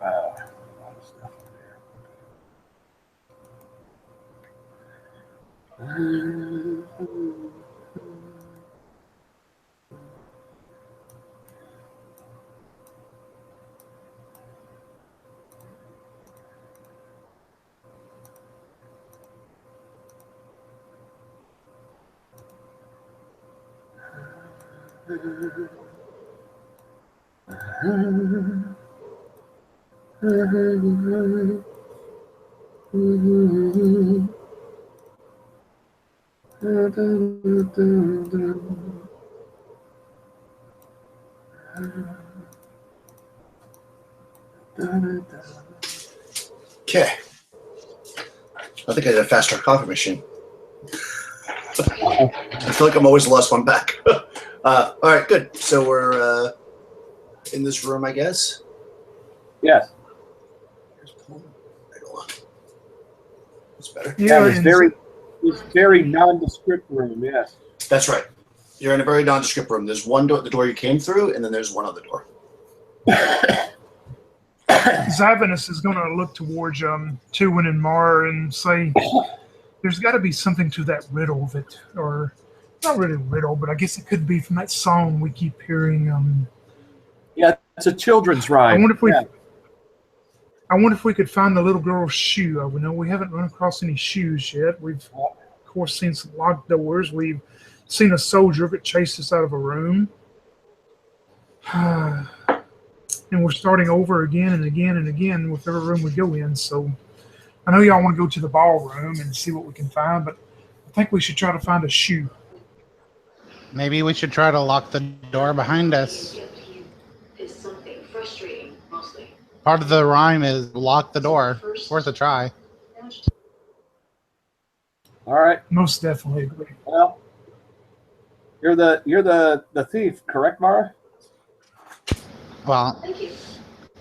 A lot of stuff there. Okay. I think I did a faster coffee machine. I feel like I'm always the last one back. All right, good. So we're in this room, I guess. Yes. It's better. Yeah, it's very nondescript room. Yes. That's right. You're in a very nondescript room. There's one door, the door you came through, and then there's one other door. Zavinus is going to look towards Tuwin and Mar and say, there's got to be something to that riddle that, or not really a riddle, but I guess it could be from that song we keep hearing. Yeah, it's a children's rhyme. I wonder if we could find the little girl's shoe. We know we haven't run across any shoes yet. We've, of course, seen some locked doors. We've seen a soldier get chased us out of a room. And we're starting over again and again and again with every room we go in. So I know y'all want to go to the ballroom and see what we can find, but I think we should try to find a shoe. Maybe we should try to lock the door behind us. Is something frustrating, mostly. Part of the rhyme is lock the door. It's worth a try. All right. Most definitely agree. Well, you're the thief, correct, Mara? Well, Thank you.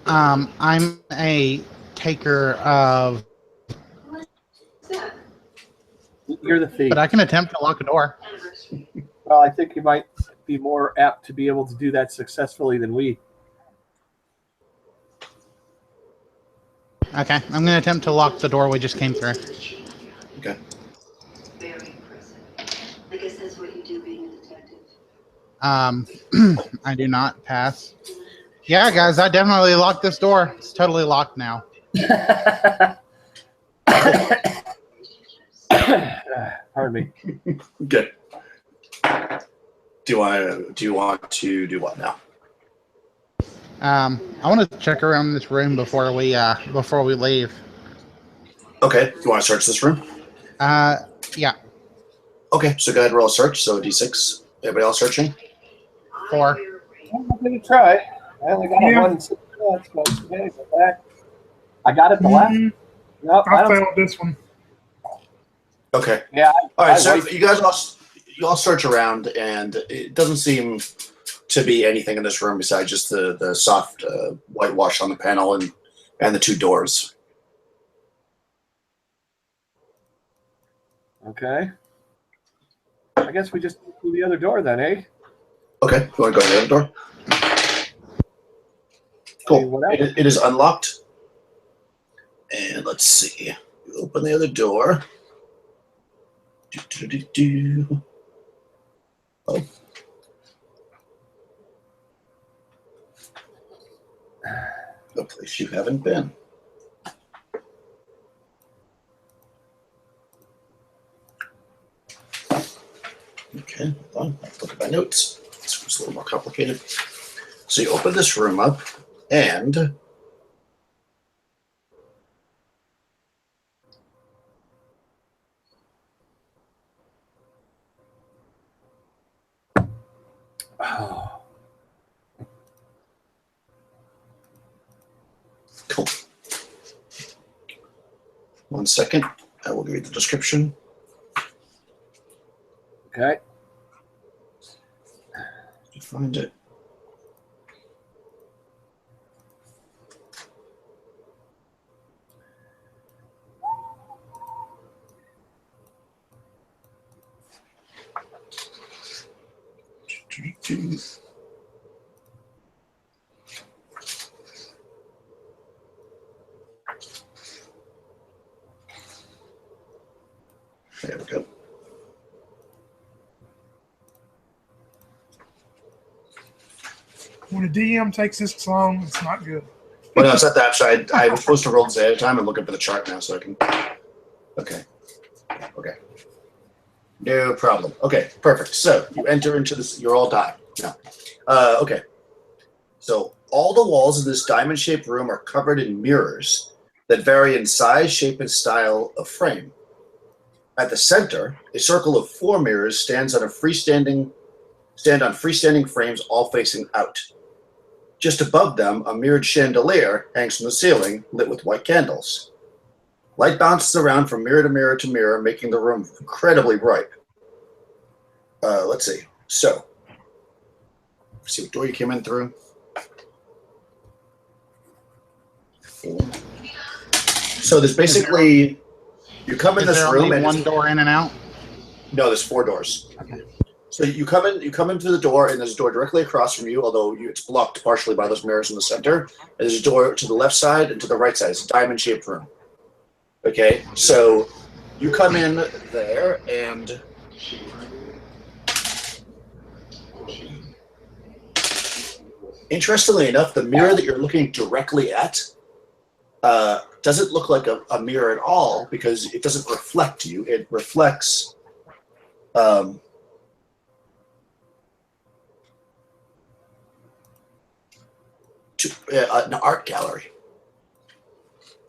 I'm a taker of, What's that? You're the thief. but I can attempt to lock a door. Anniversary. Well, I think you might be more apt to be able to do that successfully than we. Okay, I'm going to attempt to lock the door we just came through. Okay. Very impressive. I guess that's what you do being a detective. I do not pass. Yeah, guys, I definitely locked this door. It's totally locked now. Pardon me. Good. Do you want to do what now? I want to check around this room before we leave. Okay. You want to search this room? Yeah, Okay. So go ahead and roll a search. So D6. Everybody else searching? 4. I'm going to try. I only got one success, but okay, go back. I got it the last. Nope, I I don't. failed this one. Okay. Yeah. All right. I So was- you guys all search around, and it doesn't seem to be anything in this room besides just the soft whitewash on the panel and the two doors. Okay. I guess we just go through the other door then, eh? Okay. You want to go to the other door? Cool. What else? It is unlocked. And let's see. You open the other door. Do. Oh. A place you haven't been. Okay, hold on. I'll look at my notes. This was a little more complicated. So you open this room up, and Oh. cool. 1 second. I will read the description. Okay. Find it. There we go. When a DM takes this long, it's not good. Well, no, it's not that. So I was supposed to roll this ahead of time. I'm looking for the chart now so I can. Okay. Okay. No problem. Okay, perfect. So you enter into this. You're all die. No. Okay. So all the walls of this diamond-shaped room are covered in mirrors that vary in size, shape, and style of frame. At the center, a circle of 4 mirrors stand on freestanding frames all facing out. Just above them, a mirrored chandelier hangs from the ceiling, lit with white candles. Light bounces around from mirror to mirror to mirror, making the room incredibly bright. Let's see. So, see what door you came in through. So there's basically, you come in this room and one door in and out. No, there's 4 doors. Okay. So you come into the door, and there's a door directly across from you, although it's blocked partially by those mirrors in the center. And there's a door to the left side and to the right side. It's a diamond-shaped room. Okay, so you come in there, and interestingly enough, the mirror that you're looking directly at doesn't look like a mirror at all, because it doesn't reflect you. It reflects an art gallery.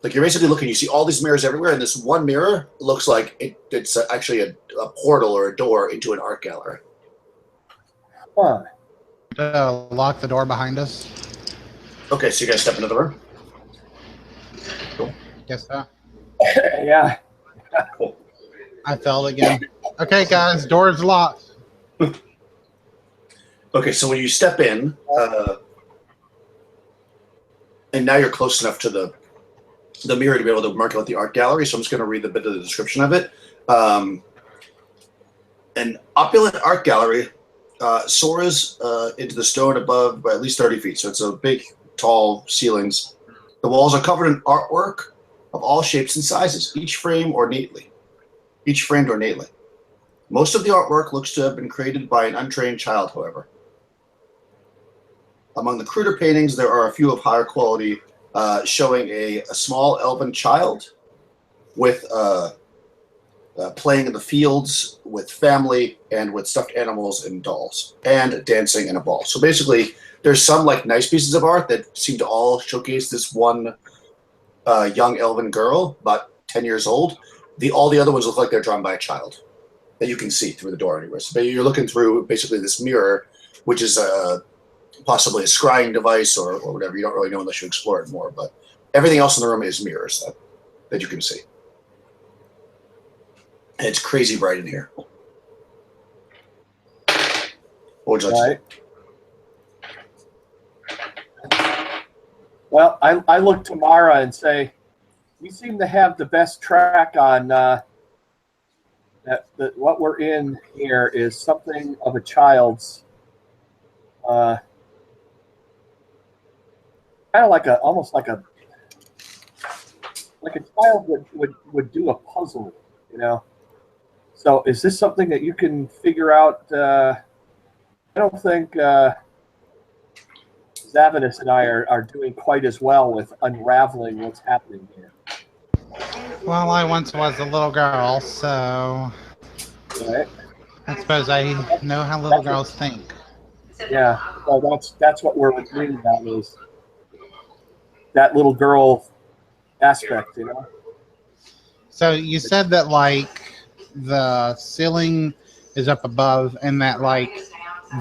Like, you're basically looking, you see all these mirrors everywhere, and this one mirror looks like it's actually a portal or a door into an art gallery. Huh. Lock the door behind us. Okay, so you guys step into the room? Cool. Yes, sir. Yeah. Cool. I fell again. Okay, guys, door's locked. Okay, so when you step in, and now you're close enough to the mirror to be able to mark out the art gallery, so I'm just going to read a bit of the description of it. An opulent art gallery soars into the stone above by at least 30 feet, so it's a big, tall ceilings. The walls are covered in artwork of all shapes and sizes, each framed or neatly. Most of the artwork looks to have been created by an untrained child, however. Among the cruder paintings, there are a few of higher quality, showing a small elven child with playing in the fields with family and with stuffed animals and dolls, and dancing in a ball. So basically, there's some like nice pieces of art that seem to all showcase this one young elven girl, about 10 years old. All the other ones look like they're drawn by a child that you can see through the door anyway. So you're looking through basically this mirror, which is possibly a scrying device or whatever. You don't really know unless you explore it more, but everything else in the room is mirrors that you can see. And it's crazy bright in here. What would you like to do? Well, I look to Mara and say, we seem to have the best track on that what we're in here is something of a child's, kind of like almost like a child would do a puzzle, you know. So is this something that you can figure out? I don't think Zavinus and I are doing quite as well with unraveling what's happening here. Well, I once was a little girl, so Right. I suppose I know how little girls think. Yeah. Well, that's what we're reading about is that little girl aspect, you know. So you said that like the ceiling is up above, and that like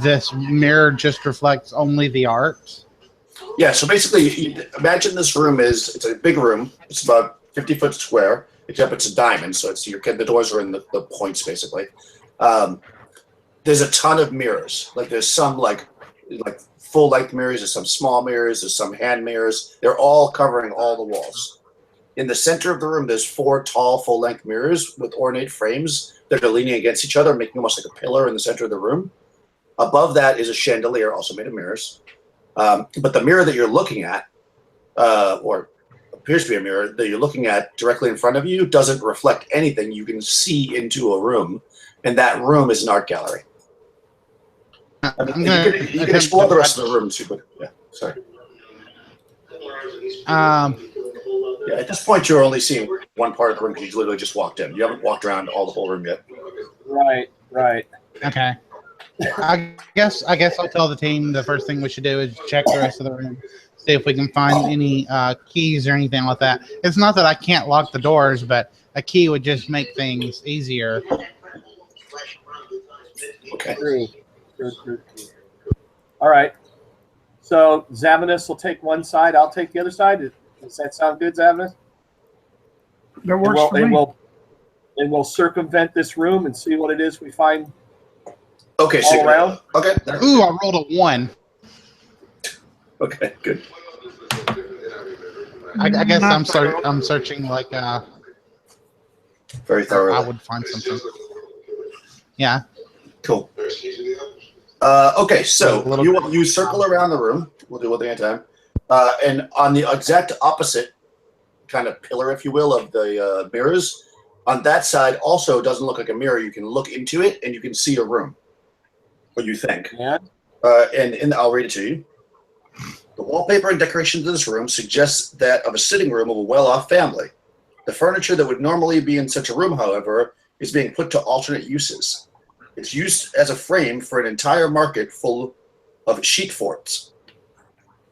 this mirror just reflects only the art. Yeah, so basically, you imagine this room it's a big room. It's about 50 foot square, except it's a diamond, so the doors are in the points, basically. There's a ton of mirrors. Like, there's some, like full-length mirrors, there's some small mirrors, there's some hand mirrors. They're all covering all the walls. In the center of the room, there's 4 tall, full-length mirrors with ornate frames that are leaning against each other, making almost like a pillar in the center of the room. Above that is a chandelier, also made of mirrors. But the mirror that you're looking at, or appears to be a mirror that you're looking at directly in front of you, doesn't reflect anything. You can see into a room, and that room is an art gallery. You can explore the rest of the room too, but yeah, sorry. Yeah, at this point, you're only seeing one part of the room because you literally just walked in. You haven't walked around all the whole room yet. Right. Okay. I guess I'll tell the team the first thing we should do is check the rest of the room, see if we can find any keys or anything like that. It's not that I can't lock the doors, but a key would just make things easier. Okay. True. All right. So Zavinus will take one side. I'll take the other side. Does that sound good, Zavinus? That works for me. And we'll circumvent this room and see what it is we find. Okay. All around. Okay. Ooh, I rolled a 1. Okay. Good. I guess I'm searching like Very thorough. I would find something. Yeah. Cool. Okay, so you circle around the room. We'll do one thing at a time. And on the exact opposite kind of pillar, if you will, of the mirrors, on that side also doesn't look like a mirror. You can look into it and you can see a room. What you think? Yeah. And I'll read it to you. The wallpaper and decorations of this room suggests that of a sitting room of a well-off family. The furniture that would normally be in such a room, however, is being put to alternate uses. It's used as a frame for an entire market full of sheet forts,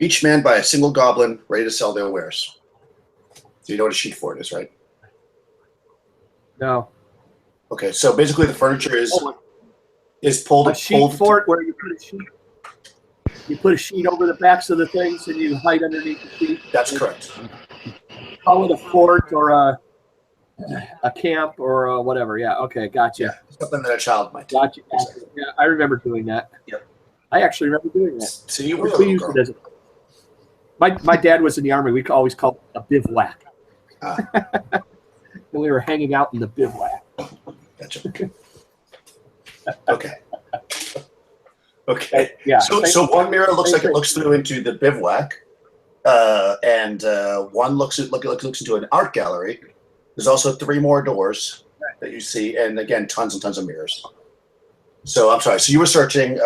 each manned by a single goblin ready to sell their wares. So you know what a sheet fort is, right? No. Okay, so basically the furniture is pulled. A sheet fort where you put a sheet. You put a sheet over the backs of the things and you hide underneath the sheet. That's correct. Call it a fort or a camp or whatever. Yeah. Okay. Gotcha. Yeah, something that a child might do. Gotcha. Yeah, I remember doing that. Yep. I actually remember doing that. So you were We used it as my dad was in the army. We always called it a bivouac. And we were hanging out in the bivouac. Gotcha. Okay. Okay. Yeah. So one mirror looks like it looks through into the bivouac, and one looks into an art gallery. There's also 3 more doors that you see, and again, tons and tons of mirrors. So I'm sorry. So you were searching.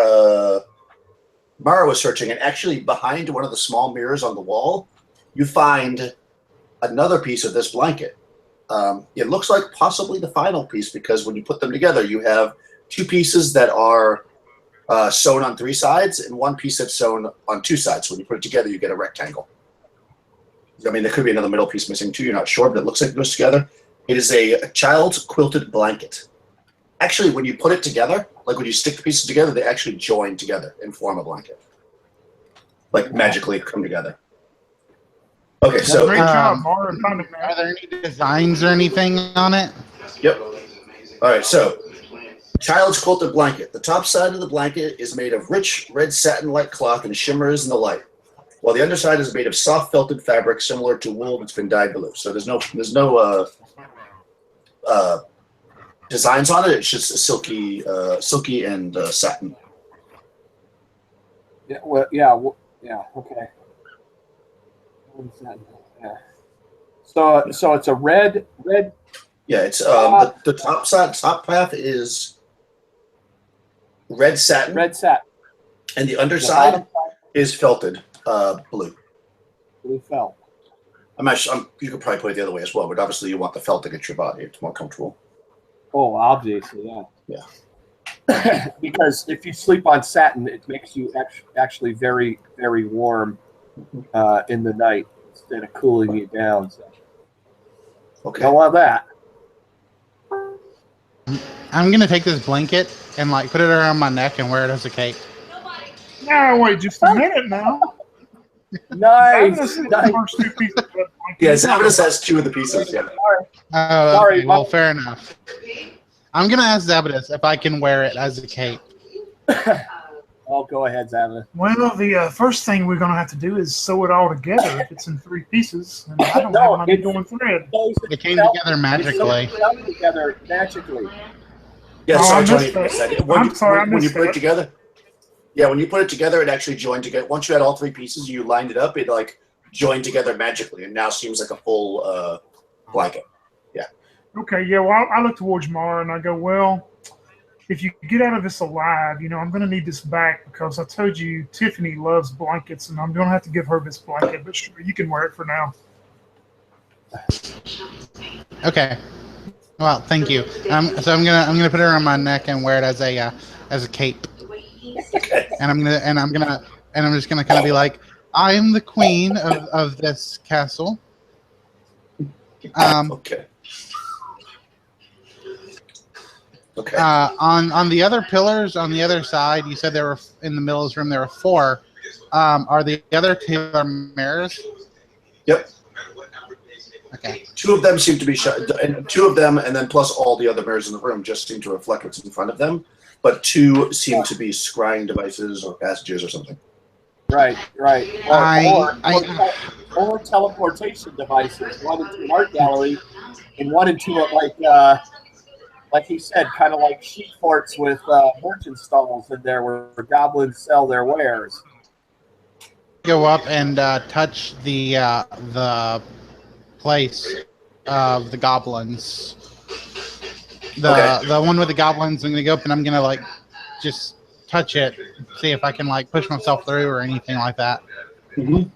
Mara was searching, and actually behind one of the small mirrors on the wall, you find another piece of this blanket. It looks like possibly the final piece because when you put them together, you have 2 pieces that are sewn on 3 sides and 1 piece that's sewn on 2 sides. So when you put it together, you get a rectangle. I mean, there could be another middle piece missing too. You're not sure, but it looks like it goes together. It is a child's quilted blanket. Actually, when you put it together, like when you stick the pieces together, they actually join together and form a blanket. Like magically come together. Okay, so great job, Mara. Are there any designs or anything on it? Yep. All right, so child's quilted blanket. The top side of the blanket is made of rich red satin-like cloth and shimmers in the light, while the underside is made of soft felted fabric similar to wool that's been dyed blue. So there's no designs on it. It's just a silky and satin. Yeah. Well. Yeah. Okay. Yeah. So it's a red. Yeah, it's the top half is red satin. Red satin. And the underside is felted blue. Blue felt. I'm not sure, you could probably put it the other way as well, but obviously you want the felt to get your body. It's more comfortable. Oh, obviously, yeah. Yeah. Because if you sleep on satin, it makes you actually very, very warm in the night instead of cooling you down. So. Okay. Don't want that. I'm gonna take this blanket and like put it around my neck and wear it as a cape. Now wait just a minute now. Nice. First 2 pieces of that blanket. Yeah, Zavinus has 2 of the pieces. Yeah. Sorry. Okay, well, fair enough. I'm gonna ask Zavinus if I can wear it as a cape. Oh, go ahead, Zavinus. Well, the first thing we're going to have to do is sew it all together if it's in 3 pieces. And I don't have money going thread. It came together magically. Together magically. Yeah, Oh, sorry, I Tony. missed that. When you put it together. Yeah, when you put it together, it actually joined together. Once you had all 3 pieces, you lined it up, it like joined together magically, and now seems like a full blanket. Yeah. Okay, yeah, well, I look towards Mara and I go, well, if you get out of this alive, I'm going to need this back because I told you Tiffany loves blankets and I'm going to have to give her this blanket, but sure, you can wear it for now. Okay. Well, thank you. So I'm gonna put it around my neck and wear it as a cape. Okay. And I'm just gonna kind of be like, I am the queen of this castle. Okay. Okay. On the other pillars on the other side, you said there were in the middle of this room there were 4. Are the other 2 mirrors? Yep. Okay. 2 of them seem to be shut, and 2 of them, and then plus all the other mirrors in the room, just seem to reflect what's in front of them. But 2 seem to be scrying devices or passages or something. Right. Or teleportation devices. One into an art gallery, and one into it like he said, kind of like sheep forts with merchant stalls in there where goblins sell their wares. Go up and touch the place of the goblins. The one with the goblins. I'm gonna go up and I'm gonna like just touch it, see if I can like push myself through or anything like that. Mm-hmm.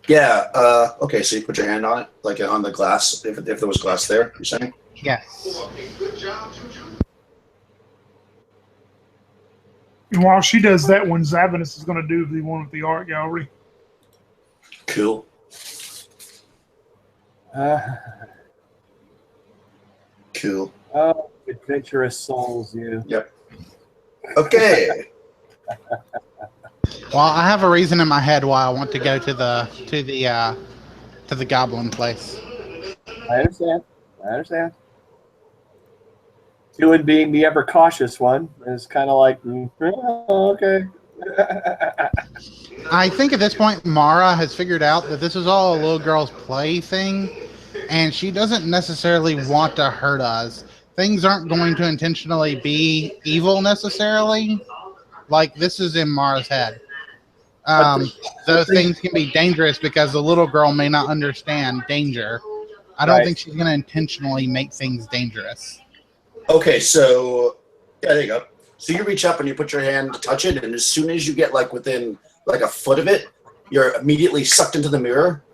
Yeah. Okay. So you put your hand on it, like on the glass, if there was glass there. You're saying? Yes. And while she does that one, Zavinus is going to do the one with the art gallery. Cool. Cool. Oh, adventurous souls, you. Yep. Okay. Well, I have a reason in my head why I want to go to the goblin place. I understand. 2 and being the ever cautious one is kind of like, okay. I think at this point, Mara has figured out that this is all a little girl's play thing, and she doesn't necessarily want to hurt us. Things aren't going to intentionally be evil necessarily. Like, this is in Mara's head. Those things can be dangerous because the little girl may not understand danger. I don't think she's going to intentionally make things dangerous. Okay, so yeah, there you go. So you reach up and you put your hand to touch it, and as soon as you get like within like a foot of it, you're immediately sucked into the mirror,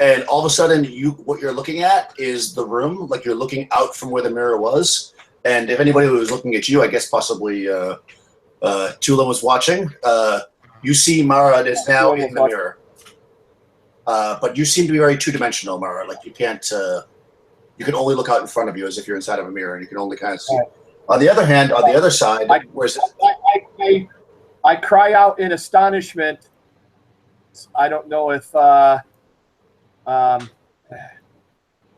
and all of a sudden what you're looking at is the room, like you're looking out from where the mirror was. And if anybody was looking at you, I guess possibly Tula was watching. You see Mara is now in the mirror, but you seem to be very 2-dimensional, Mara. Like you can't. You can only look out in front of you as if you're inside of a mirror, and you can only kind of see. On the other hand, on the other side, where's I cry out in astonishment. I don't know if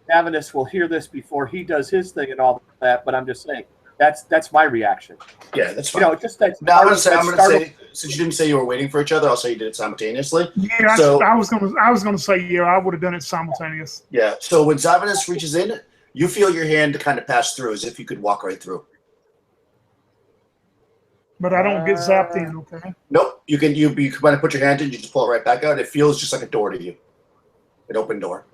Avinus will hear this before he does his thing and all that, but I'm just saying that's my reaction. Yeah, that's fine. You know, just that. Now I'm gonna say, since you didn't say you were waiting for each other, I'll say you did it simultaneously. Yeah, so, I was gonna say yeah, I would have done it simultaneous. Yeah. So when Zavinus reaches in, you feel your hand kind of pass through as if you could walk right through. But I don't get zapped in, okay? Nope. You kind of put your hand in, you just pull it right back out. It feels just like a door to you, an open door.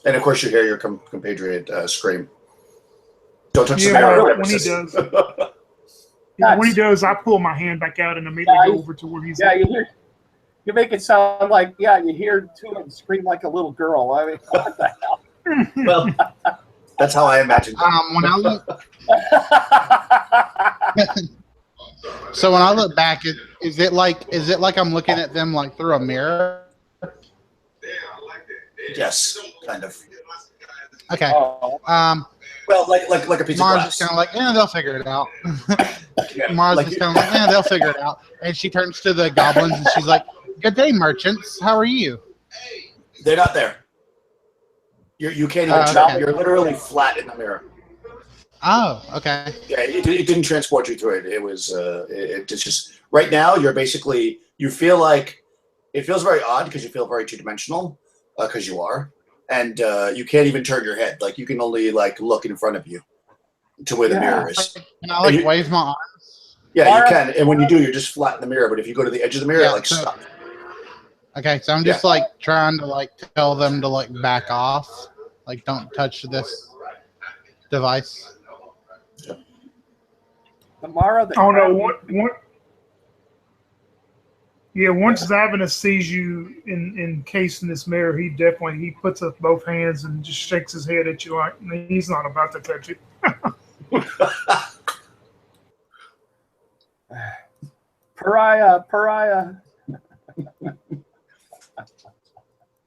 And of course, you hear your compatriot scream. Don't touch the mirror. When he does. When he does, I pull my hand back out and immediately go over to where he's at. You make it sound like, you hear Tula scream like a little girl. I mean, what the hell? Well, that's how I imagine. So when I look back, is it like I'm looking at them like through a mirror? Yes, kind of. Okay. Well, like a piece Mars of glass. is kind of like, they'll figure it out. Mars is kind of like, they'll figure it out. And she turns to the goblins and she's like, "Good day, merchants. How are you?" They're not there. You can't even tell. Okay. You're literally flat in the mirror. Oh, okay. Yeah, it didn't transport you through it. It was it's just right now. You feel like it feels very odd because you feel very 2-dimensional because you are, and you can't even turn your head. Like you can only like look in front of you to where the mirror is. Can I wave my arms? Yeah, you can. And when you do, you're just flat in the mirror. But if you go to the edge of the mirror, stop. Okay, so I'm just trying to tell them to back off, don't touch this device. Mara, Yeah, once Zavinus sees you encased in this mirror, he puts up both hands and just shakes his head at you like he's not about to touch it. Pariah.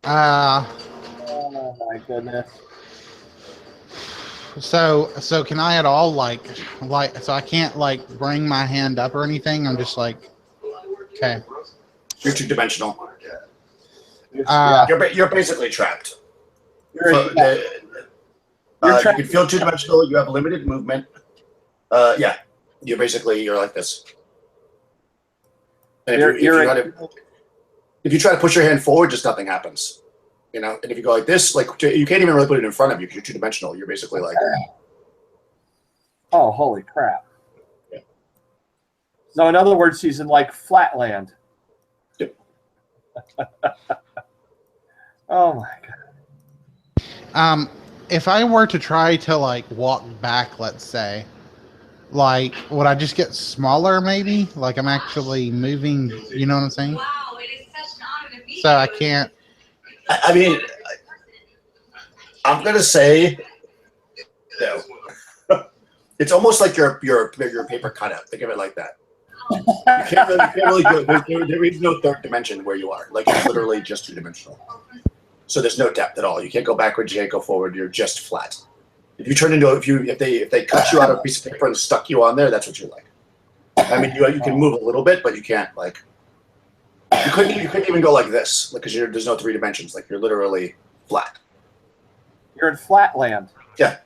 Oh my goodness. So can I at all like so I can't like bring my hand up or anything? I'm just like, okay. You're two-dimensional. Yeah. You're basically trapped. You're, So, yeah. you can feel two-dimensional. You have limited movement. Yeah, you're like this. And if you try to push your hand forward, just nothing happens. You know, and if you go like this, like you can't even really put it in front of you because you're two-dimensional. You're basically like. Oh, holy crap! Yeah. So, in other words, he's in like flatland. Yep. Oh my god. If I were to try to like walk back, let's say, like would I just get smaller? Maybe like I'm actually moving. You know what I'm saying? Wow, it is such an honor to meet So I you. can't. I mean, I'm gonna say no. It's almost like your paper cutout. Think of it like that. You can't really do it. There is no third dimension where you are. Like it's literally just two-dimensional. So there's no depth at all. You can't go backwards. You can't go forward. You're just flat. If you turn into if they cut you out of a piece of paper and stuck you on there, that's what you're like. I mean, you can move a little bit, but you can't like. You couldn't even go like this because there's no three dimensions. Like you're literally flat. You're in flatland. Yeah.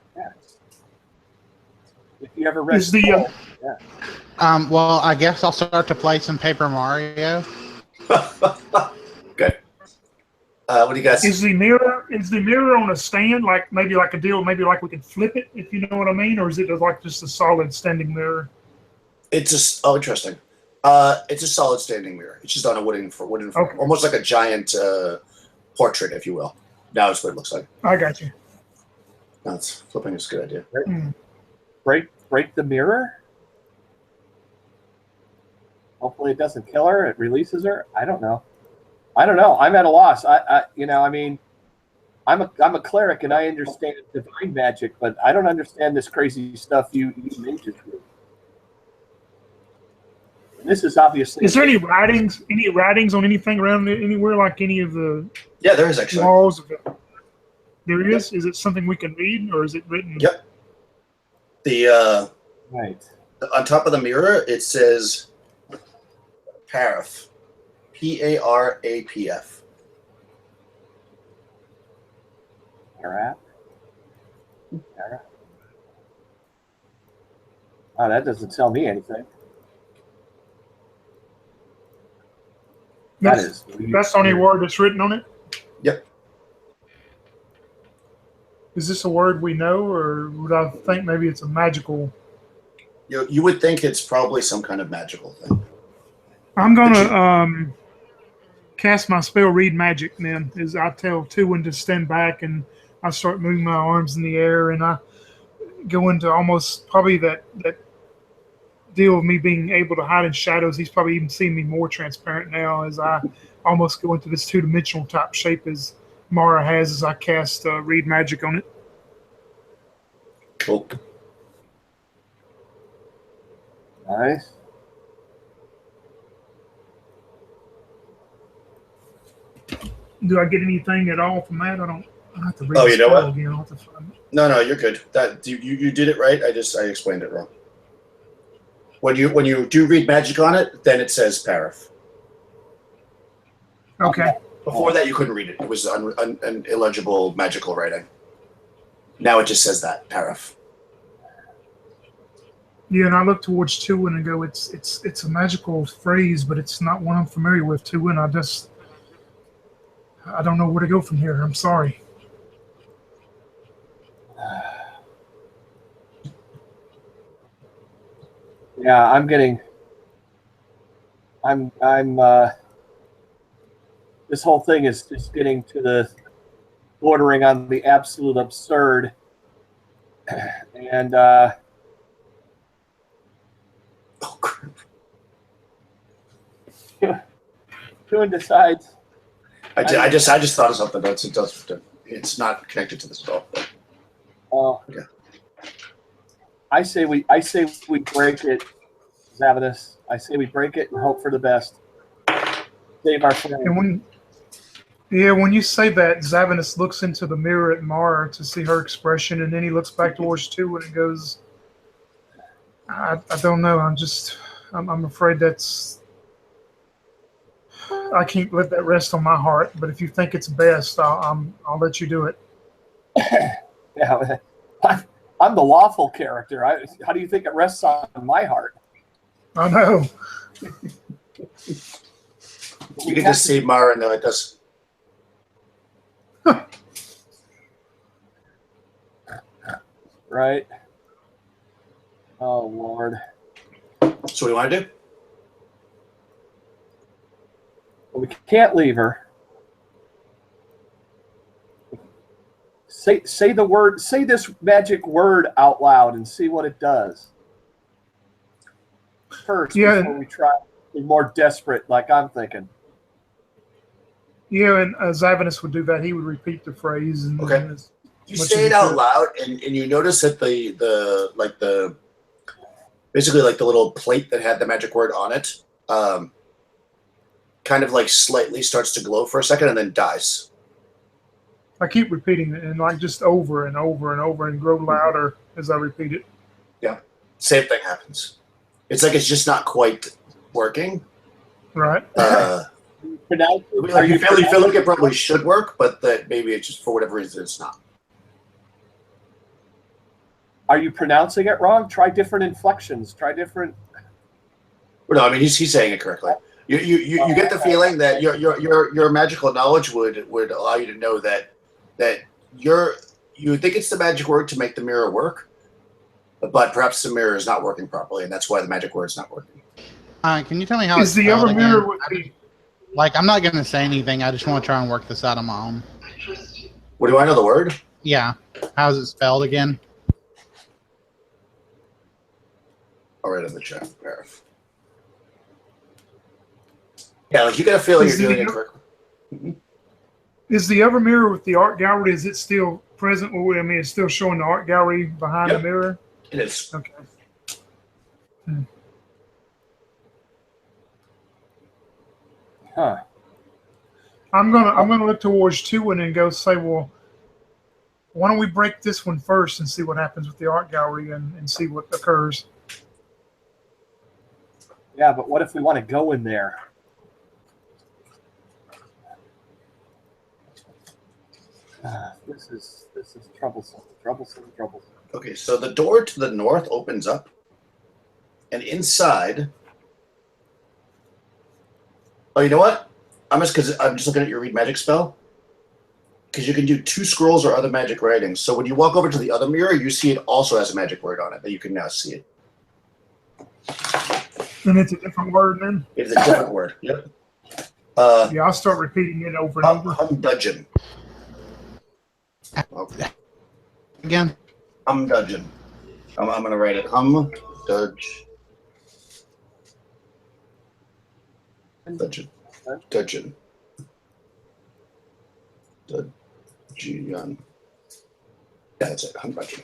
If you ever read Well, I guess I'll start to play some Paper Mario. Good. What do you guys? Is the mirror on a stand, like maybe like a deal, maybe like we can flip it, if you know what I mean, or is it like just a solid standing mirror? It's just interesting. It's a solid standing mirror. It's just on a wooden frame, Okay. Almost like a giant portrait, if you will. Now it's what it looks like. I got you. No, flipping is a good idea. break the mirror. Hopefully, it doesn't kill her. It releases her. I don't know. I'm at a loss. I mean, I'm a cleric and I understand divine magic, but I don't understand this crazy stuff you mages do. And this is obviously. Is there any writings on anything around anywhere, like any of the Yeah, there is actually. walls of it? There is. Is it something we can read, or is it written? Yep. The Right. on top of the mirror it says Paraf. Parapf. Parap. Oh, that doesn't tell me anything. That's the only word that's written on it? Yep. Is this a word we know, or would I think maybe it's a magical? You would think it's probably some kind of magical thing. I'm gonna cast my spell Read Magic then, as I tell Tuwin to stand back, and I start moving my arms in the air, and I go into almost probably that deal of me being able to hide in shadows. He's probably even seeing me more transparent now as I almost go into this two-dimensional type shape as Mara has as I cast Read Magic on it. Cool. Nice. Do I get anything at all from that? I don't have to read Oh, the you know spell what? again. I'll have to find it. No, you're good. That you did it right. I explained it wrong. When you do read magic on it, then it says Paraf. Okay. Before that, you couldn't read it. It was an illegible magical writing. Now it just says that Paraf. Yeah, and I look towards Tuwin and go, it's a magical phrase, but it's not one I'm familiar with, Tuwin. I don't know where to go from here. I'm sorry. Yeah, I'm this whole thing is just getting to the bordering on the absolute absurd. And Oh crap! Kuhn decides. I just thought of something. It's not connected to this at all. Okay. I say we break it Zavinus. I say we break it and hope for the best. Save our friend. And when you say that, Zavinus looks into the mirror at Mara to see her expression, and then he looks back towards Two and goes, I don't know. I'm afraid I can't let that rest on my heart. But if you think it's best, I'll let you do it. Yeah, I'm the lawful character. How do you think it rests on my heart? I know. You can just see Mara. No, it does. Right. Oh, Lord. So what do you want to do? Well, we can't leave her. Say the word. Say this magic word out loud and see what it does. First, before we try to be more desperate, like I'm thinking. Yeah, and Zavinus would do that. He would repeat the phrase. And Okay. You say it out loud, and you notice that the basically like the little plate that had the magic word on it, kind of like slightly starts to glow for a second and then dies. I keep repeating it, and like just over and over and over, and grow louder as I repeat it. Yeah, same thing happens. It's like it's just not quite working. Right. You feel like it probably should work, but that maybe it's just for whatever reason it's not. Are you pronouncing it wrong? Try different inflections. Try different. Well, no, I mean he's saying it correctly. You get the feeling that your magical knowledge would allow you to know that you think it's the magic word to make the mirror work, but perhaps the mirror is not working properly, and that's why the magic word's not working. Can you tell me how is the other mirror would be? Like, I'm not going to say anything. I just want to try and work this out on my own. What do I know the word? Yeah. How's it spelled again? I'll write in the chat. Yeah, like you get a feeling you're doing it correctly. Is the other mirror with the art gallery, is it still present? I mean, it's still showing the art gallery behind the mirror? It is. Okay. Huh. I'm gonna look towards Two and then go say, well, why don't we break this one first and see what happens with the art gallery and see what occurs. Yeah, but what if we want to go in there? This is troublesome. Okay, so the door to the north opens up, and inside. Oh, you know what? I'm just looking at your read magic spell, because you can do 2 scrolls or other magic writings. So when you walk over to the other mirror, you see it also has a magic word on it that you can now see it. And it's a different word then? It's a different word. Yep. Yeah, I'll start repeating it over and over. Humdudgeon. Okay. Again? Humdudgeon. I'm going to write it. Humdudgeon. Dudgeon. Yeah, that's it. Humdudgeon.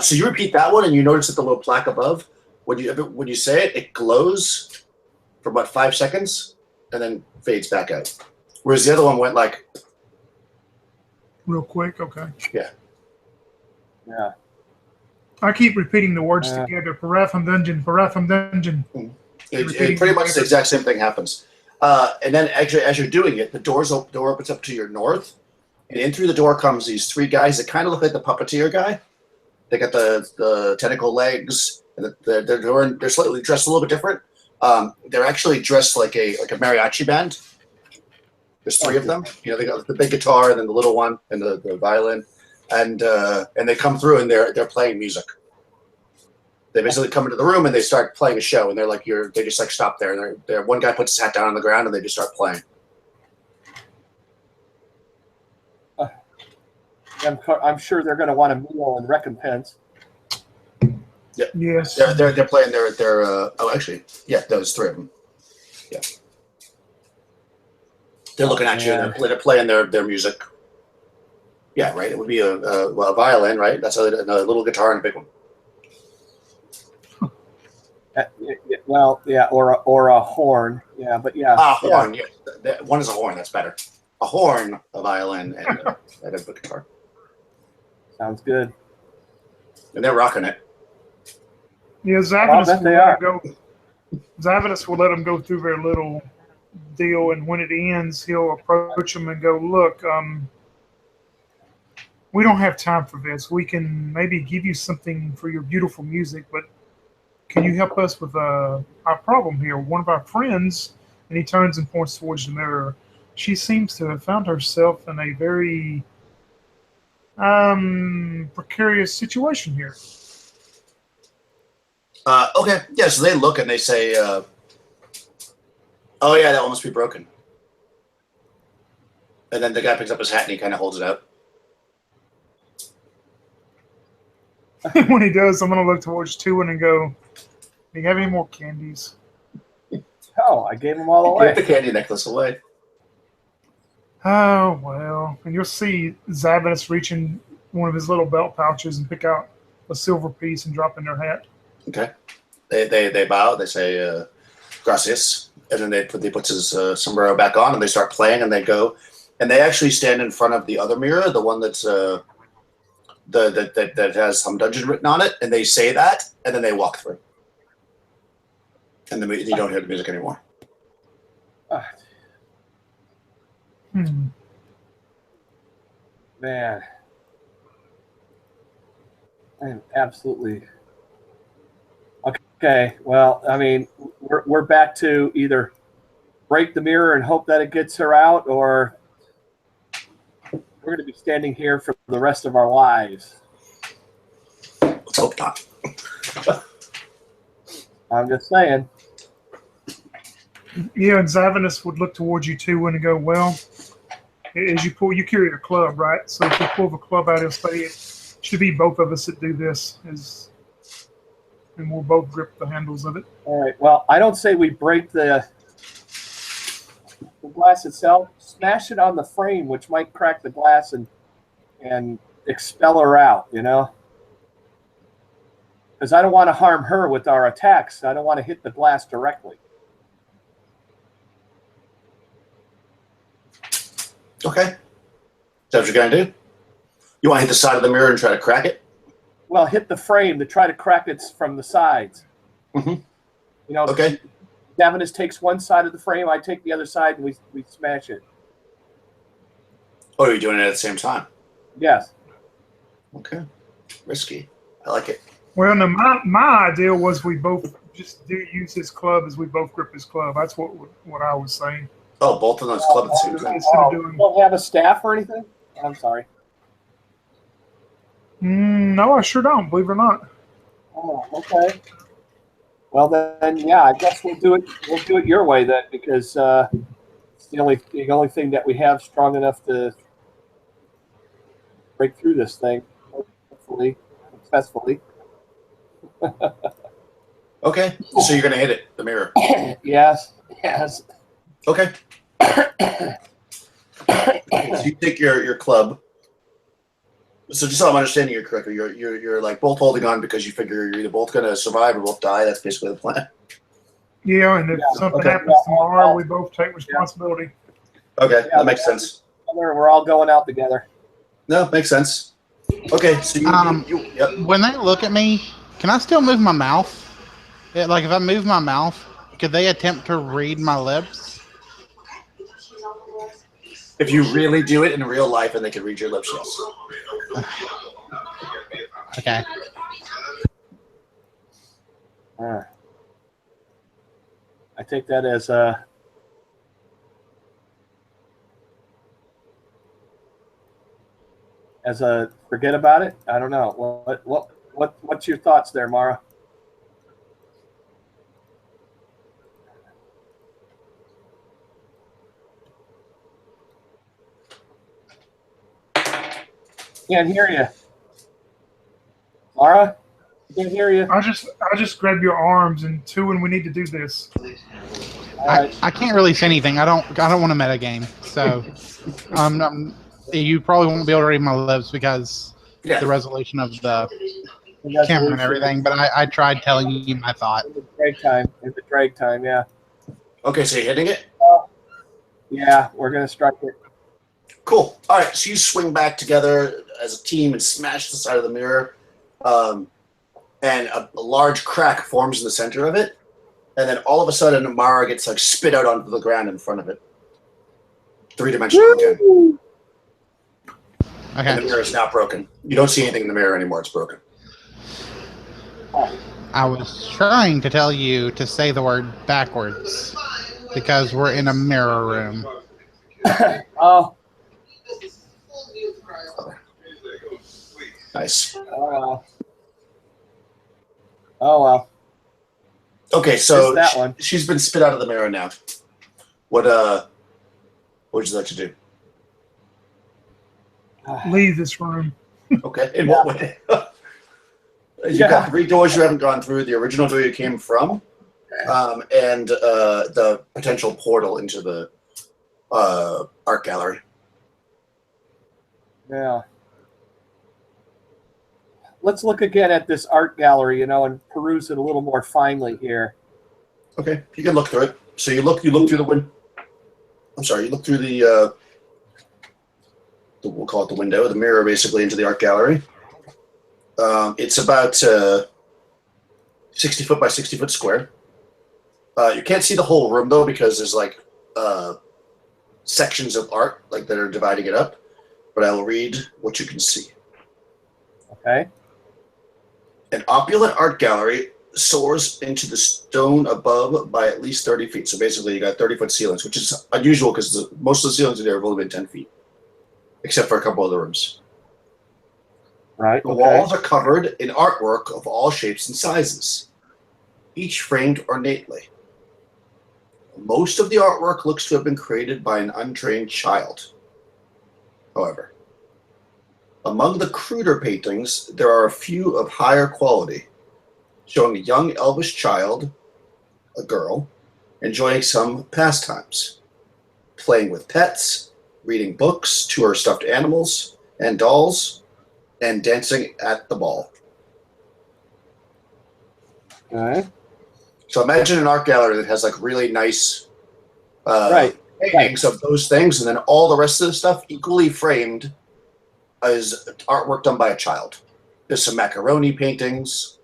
So you repeat that one, and you notice that the little plaque above, when you say it, it glows for about 5 seconds, and then fades back out. Whereas the other one went like real quick. Okay. Yeah. I keep repeating the words together. Paratham Dungeon. It pretty much the exact same thing happens. And then actually, as you're doing it, the door opens up to your north, and in through the door comes these 3 guys that kind of look like the puppeteer guy. They got the tentacle legs, and they're slightly dressed a little bit different. They're actually dressed like a mariachi band. There's 3 of them. You know, they got the big guitar, and then the little one, and the violin, and they come through and they're playing music. They basically come into the room and they start playing a show, and they just like stop there, and one guy puts his hat down on the ground and they just start playing. I'm sure they're going to want a meal and recompense. Yeah. Yes. They're playing their those 3 of them. Yeah. They're looking at you. And they're playing their music. Yeah, right. It would be a violin, right? That's a little guitar and a big one. Well, yeah, or a horn. Yeah, but yeah. Horn. Yeah. One is a horn. That's better. A horn, a violin, and a guitar. Sounds good. And they're rocking it. Yeah, Zavinus will let them go through their little deal, and when it ends, he'll approach them and go, "Look, we don't have time for this. We can maybe give you something for your beautiful music, but can you help us with our problem here? One of our friends," and he turns and points towards the mirror. "She seems to have found herself in a very precarious situation here." Okay. Yeah. So they look and they say, "Oh yeah, that one must be broken." And then the guy picks up his hat and he kind of holds it out. When he does, I'm going to look towards Tuin and go, "Do you have any more candies?" Oh, I gave them all away. Give the candy necklace away. Oh, well. And you'll see Zavinus reaching one of his little belt pouches and pick out a silver piece and drop in their hat. Okay. They bow. They say, gracias. And then they puts his sombrero back on and they start playing and they go. And they actually stand in front of the other mirror, the one that's that has some dungeon written on it. And they say that and then they walk through. And then you don't hear the music anymore. Man, I am absolutely okay. Well, I mean, we're back to either break the mirror and hope that it gets her out, or we're going to be standing here for the rest of our lives. Let's hope not. I'm just saying. Yeah, and Zavinus would look towards you too and go, "Well, as you carry a club, right? So if you pull the club out, he'll say it should be both of us that do this, and we'll both grip the handles of it." All right. Well, I don't say we break the glass itself. Smash it on the frame, which might crack the glass and expel her out. You know, because I don't want to harm her with our attacks. I don't want to hit the glass directly. Okay. Is that what you're going to do? You want to hit the side of the mirror and try to crack it? Well, hit the frame to try to crack it from the sides. Mm-hmm. You know, okay. Davinus takes one side of the frame, I take the other side, and we smash it. Oh, you're doing it at the same time? Yes. Okay. Risky. I like it. Well, no, my idea was we both just use his club as we both grip his club. That's what I was saying. Oh, both of those clubs at the same time. You don't have a staff or anything? I'm sorry. No, I sure don't. Believe it or not. Oh, okay. Well then, yeah, I guess we'll do it. We'll do it your way then, because it's the only thing that we have strong enough to break through this thing, hopefully, successfully. Okay, so you're gonna hit it, the mirror. Yes. Okay. So you take your club. So just so I'm understanding you correctly, you're like both holding on because you figure you're either both gonna survive or both die. That's basically the plan. Yeah, and if something happens tomorrow, we both take responsibility. Okay, that makes sense. We're all going out together. No, makes sense. Okay, so yep. When they look at me, can I still move my mouth? Yeah, like if I move my mouth, could they attempt to read my lips? If you really do it in real life and they can read your lips, yes. Okay. I take that as a forget about it. I don't know. What's your thoughts there, Mara? Can't hear you, Mara. Can't hear you. I just grab your arms and when we need to do this. I can't really say anything. I don't want to metagame. So you probably won't be able to read my lips because the resolution of the camera and everything, but I tried telling you my thought. In the drag time, yeah. Okay, so you're hitting it? Yeah, we're going to strike it. Cool. All right, so you swing back together as a team and smash the side of the mirror. And a large crack forms in the center of it. And then all of a sudden, Mara gets like spit out onto the ground in front of it. 3-dimensional again. Okay. And the mirror is now broken. You don't see anything in the mirror anymore. It's broken. I was trying to tell you to say the word backwards because we're in a mirror room. Oh. Nice. Oh, well. Oh, well. Okay, so Just that one. she's been spit out of the mirror now. What would you like to do? Leave this room. Okay, in what way? You've got 3 doors you haven't gone through. The original door you came from, and the potential portal into the art gallery. Yeah. Let's look again at this art gallery, and peruse it a little more finely here. Okay, you can look through it. So you look through the window. I'm sorry, you look through the we'll call it the window, the mirror, basically into the art gallery. It's about 60 foot by 60 foot square. You can't see the whole room though because there's like sections of art like that are dividing it up. But I will read what you can see. Okay. An opulent art gallery soars into the stone above by at least 30 feet. So basically you got 30-foot ceilings, which is unusual because most of the ceilings in there have only been 10 feet, except for a couple of the rooms. Right. The walls are covered in artwork of all shapes and sizes, each framed ornately. Most of the artwork looks to have been created by an untrained child. However, among the cruder paintings, there are a few of higher quality, showing a young elvish child, a girl, enjoying some pastimes, playing with pets, reading books to her stuffed animals and dolls, and dancing at the ball. Okay. So imagine an art gallery that has like really nice paintings of those things, and then all the rest of the stuff equally framed as artwork done by a child. There's some macaroni paintings.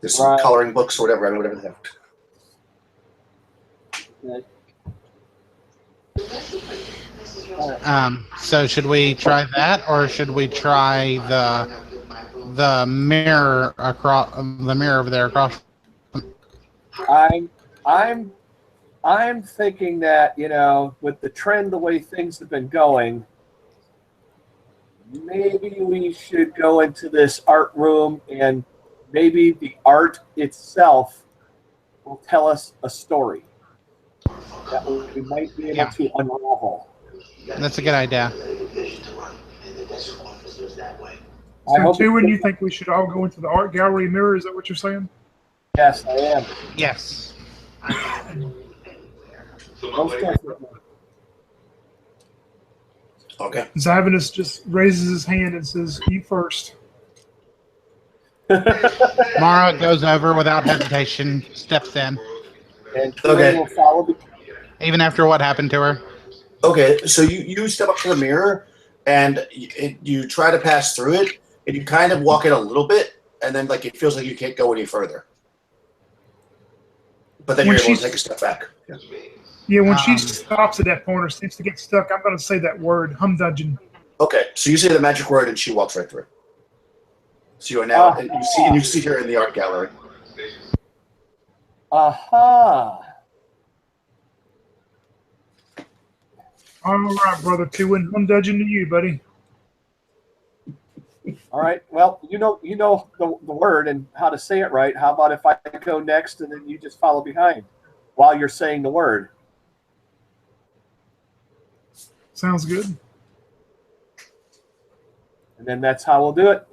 There's some coloring books or whatever. I mean, whatever the heck. So should we try that, or should we try the mirror over there across? I'm thinking that with the trend, the way things have been going, maybe we should go into this art room, and maybe the art itself will tell us a story that we might be able to unravel. That's a good idea. So, too, when you think we should all go into the art gallery mirror, is that what you're saying? Yes, I am. Yes. Most definitely. Okay. Zavinus just raises his hand and says, "You first." Mara goes over without hesitation, steps in. And will follow even after what happened to her. Okay, so you step up to the mirror, and you try to pass through it, and you kind of walk in a little bit, and then like it feels like you can't go any further. But then you're able to take a step back. Yeah, when she stops at that point or seems to get stuck, I'm going to say that word, humdudgeon. Okay, so you say the magic word, and she walks right through. So you are now, and you see her in the art gallery. Aha! All right, brother. 2 and humdudgeon to you, buddy. All right. Well, you know the word and how to say it right. How about if I go next and then you just follow behind while you're saying the word? Sounds good. And then that's how we'll do it.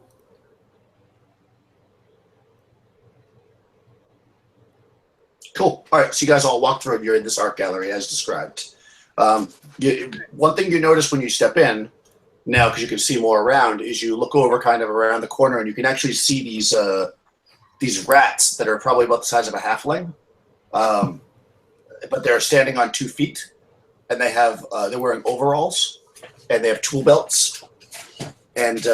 Cool. All right, so you guys all walk through, and you're in this art gallery as described. One thing you notice when you step in now, because you can see more around, is you look over kind of around the corner and you can actually see these rats that are probably about the size of a halfling, but they're standing on 2 feet, and they're wearing overalls, and they have tool belts, and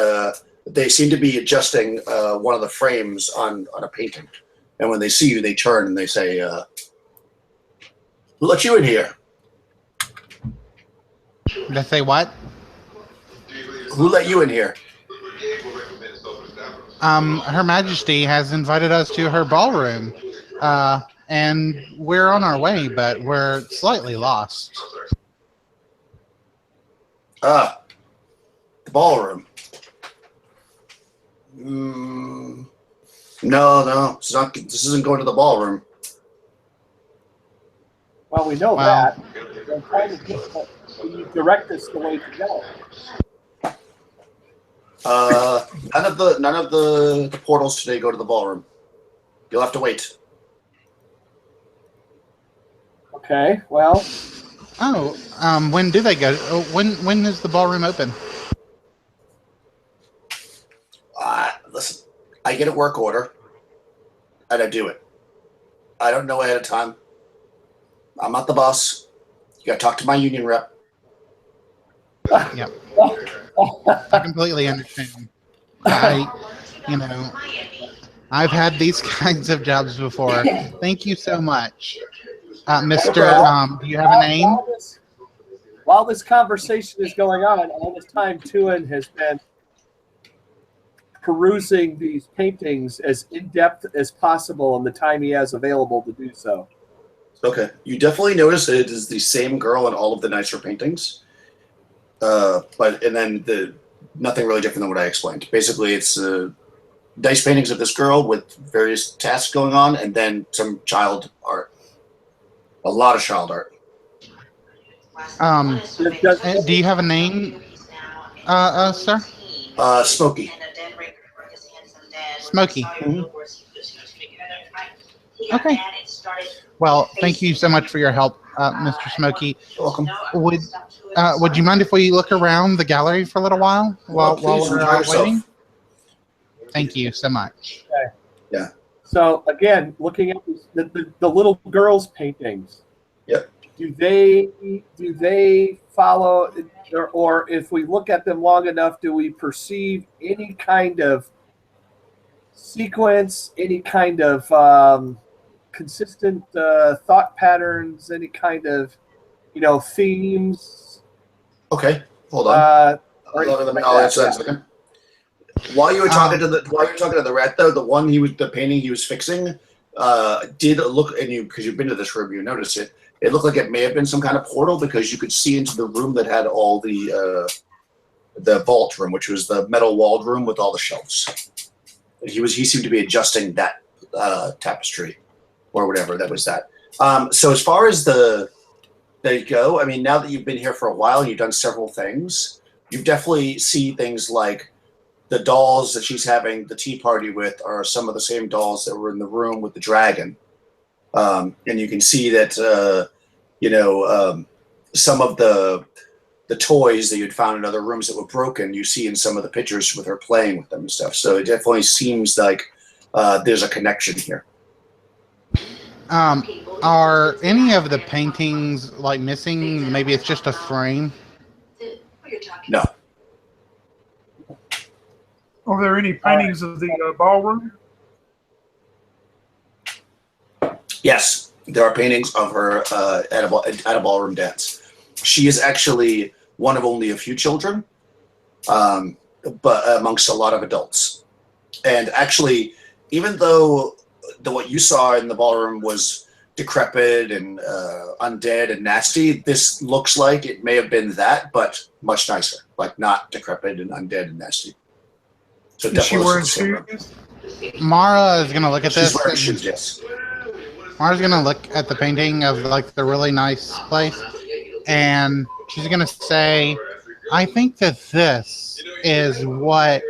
they seem to be adjusting one of the frames on a painting. And when they see you, they turn and they say, "Who let you in here?" They say what? Who let you in here? Her Majesty has invited us to her ballroom, and we're on our way, but we're slightly lost. The ballroom. No, this isn't going to the ballroom. Well, we know that. I'm trying to get you direct us the way to go. None of the portals today go to the ballroom. You'll have to wait. Okay, well. Oh, when do they go? When is the ballroom open? Listen, I get a work order, and I do it. I don't know ahead of time. I'm not the boss. You got to talk to my union rep. Yep. I completely understand. I've had these kinds of jobs before. Thank you so much. Mr. Do you have a name? While this conversation is going on, all this time Tuan has been perusing these paintings as in-depth as possible in the time he has available to do so. Okay. You definitely notice that it is the same girl in all of the nicer paintings. Nothing really different than what I explained. Basically, it's dice paintings of this girl with various tasks going on, and then some child art. A lot of child art. Do you have a name, sir? Smokey. Smokey. Mm-hmm. Okay. Well, thank you so much for your help, Mr. Smokey. You're welcome. Would you mind if we look around the gallery for a little while while we're waiting? Thank you so much. Okay. Yeah. So again, looking at the little girls' paintings. Yep. Do they follow, or if we look at them long enough, do we perceive any kind of sequence, any kind of consistent thought patterns, any kind of themes? Okay. Hold on. I'll answer that in a second. While you were talking to the rat, though, the painting he was fixing did look, and because you've been to this room, you noticed it. It looked like it may have been some kind of portal because you could see into the room that had all the vault room, which was the metal walled room with all the shelves. He seemed to be adjusting that tapestry or whatever that was that. So as far as they go, I mean, now that you've been here for a while and you've done several things, you definitely see things like the dolls that she's having the tea party with are some of the same dolls that were in the room with the dragon. And you can see that, some of the toys that you'd found in other rooms that were broken, you see in some of the pictures with her playing with them and stuff. So it definitely seems like there's a connection here. Are any of the paintings missing? Maybe it's just a frame. No. Are there any paintings of the ballroom? Yes, there are paintings of her at a ballroom dance. She is actually one of only a few children, but amongst a lot of adults. And actually, even though what you saw in the ballroom was decrepit and undead and nasty, this looks like it may have been that, but much nicer. Like not decrepit and undead and nasty. So Is she wearing shoes? Mara is gonna look at this. She's wearing shoes, yes. Mara's gonna look at the painting of the really nice place, and she's gonna say, "I think that this is what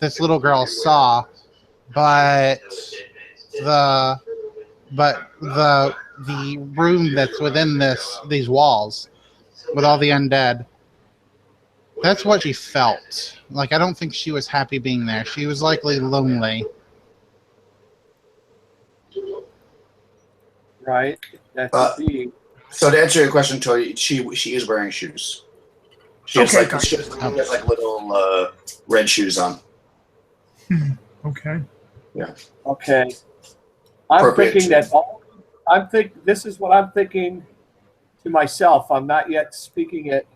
this little girl saw, but the room that's within these walls with all the undead That's what she felt. Like, I don't think she was happy being there. She was likely lonely. Right? That could be. So to answer your question, Tori, she is wearing shoes. She has Okay, like gotcha. she has like little red shoes on. Okay. Okay. I'm Appropriate thinking shoes. that this is what I'm thinking to myself. I'm not yet speaking it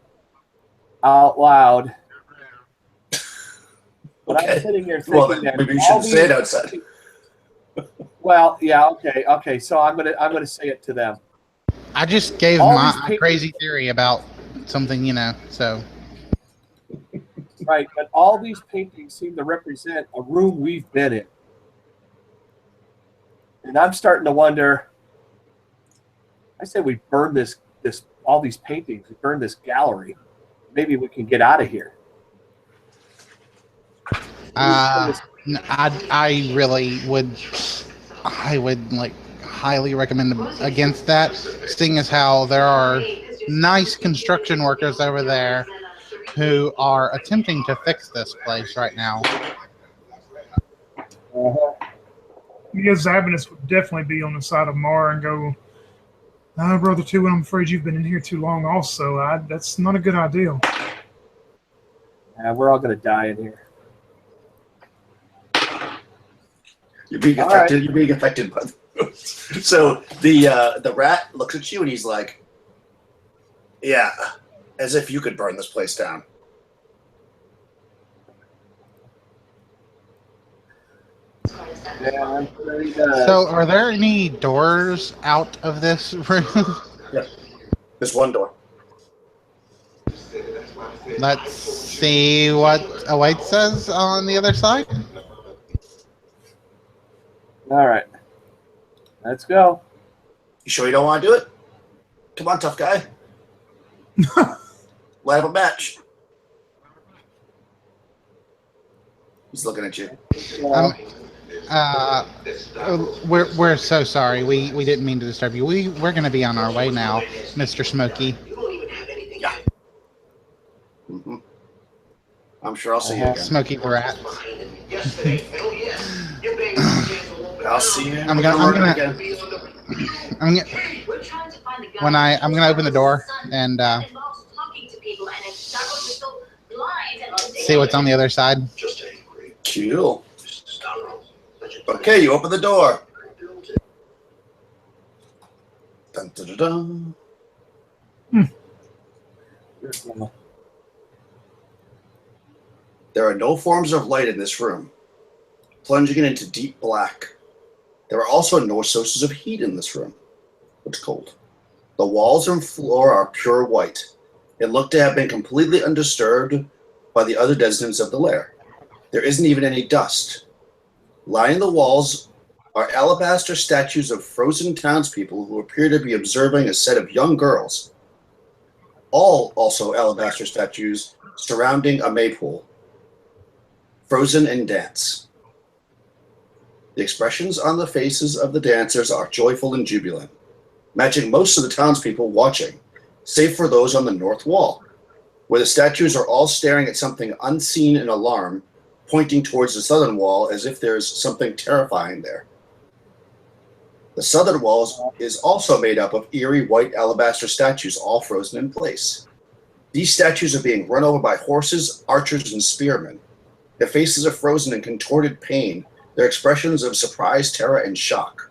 out loud. But Okay. I'm sitting here Well, thinking then that maybe you all shouldn't say it these- outside. Well, yeah, okay. So I'm gonna say it to them. I just gave All my these people- crazy theory about something, so. Right, but all these paintings seem to represent a room we've been in. And I'm starting to wonder. I said we burn this all these paintings. We burn this gallery. Maybe we can get out of here. I really would. I would like highly recommend against that, seeing as how there are nice construction workers over there who are attempting to fix this place right now. Yeah, Zabanus would definitely be on the side of Mara and go, Brother Two, I'm afraid you've been in here too long also. That's not a good idea. Yeah, we're all gonna die in here. You're being All affected. right. You're being affected by the So the rat looks at you and he's like, "Yeah, as if you could burn this place down." Yeah, I'm sure he does. So, are there any doors out of this room? Yeah, there's one door. Let's see what awaits us on the other side. All right, let's go. You sure you don't want to do it? Come on, tough guy. Light up a match. He's looking at you. We're so sorry. We didn't mean to disturb you. We're going to be on our way now, Mr. Smokey. Yeah. Mm-hmm. I'm sure I'll see you again. Smokey the rat. I'll see you. I'm gonna open the door and see what's on the other side. Cool. Okay, you open the door. Dun, dun, dun, dun. There are no forms of light in this room, plunging it into deep black. There are also no sources of heat in this room. It's cold. The walls and floor are pure white and look to have been completely undisturbed by the other denizens of the lair. There isn't even any dust. Lining the walls are alabaster statues of frozen townspeople who appear to be observing a set of young girls. All also alabaster statues surrounding a maypole, frozen in dance. The expressions on the faces of the dancers are joyful and jubilant, matching most of the townspeople watching, save for those on the north wall, where the statues are all staring at something unseen in alarm, pointing towards the southern wall as if there's something terrifying there. The southern wall is also made up of eerie white alabaster statues, all frozen in place. These statues are being run over by horses, archers, and spearmen. Their faces are frozen in contorted pain, their expressions of surprise, terror, and shock.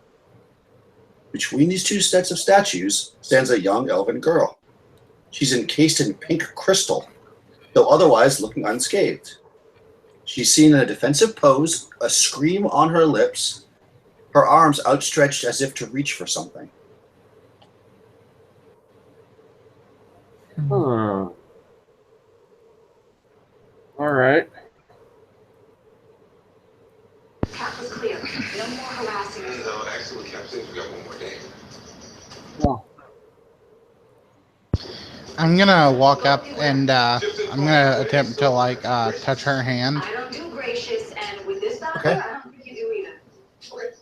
Between these two sets of statues stands a young elven girl. She's encased in pink crystal, though otherwise looking unscathed. She's seen in a defensive pose, a scream on her lips, her arms outstretched as if to reach for something. All right. Cap was clear. No more harassing us. No, actually, Captain, we got one more day. Well, I'm gonna walk up and I'm gonna attempt to touch her hand. I don't do gracious, and with this back, Okay. I don't think you do either. Okay.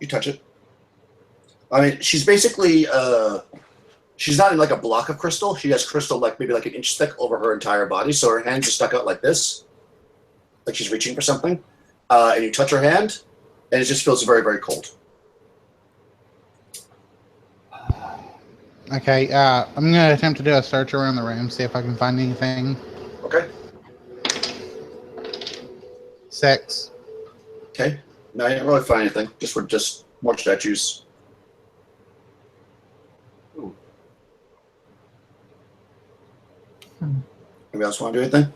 You touch it. I mean, she's basically She's not in like a block of crystal. She has crystal like maybe like an inch thick over her entire body. So her hands are stuck out like this, like she's reaching for something. And you touch her hand, and it just feels very, very cold. Okay, I'm going to attempt to do a search around the room, see if I can find anything. Okay. 6. Okay. No, you didn't really find anything. Just more statues. Anybody else want to do anything?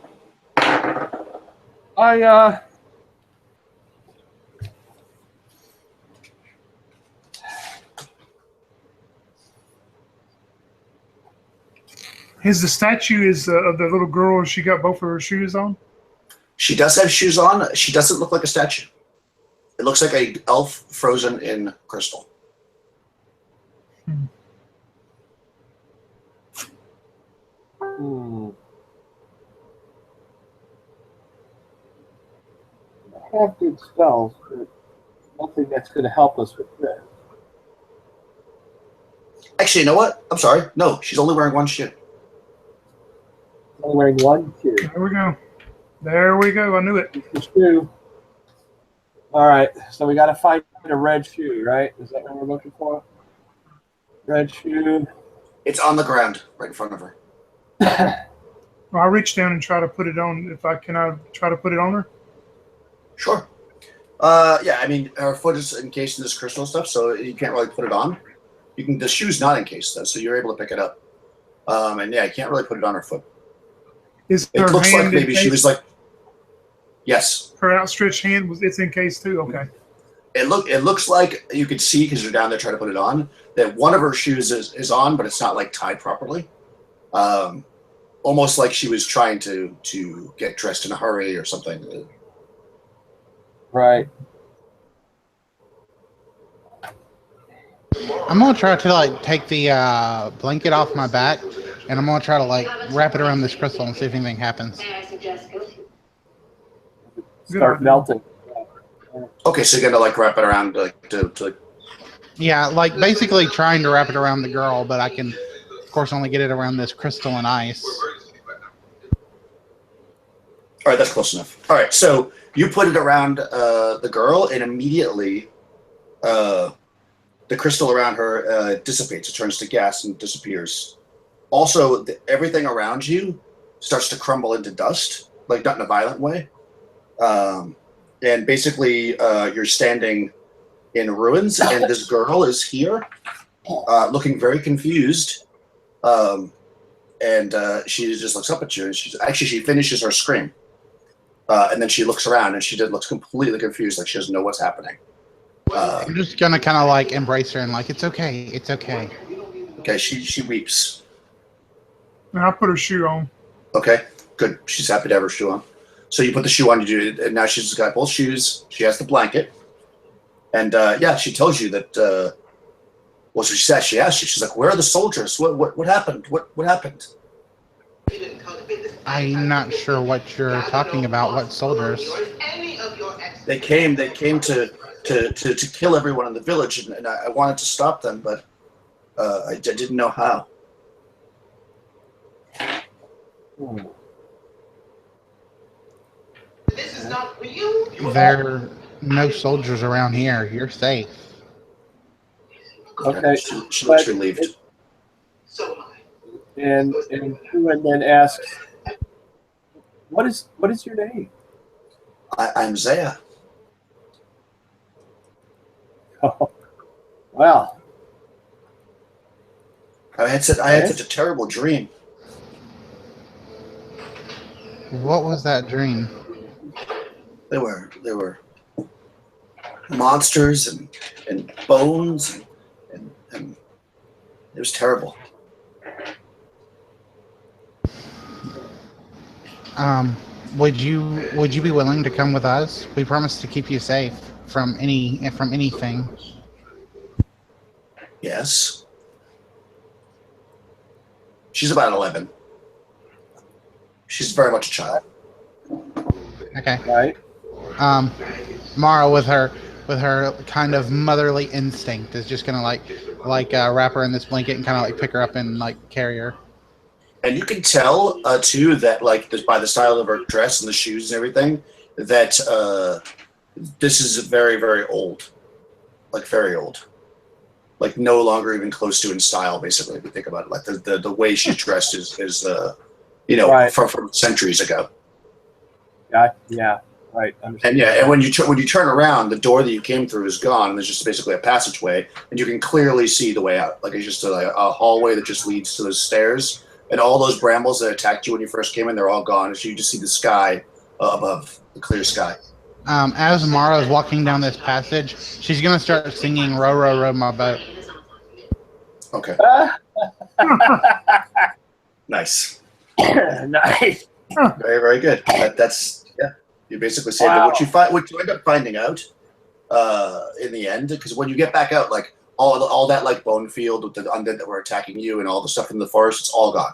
Is the statue of the little girl? She got both of her shoes on. She does have shoes on. She doesn't look like a statue. It looks like a elf frozen in crystal. I have good spells, but nothing that's going to help us with this. Actually, you know what? I'm sorry. No, she's only wearing one shoe. Only wearing one shoe. There we go. There we go. I knew it. The shoe. All right, so we got to find a red shoe, right? Is that what we're looking for? Red shoe. It's on the ground right in front of her. I'll reach down and try to put it on. If I can, try to put it on her. Sure. Yeah, I mean, her foot is encased in this crystal stuff, so you can't really put it on. You can. The shoe's not encased though, so you're able to pick it up. And yeah, you can't really put it on her foot. Is It her looks hand like maybe she encased? was like, yes. Her outstretched hand it's encased too. Okay. It looks like you could see because you're down there trying to put it on that one of her shoes is on, but it's not like tied properly. Almost like she was trying to get dressed in a hurry or something. Right. I'm going to try to like take the blanket off my back, and I'm going to try to like wrap it around this crystal and see if anything happens. May I suggest go to? Start melting. Okay, so you're gonna like wrap it around like to Yeah, like basically trying to wrap it around the girl, but I can, of course, only get it around this crystal and ice. All right, that's close enough. All right, so you put it around the girl, and immediately the crystal around her dissipates. It turns to gas and disappears. Also, everything around you starts to crumble into dust, like not in a violent way. And basically, you're standing in ruins, and this girl is here, looking very confused. And she just looks up at you, and she finishes her scream. And then she looks around, and she looks completely confused, like she doesn't know what's happening. I'm just gonna kind of like embrace her and like, it's okay, it's okay. Okay, she weeps. And I put her shoe on. Okay, good. She's happy to have her shoe on. So you put the shoe on, and now she's got both shoes. She has the blanket, and yeah, she tells you that. Well, so she says she asked you. She's like, "Where are the soldiers? What happened? What happened?" I'm not sure what you're talking about. What soldiers? They came to kill everyone in the village, and I wanted to stop them, but I didn't know how. This is not for you. There are no soldiers around here. You're safe. Okay. She looks relieved. So am I. And Kuan then asks, "What is your name?" I'm Zaya. Oh, wow. I had such a terrible dream. What was that dream? There were monsters and bones and it was terrible. Would you be willing to come with us? We promise to keep you safe from anything. Yes. She's about 11. She's very much a child. Okay. Right. Mara, with her with her kind of motherly instinct, is just gonna wrap her in this blanket and kind of like pick her up and like carry her. And you can tell too that like by the style of her dress and the shoes and everything that this is very, very old, like very old, like no longer even close to in style. Basically, if you think about it, like the way she's dressed is Right. from centuries ago. Yeah. Right. And yeah, and when you turn around, the door that you came through is gone, and there's just basically a passageway, and you can clearly see the way out. Like it's just a hallway that just leads to those stairs, and all those brambles that attacked you when you first came in, they're all gone. So you just see the sky above, the clear sky. As Mara is walking down this passage, she's gonna start singing "Row, row, row my boat." Okay. Nice. Nice. Very, very good. That's yeah. You basically say that what you end up finding out in the end, because when you get back out, like all that like bone field with the undead that were attacking you and all the stuff in the forest, it's all gone.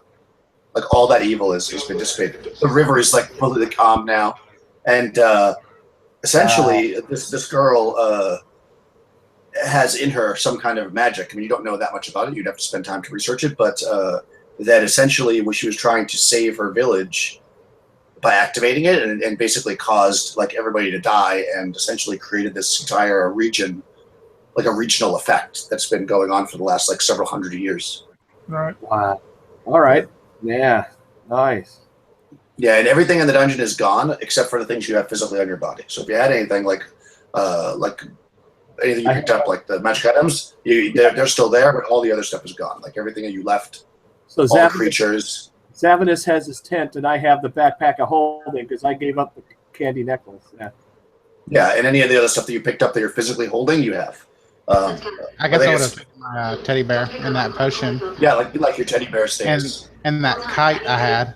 Like all that evil has been dissipated. The river is like completely calm now, and essentially this girl has in her some kind of magic. I mean, you don't know that much about it. You'd have to spend time to research it, but that essentially when she was trying to save her village by activating it and basically caused like everybody to die and essentially created this entire region, like a regional effect that's been going on for the last like several hundred years. Right. Wow. All right. Yeah. Nice. Yeah, and everything in the dungeon is gone except for the things you have physically on your body. So if you had anything like anything you picked up, like the magic items, they're still there, but all the other stuff is gone. Like everything that you left, So all the creatures. Zavinus has his tent, and I have the backpack of holding because I gave up the candy necklace. Yeah. Yeah, and any of the other stuff that you picked up that you're physically holding, you have. I guess I would have taken my teddy bear and that potion. Yeah, like your teddy bear stays. And that kite I had.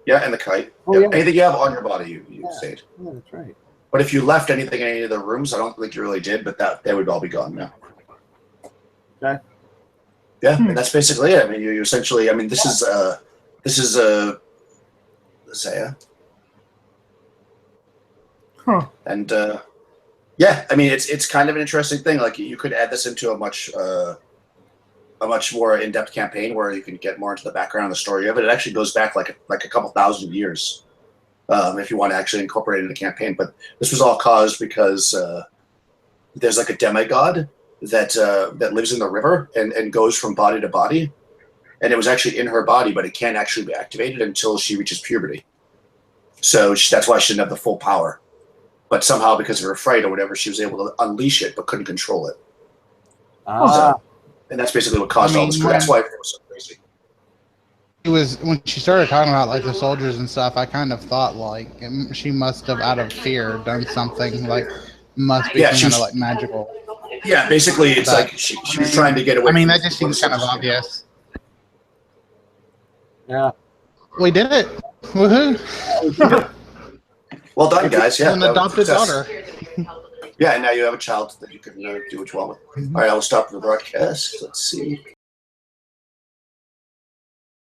Yeah, and the kite. Oh, yeah. Anything you have on your body, you stayed. Yeah, that's right. But if you left anything in any of the rooms, I don't think you really did, but they would all be gone now. Okay. Yeah, and that's basically it. I mean, you essentially. I mean, this is Zaya. Huh. And yeah, I mean, it's kind of an interesting thing. Like you could add this into a much more in-depth campaign where you can get more into the background and the story of it. It actually goes back like a couple thousand years if you want to actually incorporate it in a campaign. But this was all caused because there's like a demigod that lives in the river and goes from body to body. And it was actually in her body, but it can't actually be activated until she reaches puberty. So that's why she didn't have the full power. But somehow, because of her fright or whatever, she was able to unleash it, but couldn't control it. And that's basically what caused all this. That's why it was so crazy. It was when she started talking about like the soldiers and stuff. I kind of thought like she must have, out of fear, done something like must be kind of like magical. Yeah, basically, it's like she was trying to get away. I mean, from that just seems kind of obvious. Yeah. We did it! Woohoo! Well done, guys. Yeah, An adopted daughter. Yeah, and now you have a child that you can do what you want with. All right, I will stop the broadcast. Let's see.